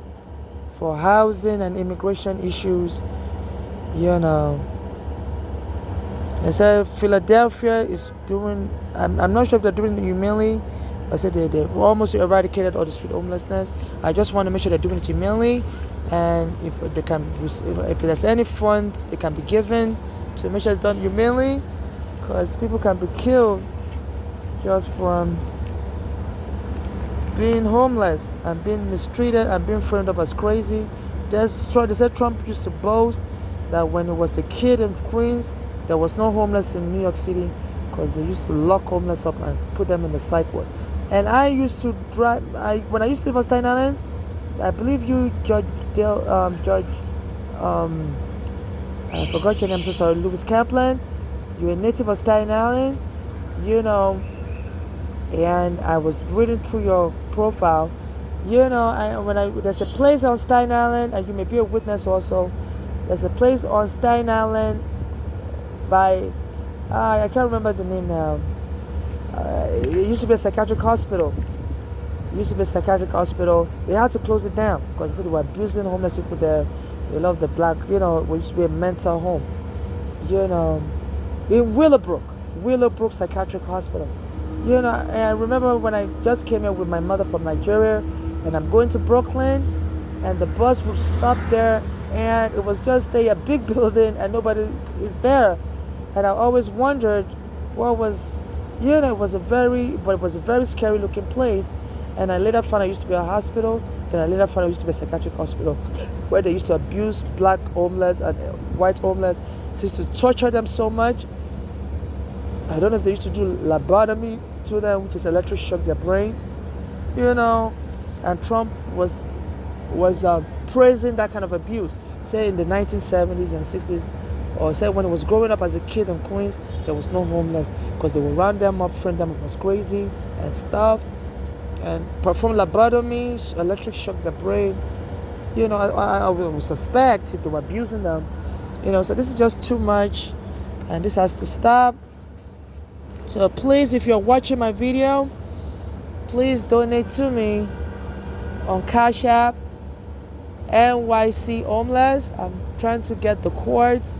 for housing and immigration issues. They said Philadelphia is doing, I'm not sure if they're doing it humanely. I said they've almost eradicated all the street homelessness. I just want to make sure they're doing it humanely, and if there's any funds they can be given to make sure it's done humanely, because people can be killed just from being homeless and being mistreated and being framed up as crazy. They said Trump used to boast that when he was a kid in Queens, there was no homeless in New York City because they used to lock homeless up and put them in the psych ward. And I used to drive, when I used to live on Staten Island, I believe you, I forgot your name, so sorry, Lewis Kaplan, you're a native of Staten Island, and I was reading through your profile, there's a place on Staten Island, and you may be a witness also, there's a place on Staten Island by, I can't remember the name now. It used to be a psychiatric hospital. They had to close it down because they said they were abusing homeless people there. They love the black, it used to be a mental home. In Willowbrook Psychiatric Hospital. And I remember when I just came here with my mother from Nigeria, and I'm going to Brooklyn, and the bus would stop there, and it was just a big building, and nobody is there. And I always wondered what was. It was a very scary looking place. And I later found it used to be a hospital. Then I later found it used to be a psychiatric hospital where they used to abuse black homeless and white homeless. They used to torture them so much. I don't know if they used to do lobotomy to them, which is electric shock their brain. And Trump was praising that kind of abuse. Say in the 1970s and 60s, or say when he was growing up as a kid in Queens, there was no homeless because they would round them up, friend them up as crazy and stuff, and perform lobotomies, electric shock their brain. I would suspect if they were abusing them. So this is just too much, and this has to stop. So please, if you're watching my video, please donate to me on Cash App, NYC Homeless. I'm trying to get the courts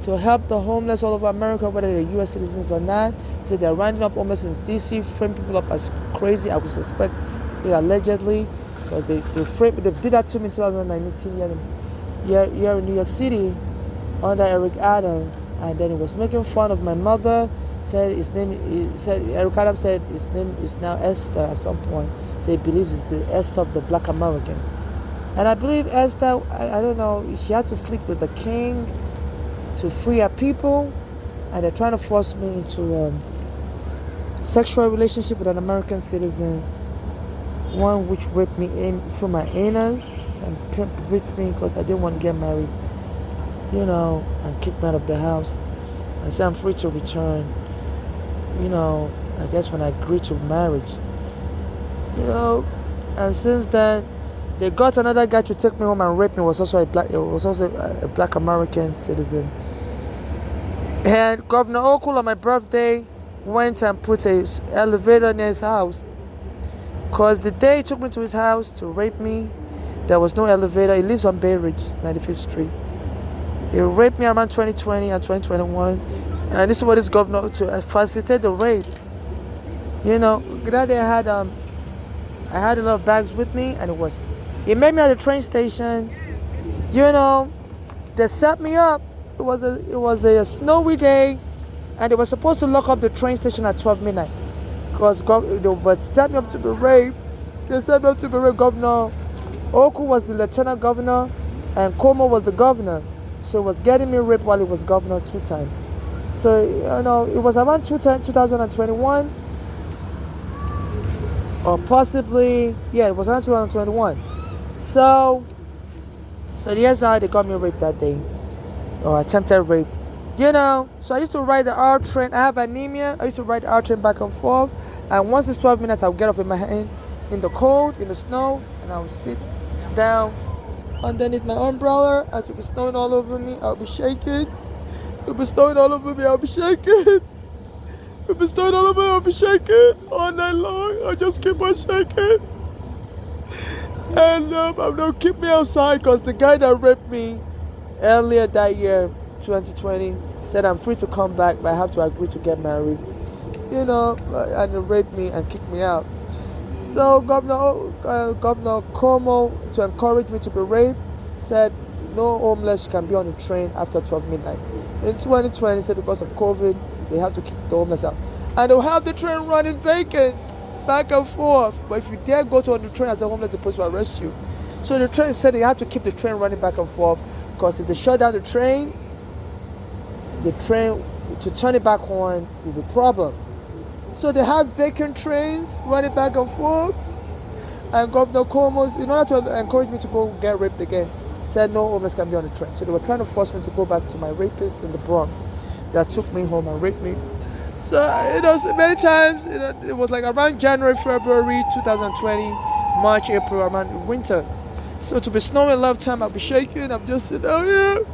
to help the homeless all over America, whether they're U.S. citizens or not. So they're rounding up homeless in D.C., framing people up as crazy. I would suspect, allegedly, because they did that to me in 2019 here in New York City under Eric Adams, and then he was making fun of my mother. Eric Adams said his name is now Esther at some point. So he believes it's the Esther of the Black American, and I believe Esther. I don't know. She had to sleep with the king to free our people, and they're trying to force me into sexual relationship with an American citizen, one which raped me through my anus and raped me because I didn't want to get married, and kicked me out of the house. I said I'm free to return. I guess when I agreed to marriage. And since then, they got another guy to take me home and rape me. It was also a black American citizen. And Governor Okul on my birthday went and put a elevator near his house. Cause the day he took me to his house to rape me, there was no elevator. He lives on Bay Ridge, 95th Street. He raped me around 2020 and 2021. And this is what this governor to facilitate the rape. That day I had a lot of bags with me, and he met me at the train station. They set me up. It was a snowy day, and they were supposed to lock up the train station at 12 midnight. Because they set me up to be raped. They set me up to be raped. Governor Oku was the lieutenant governor, and Como was the governor. So he was getting me raped while he was governor 2 times. So, it was around 2021. Or possibly, it was around 2021. So here's how they got me raped that day. Or attempted rape. So I used to ride the R train. I have anemia. I used to ride the R train back and forth. And once it's 12 minutes, I would get off in my hand in the cold, in the snow, and I would sit down underneath my umbrella. It would be snowing all over me. I would be shaking. It would be snowing all over me. I would be shaking. It would be snowing all over me. I would be shaking all night long. I just keep on shaking. And they'll keep me outside because the guy that raped me earlier that year, 2020, said I'm free to come back, but I have to agree to get married. And they raped me and kicked me out. So Governor Como, to encourage me to be raped, said no homeless can be on the train after 12 midnight. In 2020, said because of COVID, they have to kick the homeless out. And they'll have the train running vacant, back and forth. But if you dare go on the train as a homeless, the police will arrest you. So the train said they have to keep the train running back and forth, because if they shut down the train, to turn it back on will be a problem. So they have vacant trains running back and forth. And Governor Como, in order to encourage me to go get raped again, said no homeless can be on the train. So they were trying to force me to go back to my rapist in the Bronx that took me home and raped me. So, many times, it was like around January, February 2020, March, April, around winter. So to be snowing a lot of time, I'll be shaking. I'm just sitting down here.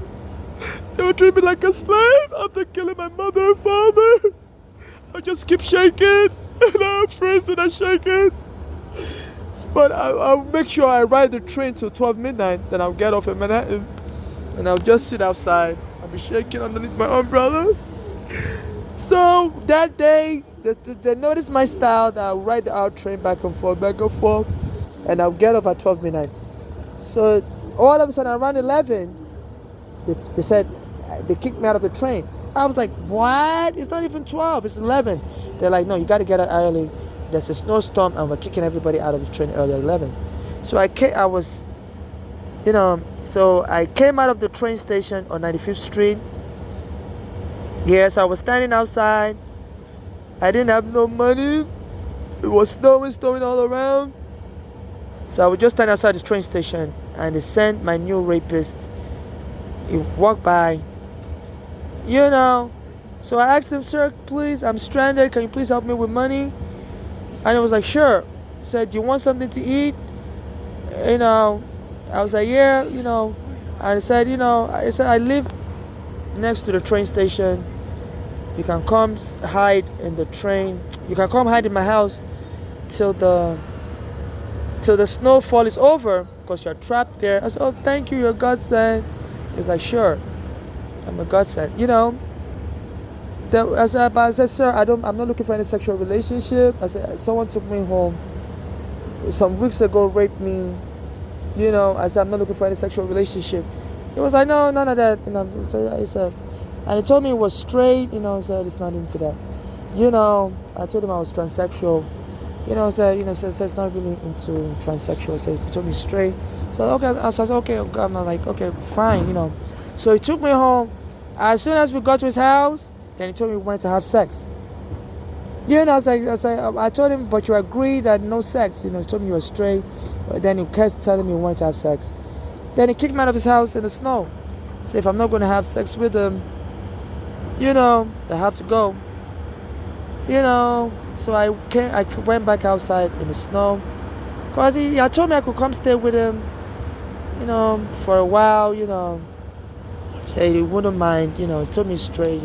They would treat me like a slave after killing my mother and father. I just keep shaking. And I'm freezing and shaking. But I'll make sure I ride the train till 12 midnight. Then I'll get off in Manhattan. And I'll just sit outside. I'll be shaking underneath my umbrella. So that day, they noticed my style, that I'll ride the R train back and forth. And I'll get off at 12 midnight. So all of a sudden around 11, they said, they kicked me out of the train. I was like, what? It's not even 12, it's 11. They're like, no, you got to get out early. There's a snowstorm and we're kicking everybody out of the train early at 11. So I came out of the train station on 95th Street. Yes, I was standing outside. I didn't have no money. It was snowing all around. So I was just standing outside the train station, and they sent my new rapist. He walked by. So I asked him, sir, please, I'm stranded. Can you please help me with money? And he was like, sure. He said, do you want something to eat? I was like, yeah, And he said, I live next to the train station. You can come hide in the train. You can come hide in my house till the snowfall is over, because you're trapped there. I said, oh, thank you, you're a godsend. He's like, sure, I'm a godsend. I said, sir, I'm not looking for any sexual relationship. I said, someone took me home some weeks ago, raped me. I said, I'm not looking for any sexual relationship. He was like, no, none of that. And he told me he was straight. He said it's not into that. I told him I was transsexual. Said it's not really into transsexual. He told me straight. So okay, I said okay. I'm like, okay, fine. So he took me home. As soon as we got to his house, then he told me we wanted to have sex. I told him, but you agreed that no sex. He told me you were straight. But then he kept telling me he wanted to have sex. Then he kicked me out of his house in the snow. So if I'm not going to have sex with him, I have to go. So I went back outside in the snow. Cause he told me I could come stay with him, for a while, Said he wouldn't mind, he told me straight,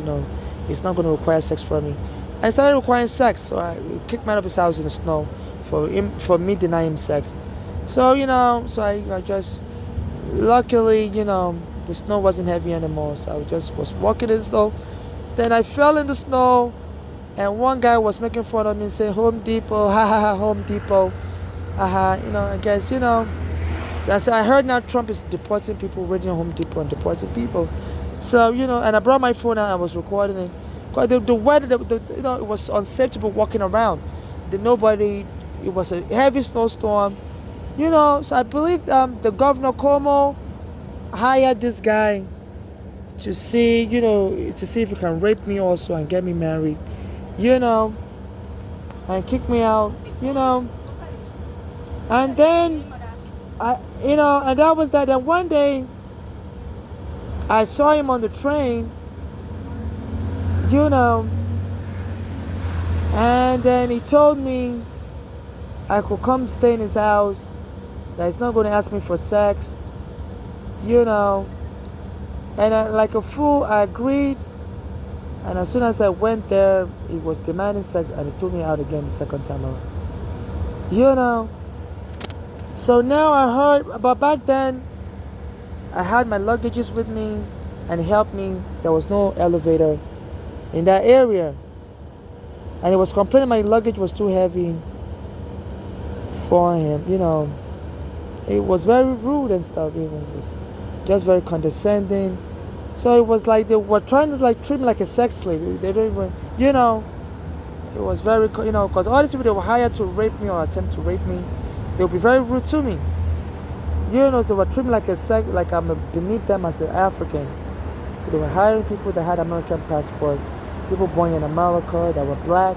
he's not going to require sex from me. I started requiring sex, so I kicked him out of his house in the snow for me denying him sex. So, so I just, luckily, the snow wasn't heavy anymore, so I just was walking in the snow. Then I fell in the snow, and one guy was making fun of me, saying, Home Depot, ha ha ha, Home Depot, haha, I guess, I heard now Trump is deporting people, raiding Home Depot and deporting people. So, and I brought my phone out and I was recording it. Cause the weather, it was unsafe to be walking around. It was a heavy snowstorm, So I believe the Governor Cuomo hired this guy to see, if he can rape me also and get me married, and kick me out, and then and that was that. And one day I saw him on the train, and then he told me I could come stay in his house, that he's not going to ask me for sex, and like a fool, I agreed. And as soon as I went there, he was demanding sex, and he threw me out again the second time around. So now I heard, but back then, I had my luggages with me, and he helped me. There was no elevator in that area. And he was complaining my luggage was too heavy for him, It was very rude and stuff, It was just very condescending. So it was like they were trying to treat me like a sex slave. They don't even, it was very, because all these people, they were hired to rape me or attempt to rape me. They would be very rude to me. They were treating me like I'm beneath them as an African. So they were hiring people that had American passport, people born in America that were black.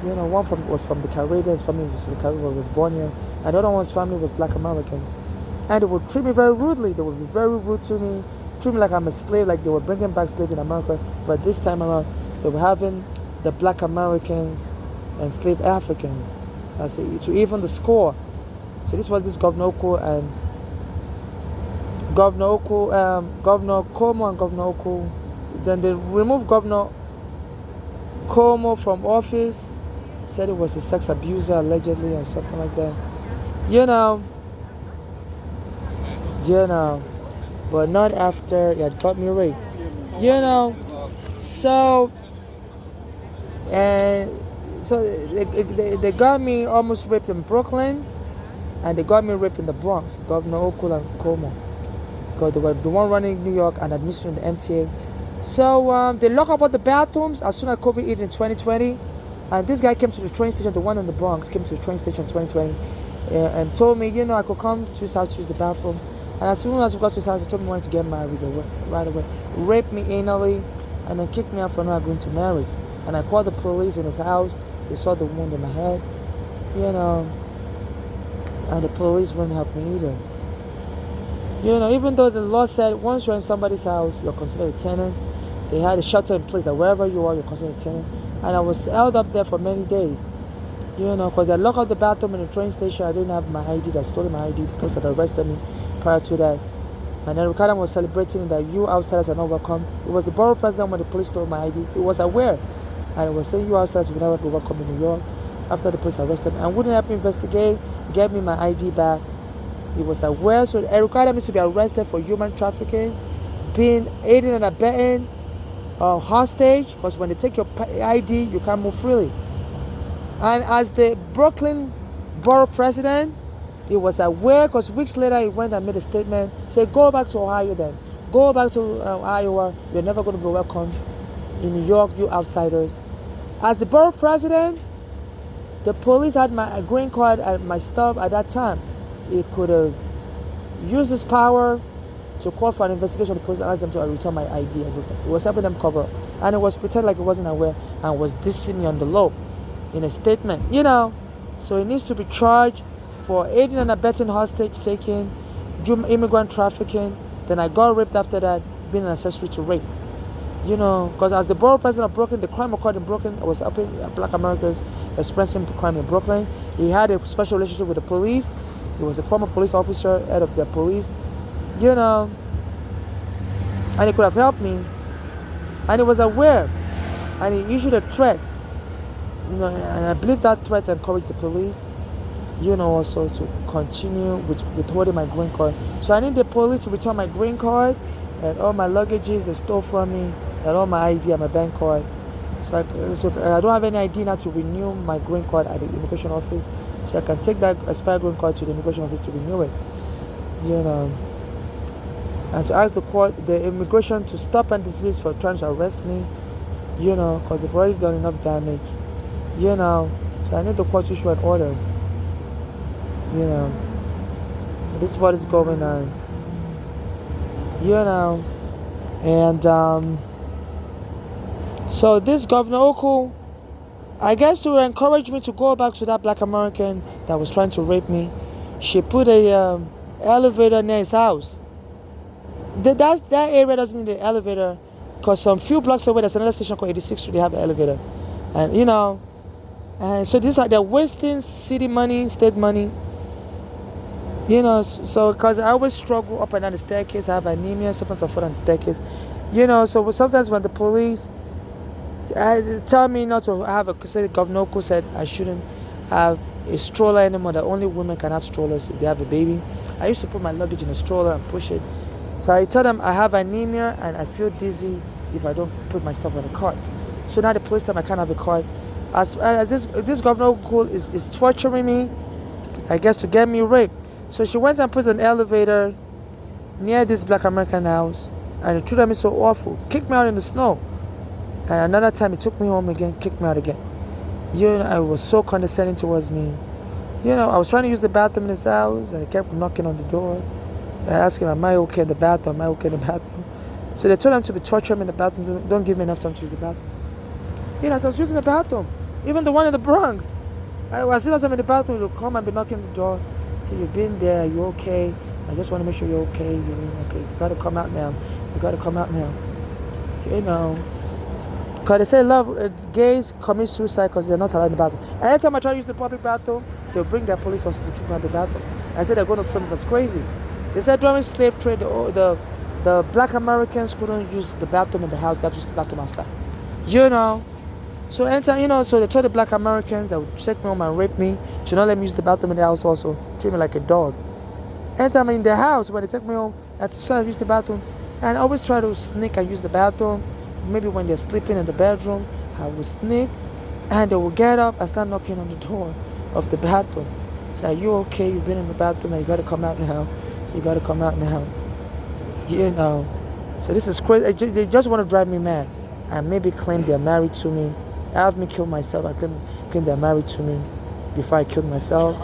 One was from the Caribbean, his family was from the Caribbean, was born here, and the other one's family was black American. And they would treat me very rudely. They would be very rude to me, treat me like I'm a slave, like they were bringing back slaves in America. But this time around, they were having the black Americans and slave Africans. I say to even the score. So this was this Governor Cuomo and Governor Cuomo and Governor Oko. Then they removed Governor Cuomo from office. Said it was a sex abuser allegedly or something like that. But not after he had got me raped. So they got me almost raped in Brooklyn, and they got me raped in the Bronx. Governor Okul and Cuomo, because they were the one running New York and administering the MTA. So they locked up all the bathrooms as soon as COVID hit in 2020. And this guy came to the train station, the one in the Bronx, came to the train station in 2020 and told me, I could come to his house to use the bathroom. And as soon as we got to his house, he told me he wanted to get married right away. Raped me anally, and then kicked me out for not agreeing to marry. And I called the police in his house. They saw the wound in my head, and the police wouldn't help me either. Even though the law said once you're in somebody's house, you're considered a tenant. They had a shelter in place that wherever you are, you're considered a tenant. And I was held up there for many days, because they locked up the bathroom in the train station. I didn't have my ID. They stole my ID. The police had arrested me prior to that. And then Ricardo was celebrating that you outsiders are not welcome. It was the borough president when the police stole my ID. He was aware. And it was saying you outsiders will never be welcome in New York after the police arrested me. And wouldn't help me investigate, get me my ID back. He was aware. So Ricardo needs to be arrested for human trafficking, being aiding and abetting, hostage, because when they take your ID, you can't move freely. And as the Brooklyn borough president, he was aware, because weeks later he went and made a statement, said, go back to Ohio then. Go back to Iowa. You're never going to be welcome in New York, you outsiders. As the borough president, the police had my green card and my stuff at that time. He could have used his power to call for an investigation. The police asked them to return my ID. It was helping them cover up. And it was pretend like he wasn't aware and was dissing me on the low in a statement, So he needs to be charged for aiding and abetting hostage taking, immigrant trafficking. Then I got raped after that, being an accessory to rape. You know, because as the borough president of Brooklyn, the crime occurred in Brooklyn. I was helping Black Americans expressing crime in Brooklyn. He had a special relationship with the police. He was a former police officer, head of the police. You know, and he could have helped me. And he was aware, and he issued a threat. You know, and I believe that threat encouraged the police, you know, also to continue with withholding my green card. So I need the police to return my green card and all my luggages they stole from me and all my ID and my bank card. So I don't have any ID now to renew my green card at the immigration office. So I can take that expired green card to the immigration office to renew it. You know, and to ask the immigration to stop and desist for trying to arrest me. You know, because they've already done enough damage. You know, so I need the court to issue an order. You know, so this is what is going on. You know, and so this Governor Oku, I guess to encourage me to go back to that Black American that was trying to rape me, she put a elevator near his house. That area doesn't need an elevator because some few blocks away there's another station called 86th Street. They have an elevator, and you know, and so they're wasting city money, state money. You know, so because I always struggle up and down the staircase, I have anemia, sometimes I fall down the staircase. You know, so sometimes when the police tell me not to have say Governor Oku said I shouldn't have a stroller anymore, that only women can have strollers if they have a baby. I used to put my luggage in a stroller and push it. So I tell them I have anemia and I feel dizzy if I don't put my stuff on a cart. So now the police tell me I can't have a cart. As this Governor Oku is torturing me, I guess, to get me raped. So she went and put an elevator near this Black American house, and it treated me so awful. Kicked me out in the snow. And another time, he took me home again, kicked me out again. You know, it was so condescending towards me. You know, I was trying to use the bathroom in his house, and he kept knocking on the door. I asked him, am I okay in the bathroom? Am I okay in the bathroom? So they told him to be torturing me in the bathroom. Don't give me enough time to use the bathroom. You know, so I was using the bathroom. Even the one in the Bronx. As soon as I'm in the bathroom, he'll come and be knocking on the door. See, you've been there, you're okay. I just want to make sure you're okay. You're okay. You gotta come out now. You gotta come out now. You know. Because they say gays commit suicide because they're not allowed in the bathroom. And every time I try to use the public bathroom, they'll bring their police officers to kick me out of the bathroom. I said they're going to frame it. It's crazy. They said during slave trade, the Black Americans couldn't use the bathroom in the house. They have to use the bathroom outside. You know. So anytime, you know, so they told the Black Americans that would take me home and rape me to not let me use the bathroom in the house also, treat me like a dog. Anytime I'm in the house, when they take me home, I have to use the bathroom. And I always try to sneak and use the bathroom. Maybe when they're sleeping in the bedroom, I will sneak, and they will get up and start knocking on the door of the bathroom. Say, are you okay? You've been in the bathroom and you gotta come out now. You gotta come out now. You know. So this is crazy. They just want to drive me mad. And maybe claim they're married to me. Have me kill myself. I claim they're married to me before I killed myself.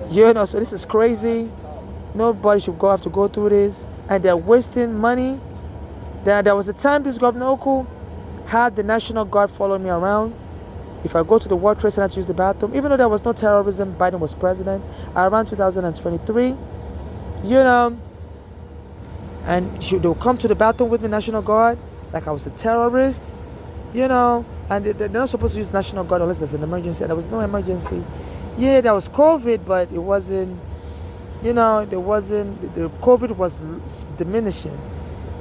You know, so this is crazy. Nobody should have to go through this. And they're wasting money. There was a time this Governor Oku had the National Guard follow me around. If I go to the World Trade Center to use the bathroom, even though there was no terrorism, Biden was president, around 2023, you know, and they'll come to the bathroom with the National Guard like I was a terrorist, you know, and they're not supposed to use National Guard unless there's an emergency, and there was no emergency. Yeah, there was COVID, but it wasn't, you know, the COVID was diminishing,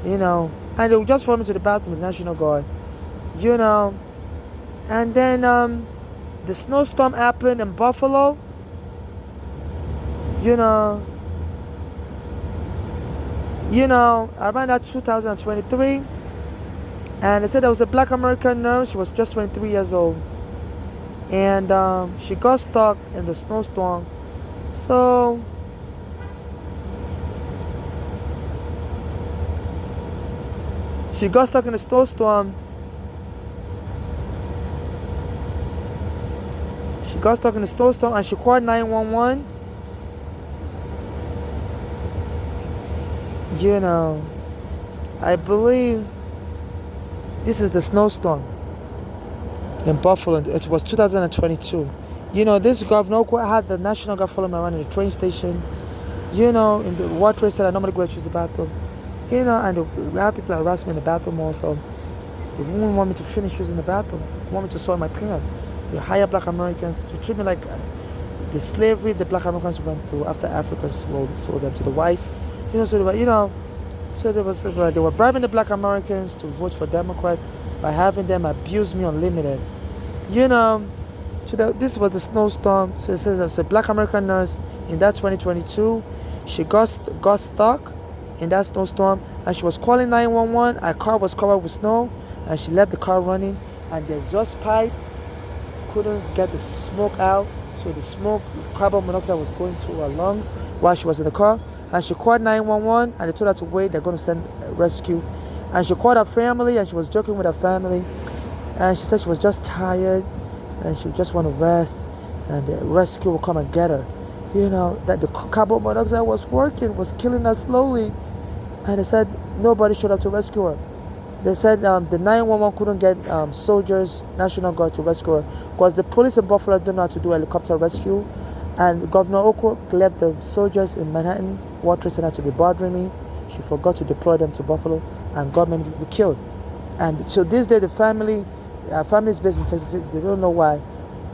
you know, and they would just follow me to the bathroom with the National Guard, you know, and then the snowstorm happened in Buffalo, you know, around that 2023, and they said there was a Black American nurse. She was just 23 years old, and she got stuck in the snowstorm. So she got stuck in the snowstorm. And she called 911. You know, I believe this is the snowstorm in Buffalo. It was 2022. You know, this Governor Oku had the National Guard follow me around in the train station. You know, in the World Trade Center, I normally go to use the bathroom. You know, and we have people harass me in the bathroom also. They wouldn't want me to finish using the bathroom. They want me to soil my pants. They hire black Americans to treat me like the slavery the black Americans went through after Africans sold them to the white. So they were bribing the black Americans to vote for Democrat by having them abuse me unlimited. This was the snowstorm. So it says there's a black American nurse in that 2022. She got stuck in that snowstorm and she was calling 911. Her car was covered with snow and she left the car running and the exhaust pipe couldn't get the smoke out. So the smoke, carbon monoxide was going through her lungs while she was in the car. And she called 911 and they told her to wait. They're going to send a rescue. And she called her family and she was joking with her family. And she said she was just tired and she just want to rest and the rescue will come and get her. That the carbon monoxide was working, was killing her slowly. And they said nobody showed up to rescue her. They said the 911 couldn't get soldiers, National Guard to rescue her because the police in Buffalo don't know how to do helicopter rescue. And Governor Okoth left the soldiers in Manhattan World Trade Center to be bothering me. She forgot to deploy them to Buffalo and got many people killed. And so this day the family is based in Texas. They don't know why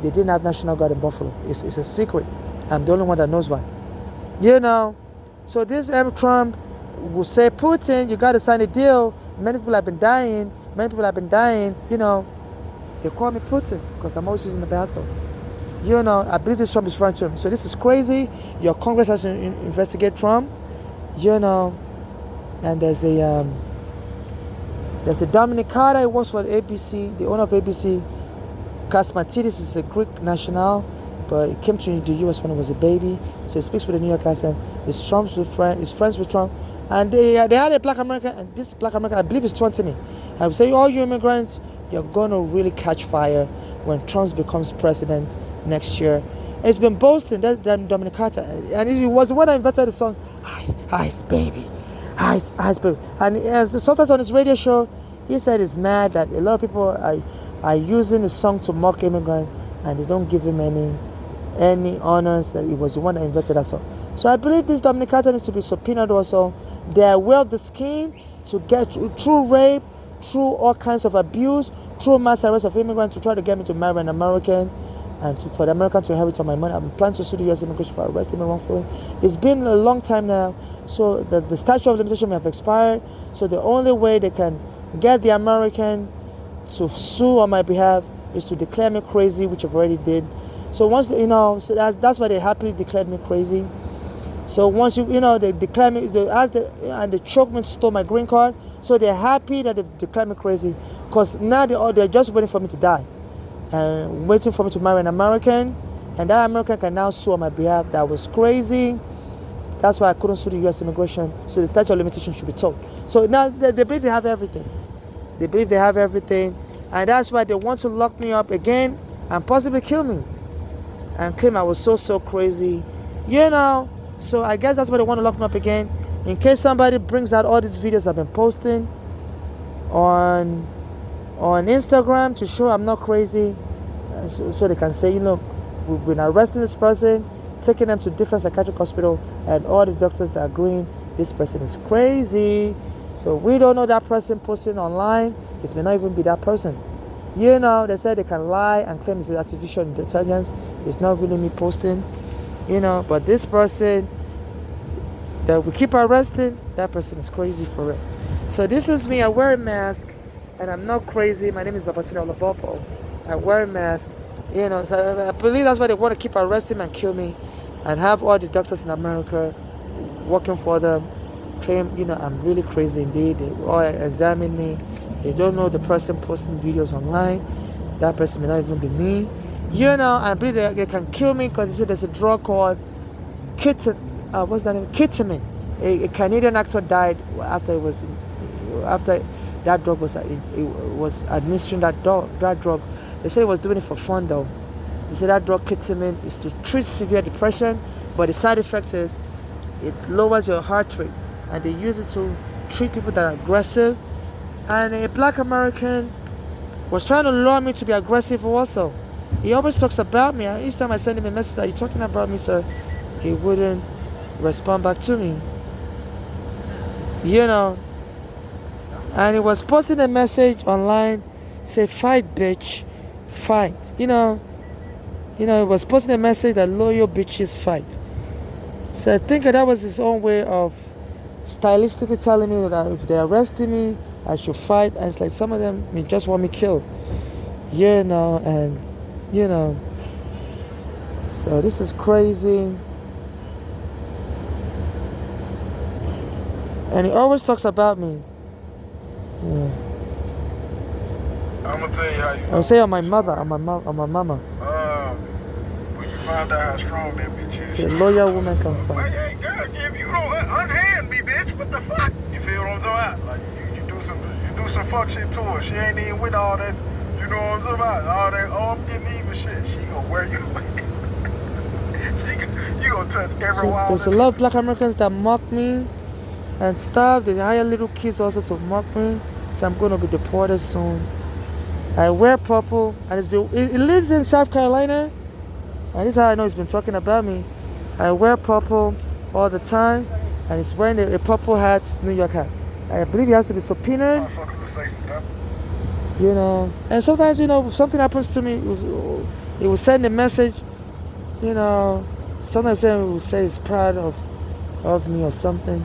they didn't have National Guard in Buffalo. It's a secret. I'm the only one that knows why. So this Trump will say, Putin, you got to sign a deal. Many people have been dying. They call me Putin because I'm always using the bathroom. I believe this Trump is referring to him. So this is crazy. Your Congress has to investigate Trump. And there's a Dominic Carter. He works for ABC, the owner of ABC. Kasmatidis is a Greek national, but he came to the U.S. when he was a baby. So he speaks with the New York accent. He's friends with Trump. And they had a black American, and this black American, I believe, is taunting me. I would say, all you immigrants, you're going to really catch fire when Trump becomes president next year. It's been boasting that Dominic Carter, and he was the one that invented the song Ice Baby, Ice Baby. And sometimes on his radio show, he said he's mad that a lot of people are using the song to mock immigrants, and they don't give him any honors that he was the one that invented that song. So I believe this Dominic Carter needs to be subpoenaed also. They are aware of the scheme to get through rape, through all kinds of abuse, through mass arrest of immigrants to try to get me to marry an American and for the American to inherit all my money. I'm planning to sue the U.S. immigration for arresting me wrongfully. It's been a long time now, so the statute of limitation may have expired. So the only way they can get the American to sue on my behalf is to declare me crazy, which I've already did. So once so that's why they happily declared me crazy. So once they declare me, and they choked me and stole my green card. So they're happy that they've declared me crazy, because now they're just waiting for me to die and waiting for me to marry an American, and that American can now sue on my behalf. That was crazy. That's why I couldn't sue the U.S. immigration. So the statute of limitation should be told. So now they believe they have everything. And that's why they want to lock me up again and possibly kill me and claim I was so crazy. So I guess that's why they want to lock me up again, in case somebody brings out all these videos I've been posting on Instagram to show I'm not crazy, so they can say, look, we've been arresting this person, taking them to different psychiatric hospital, and all the doctors are agreeing this person is crazy. So we don't know that person posting online. It may not even be that person. They said they can lie and claim it's artificial intelligence. It's not really me posting. But this person that we keep arresting, that person is crazy for it. So this is me. I wear a mask and I'm not crazy. My name is Babatunde Olabopo. I wear a mask. So I believe that's why they want to keep arresting and kill me and have all the doctors in America working for them claim, I'm really crazy indeed. They all examine me. They don't know the person posting videos online. That person may not even be me. I believe they can kill me because they say there's a drug called ketamine. A Canadian actor died after that drug was administering that drug. They said he was doing it for fun though. They said that drug ketamine is to treat severe depression, but the side effect is it lowers your heart rate, and they use it to treat people that are aggressive. And a black American was trying to lure me to be aggressive also. He always talks about me. Each time I send him a message, are you talking about me, sir? He wouldn't respond back to me. And he was posting a message online, say, "Fight, bitch, fight." He was posting a message that loyal bitches fight. So I think that was his own way of stylistically telling me that if they arrested me, I should fight. And it's like some of them just want me killed. And so this is crazy. And he always talks about me. Yeah. I'm gonna tell you how you know. I'll say on my mother, on my mama. When you find out how strong that bitch is. A loyal woman can fight. Hey, girl, if you don't unhand me, bitch, what the fuck? You feel what I'm talking about? Like you do some fuck shit to her. She ain't even with all that. You know what I'm talking about? All that. Oh, I'm getting even shit. She gonna wear you. You gonna touch every So wild. there's a lot of black Americans that mock me and stuff. They hire little kids also to mock me. So I'm gonna be deported soon. I wear purple, and it lives in South Carolina, and this is how I know he's been talking about me. I wear purple all the time, and he's wearing a purple hat, New York hat. I believe he has to be subpoenaed. Motherfuckers will say some dumb. And sometimes if something happens to me, it will send a message. Sometimes it will say he's proud of me or something.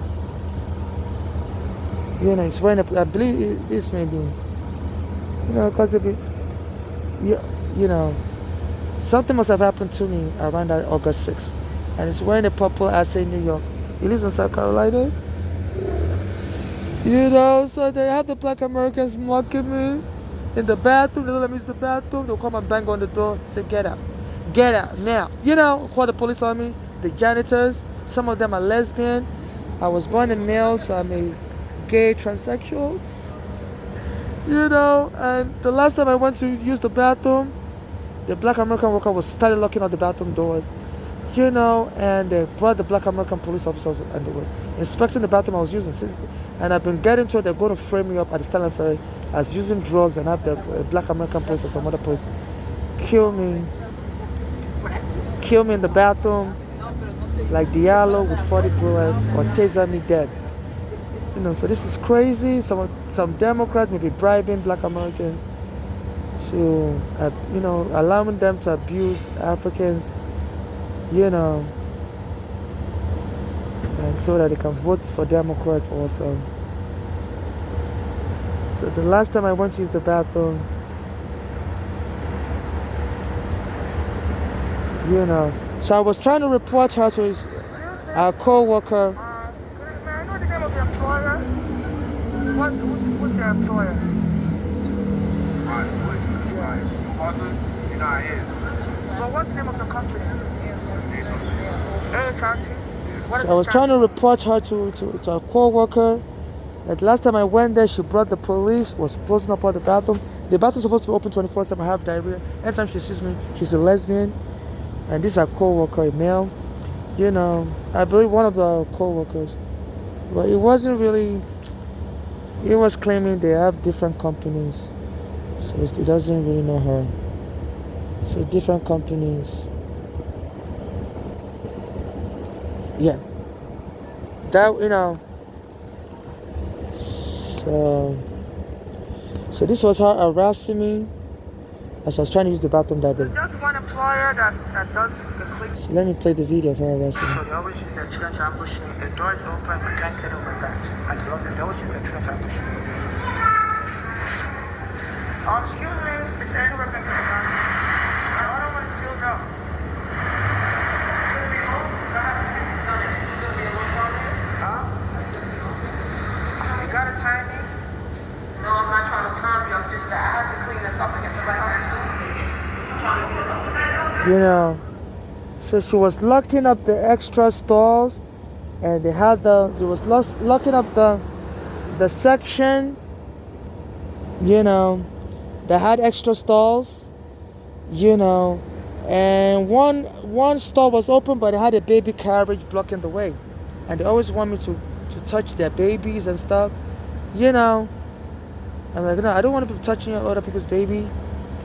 He's wearing I believe this may be. Because something must have happened to me around that August 6th. And it's wearing a purple hat saying New York. He lives in South Carolina. So they have the black Americans mocking me in the bathroom. They don't let me use the bathroom. They'll come and bang on the door, say, "Get out. Get out now." Call the police on me. The janitors, some of them are lesbian. I was born a male, so I'm a gay transsexual. And the last time I went to use the bathroom, the black American worker started locking out the bathroom doors, and they brought the black American police officers and they were inspecting the bathroom I was using. And I've been getting told they're going to frame me up at the Stanley Ferry as using drugs and have the black American police or some other police kill me in the bathroom like Diallo with 40 bullets or taser me dead. So this is crazy. Some Democrats may be bribing black Americans to, allowing them to abuse Africans, and so that they can vote for Democrats also. So the last time I went to use the bathroom, so I was trying to report her to our co-worker. May I know the name of your employer? What's your employer? Right. You're not here. Well, what's the name of your company? HRC. So I was trying to report her to a co-worker. Like last time I went there, she brought the police, was closing up on the bathroom. The bathroom's supposed to be open 24/7. I have diarrhea. Anytime she sees me, she's a lesbian. And this is a co-worker, a male. I believe one of the co-workers. But it wasn't really, he was claiming they have different companies. So it doesn't really know her. So different companies. Yeah. That, so this was her harassing me as I was trying to use the bathroom that day. Just one employer that does the click. So let me play the video of her harassing me. So they always use their children to ambush me. The door is open, I can't get over that. And they always use their children to ambush me. Excuse me, is there anywhere I can get around? I don't want to shield up. You got to time me? No, I'm not trying to time you. I have to clean this up and get somebody else to do it. So she was locking up the extra stalls, and they was locking up the section, that had extra stalls, and one stall was open, but it had a baby carriage blocking the way, and they always want me to touch their babies and stuff, I'm like, no, I don't want to be touching other people's baby.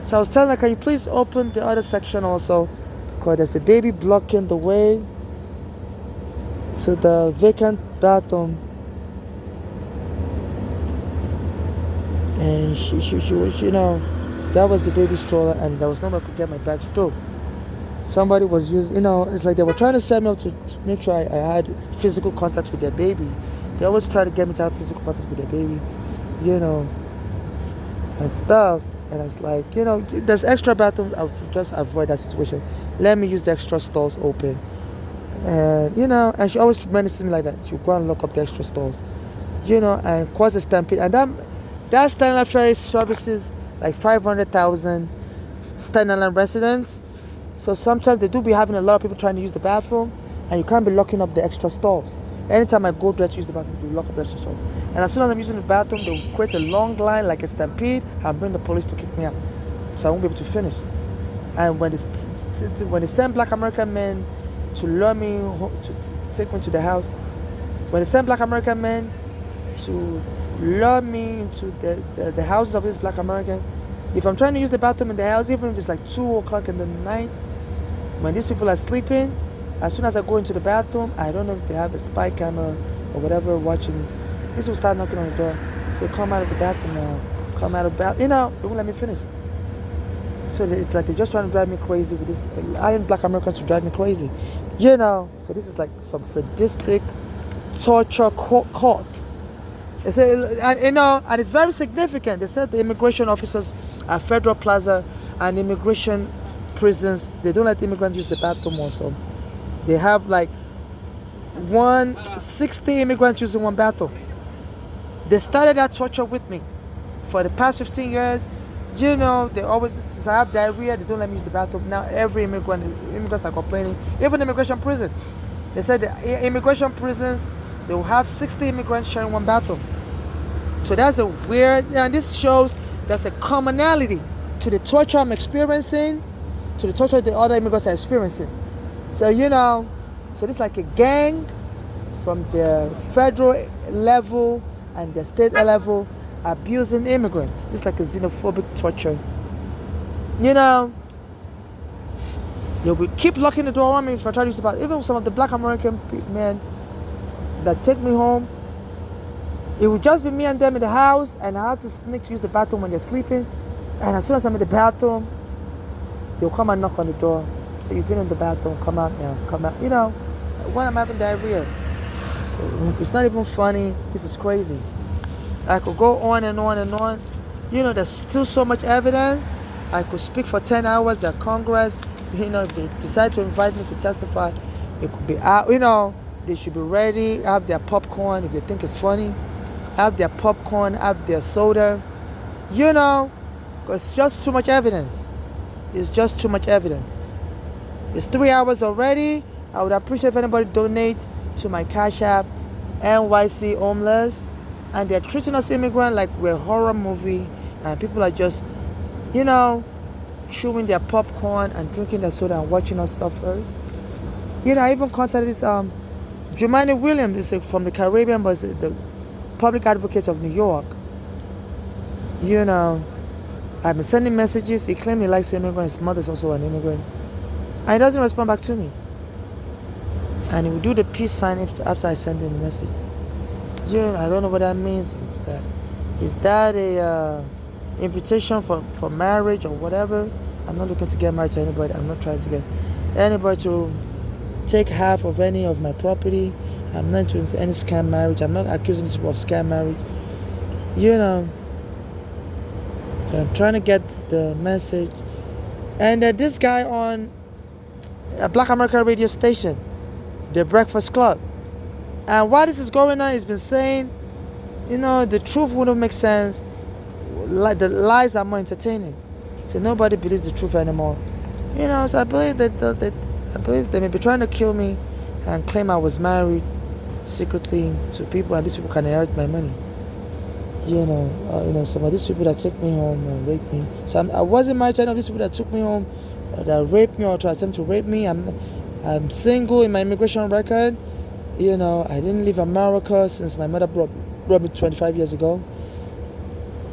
So I was telling her, can you please open the other section also? Because there's a baby blocking the way to the vacant bathroom. And she was, that was the baby stroller, and there was nobody could get my bags through. Somebody was using, it's like they were trying to set me up to make sure I had physical contact with their baby. They always try to get me to have physical contact with their baby, and stuff. And I was like, there's extra bathrooms. I'll just avoid that situation. Let me use the extra stalls open. And, and she always menaces me like that. She'll go and lock up the extra stalls, and cause a stampede. And that Staten Island Ferry services like 500,000 Staten Island residents. So sometimes they do be having a lot of people trying to use the bathroom, and you can't be locking up the extra stalls. Anytime I go there to use the bathroom, they lock up the extra stalls. And as soon as I'm using the bathroom, they'll create a long line like a stampede and bring the police to kick me out. So I won't be able to finish. And when they send Black American men to lure me, to take me to the house, when they send Black American men to lure me into the houses of this Black American, if I'm trying to use the bathroom in the house, even if it's like 2 o'clock in the night, when these people are sleeping, as soon as I go into the bathroom, I don't know if they have a spy camera or whatever watching me. This will start knocking on the door. Say, come out of the bathroom now. Come out of the bathroom. They won't let me finish. So it's like they're just trying to drive me crazy with this. Iron Black Americans to drive me crazy. So this is like some sadistic torture court. They say, and it's very significant. They said the immigration officers at Federal Plaza and immigration prisons, they don't let immigrants use the bathroom also. They have like 60 immigrants using one bathroom. They started that torture with me for the past 15 years. They always, since I have diarrhea, they don't let me use the bathroom. Now immigrants are complaining. Even immigration prison, they said the immigration prisons, they will have 60 immigrants sharing one bathroom. So that's a weird, and this shows there's a commonality to the torture I'm experiencing, to the torture the other immigrants are experiencing. So, so this is like a gang from the federal level and the state level abusing immigrants. This is like a xenophobic torture. They will keep locking the door on me if I try to use the bathroom. Even some of the Black American men that take me home, it would just be me and them in the house, and I have to sneak to use the bathroom when they're sleeping. And as soon as I'm in the bathroom, they'll come and knock on the door. So you've been in the bathroom, come out now, come out. When I'm having diarrhea. So it's not even funny. This is crazy. I could go on and on and on. There's still so much evidence. I could speak for 10 hours. The Congress, if they decide to invite me to testify, it could be out. They should be ready, have their popcorn if they think it's funny. Have their popcorn, have their soda. Because it's just too much evidence. It's just too much evidence. It's 3 hours already. I would appreciate if anybody donates to my Cash App, NYC Homeless. And they're treating us immigrants like we're a horror movie. And people are just, chewing their popcorn and drinking their soda and watching us suffer. I even contacted this Jumaane Williams, is from the Caribbean, but is the public advocate of New York. I've been sending messages. He claimed he likes immigrants. His mother's also an immigrant. And he doesn't respond back to me. And he will do the peace sign after I send him the message. I don't know what that means. Is that a invitation for marriage or whatever? I'm not looking to get married to anybody. I'm not trying to get anybody to take half of any of my property. I'm not doing any scam marriage. I'm not accusing this of scam marriage. I'm trying to get the message. And this guy on a Black American radio station, The Breakfast Club. And while this is going on, he's been saying, the truth wouldn't make sense. Like the lies are more entertaining. So nobody believes the truth anymore. So I believe that they may be trying to kill me and claim I was married secretly to people, and these people can inherit my money. Some of these people that take me home and rape me. So I wasn't married to any of these people that took me home, that raped me or to attempt to rape me. I'm single in my immigration record. I didn't leave America since my mother brought me 25 years ago.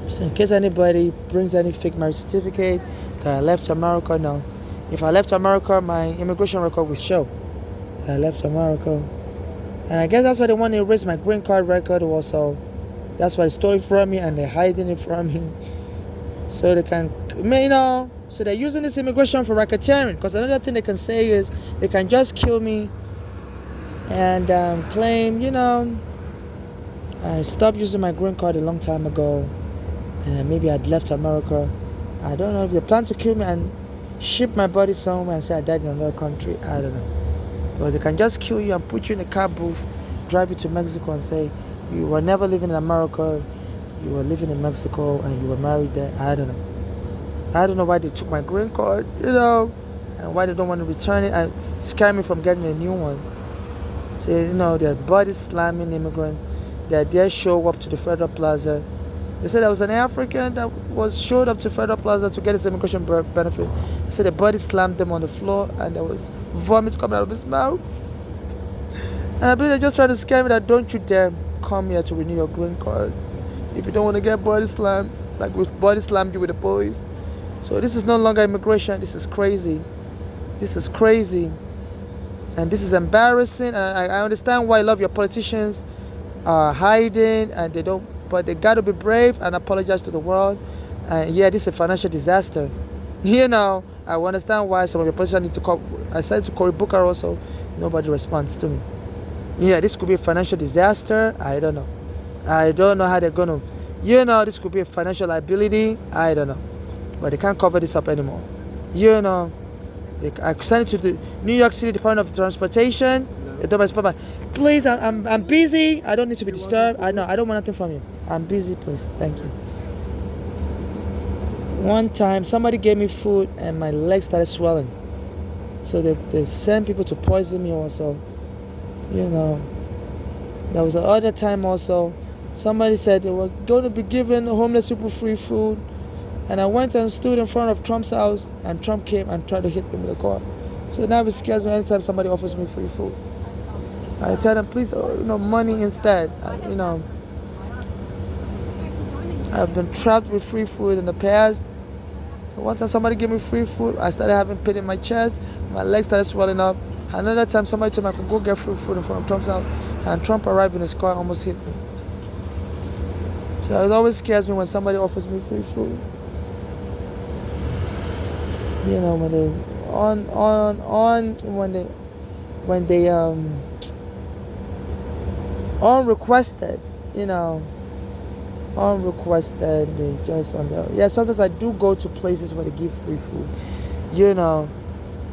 So in case anybody brings any fake marriage certificate that I left America, no. If I left America, my immigration record will show I left America. And I guess that's why they want to erase my green card record also. That's why they stole it from me and they're hiding it from me. So they can, so they're using this immigration for racketeering. Because another thing they can say is they can just kill me and claim, I stopped using my green card a long time ago. And maybe I'd left America. I don't know if they plan to kill me and ship my body somewhere and say I died in another country. I don't know. Because they can just kill you and put you in a car booth, drive you to Mexico and say you were never living in America, you were living in Mexico and you were married there. I don't know. I don't know why they took my green card, and why they don't want to return it and scare me from getting a new one. So, they're body slamming immigrants. They dare show up to the Federal Plaza. They said there was an African that showed up to Federal Plaza to get his immigration benefit. They said the body slammed them on the floor and there was vomit coming out of his mouth. And I believe they're just trying to scare me that don't you dare come here to renew your green card if you don't want to get body slammed, like we body slammed you with the police. So this is no longer immigration. This is crazy. This is crazy. And this is embarrassing. And I understand why a lot of your politicians are hiding and they don't. But they got to be brave and apologize to the world. And yeah, this is a financial disaster. I understand why some of your politicians need to call. I said to Cory Booker also, nobody responds to me. Yeah, this could be a financial disaster. I don't know. I don't know how they're going to, this could be a financial liability. I don't know. But they can't cover this up anymore. I sent it to the New York City Department of Transportation. Please, I'm busy. I don't need to be disturbed. I don't want nothing from you. I'm busy, please. Thank you. One time, somebody gave me food and my legs started swelling. So they sent people to poison me also. There was another time also. Somebody said they were going to be giving homeless people free food. And I went and stood in front of Trump's house and Trump came and tried to hit me with a car. So now it scares me anytime somebody offers me free food. I tell them, please, money instead. I've been trapped with free food in the past. So one time somebody gave me free food, I started having pain in my chest, my legs started swelling up. Another time somebody told me I could go get free food in front of Trump's house, and Trump arrived in his car and almost hit me. So it always scares me when somebody offers me free food. When they unrequested, unrequested, they just on the, sometimes I do go to places where they give free food,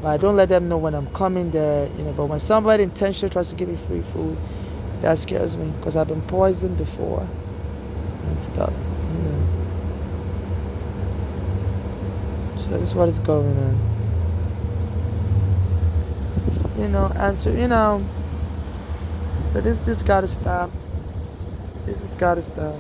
but I don't let them know when I'm coming there, but when somebody intentionally tries to give me free food, that scares me, because I've been poisoned before and stuff, So this is what is going on. So this gotta stop. This has gotta stop.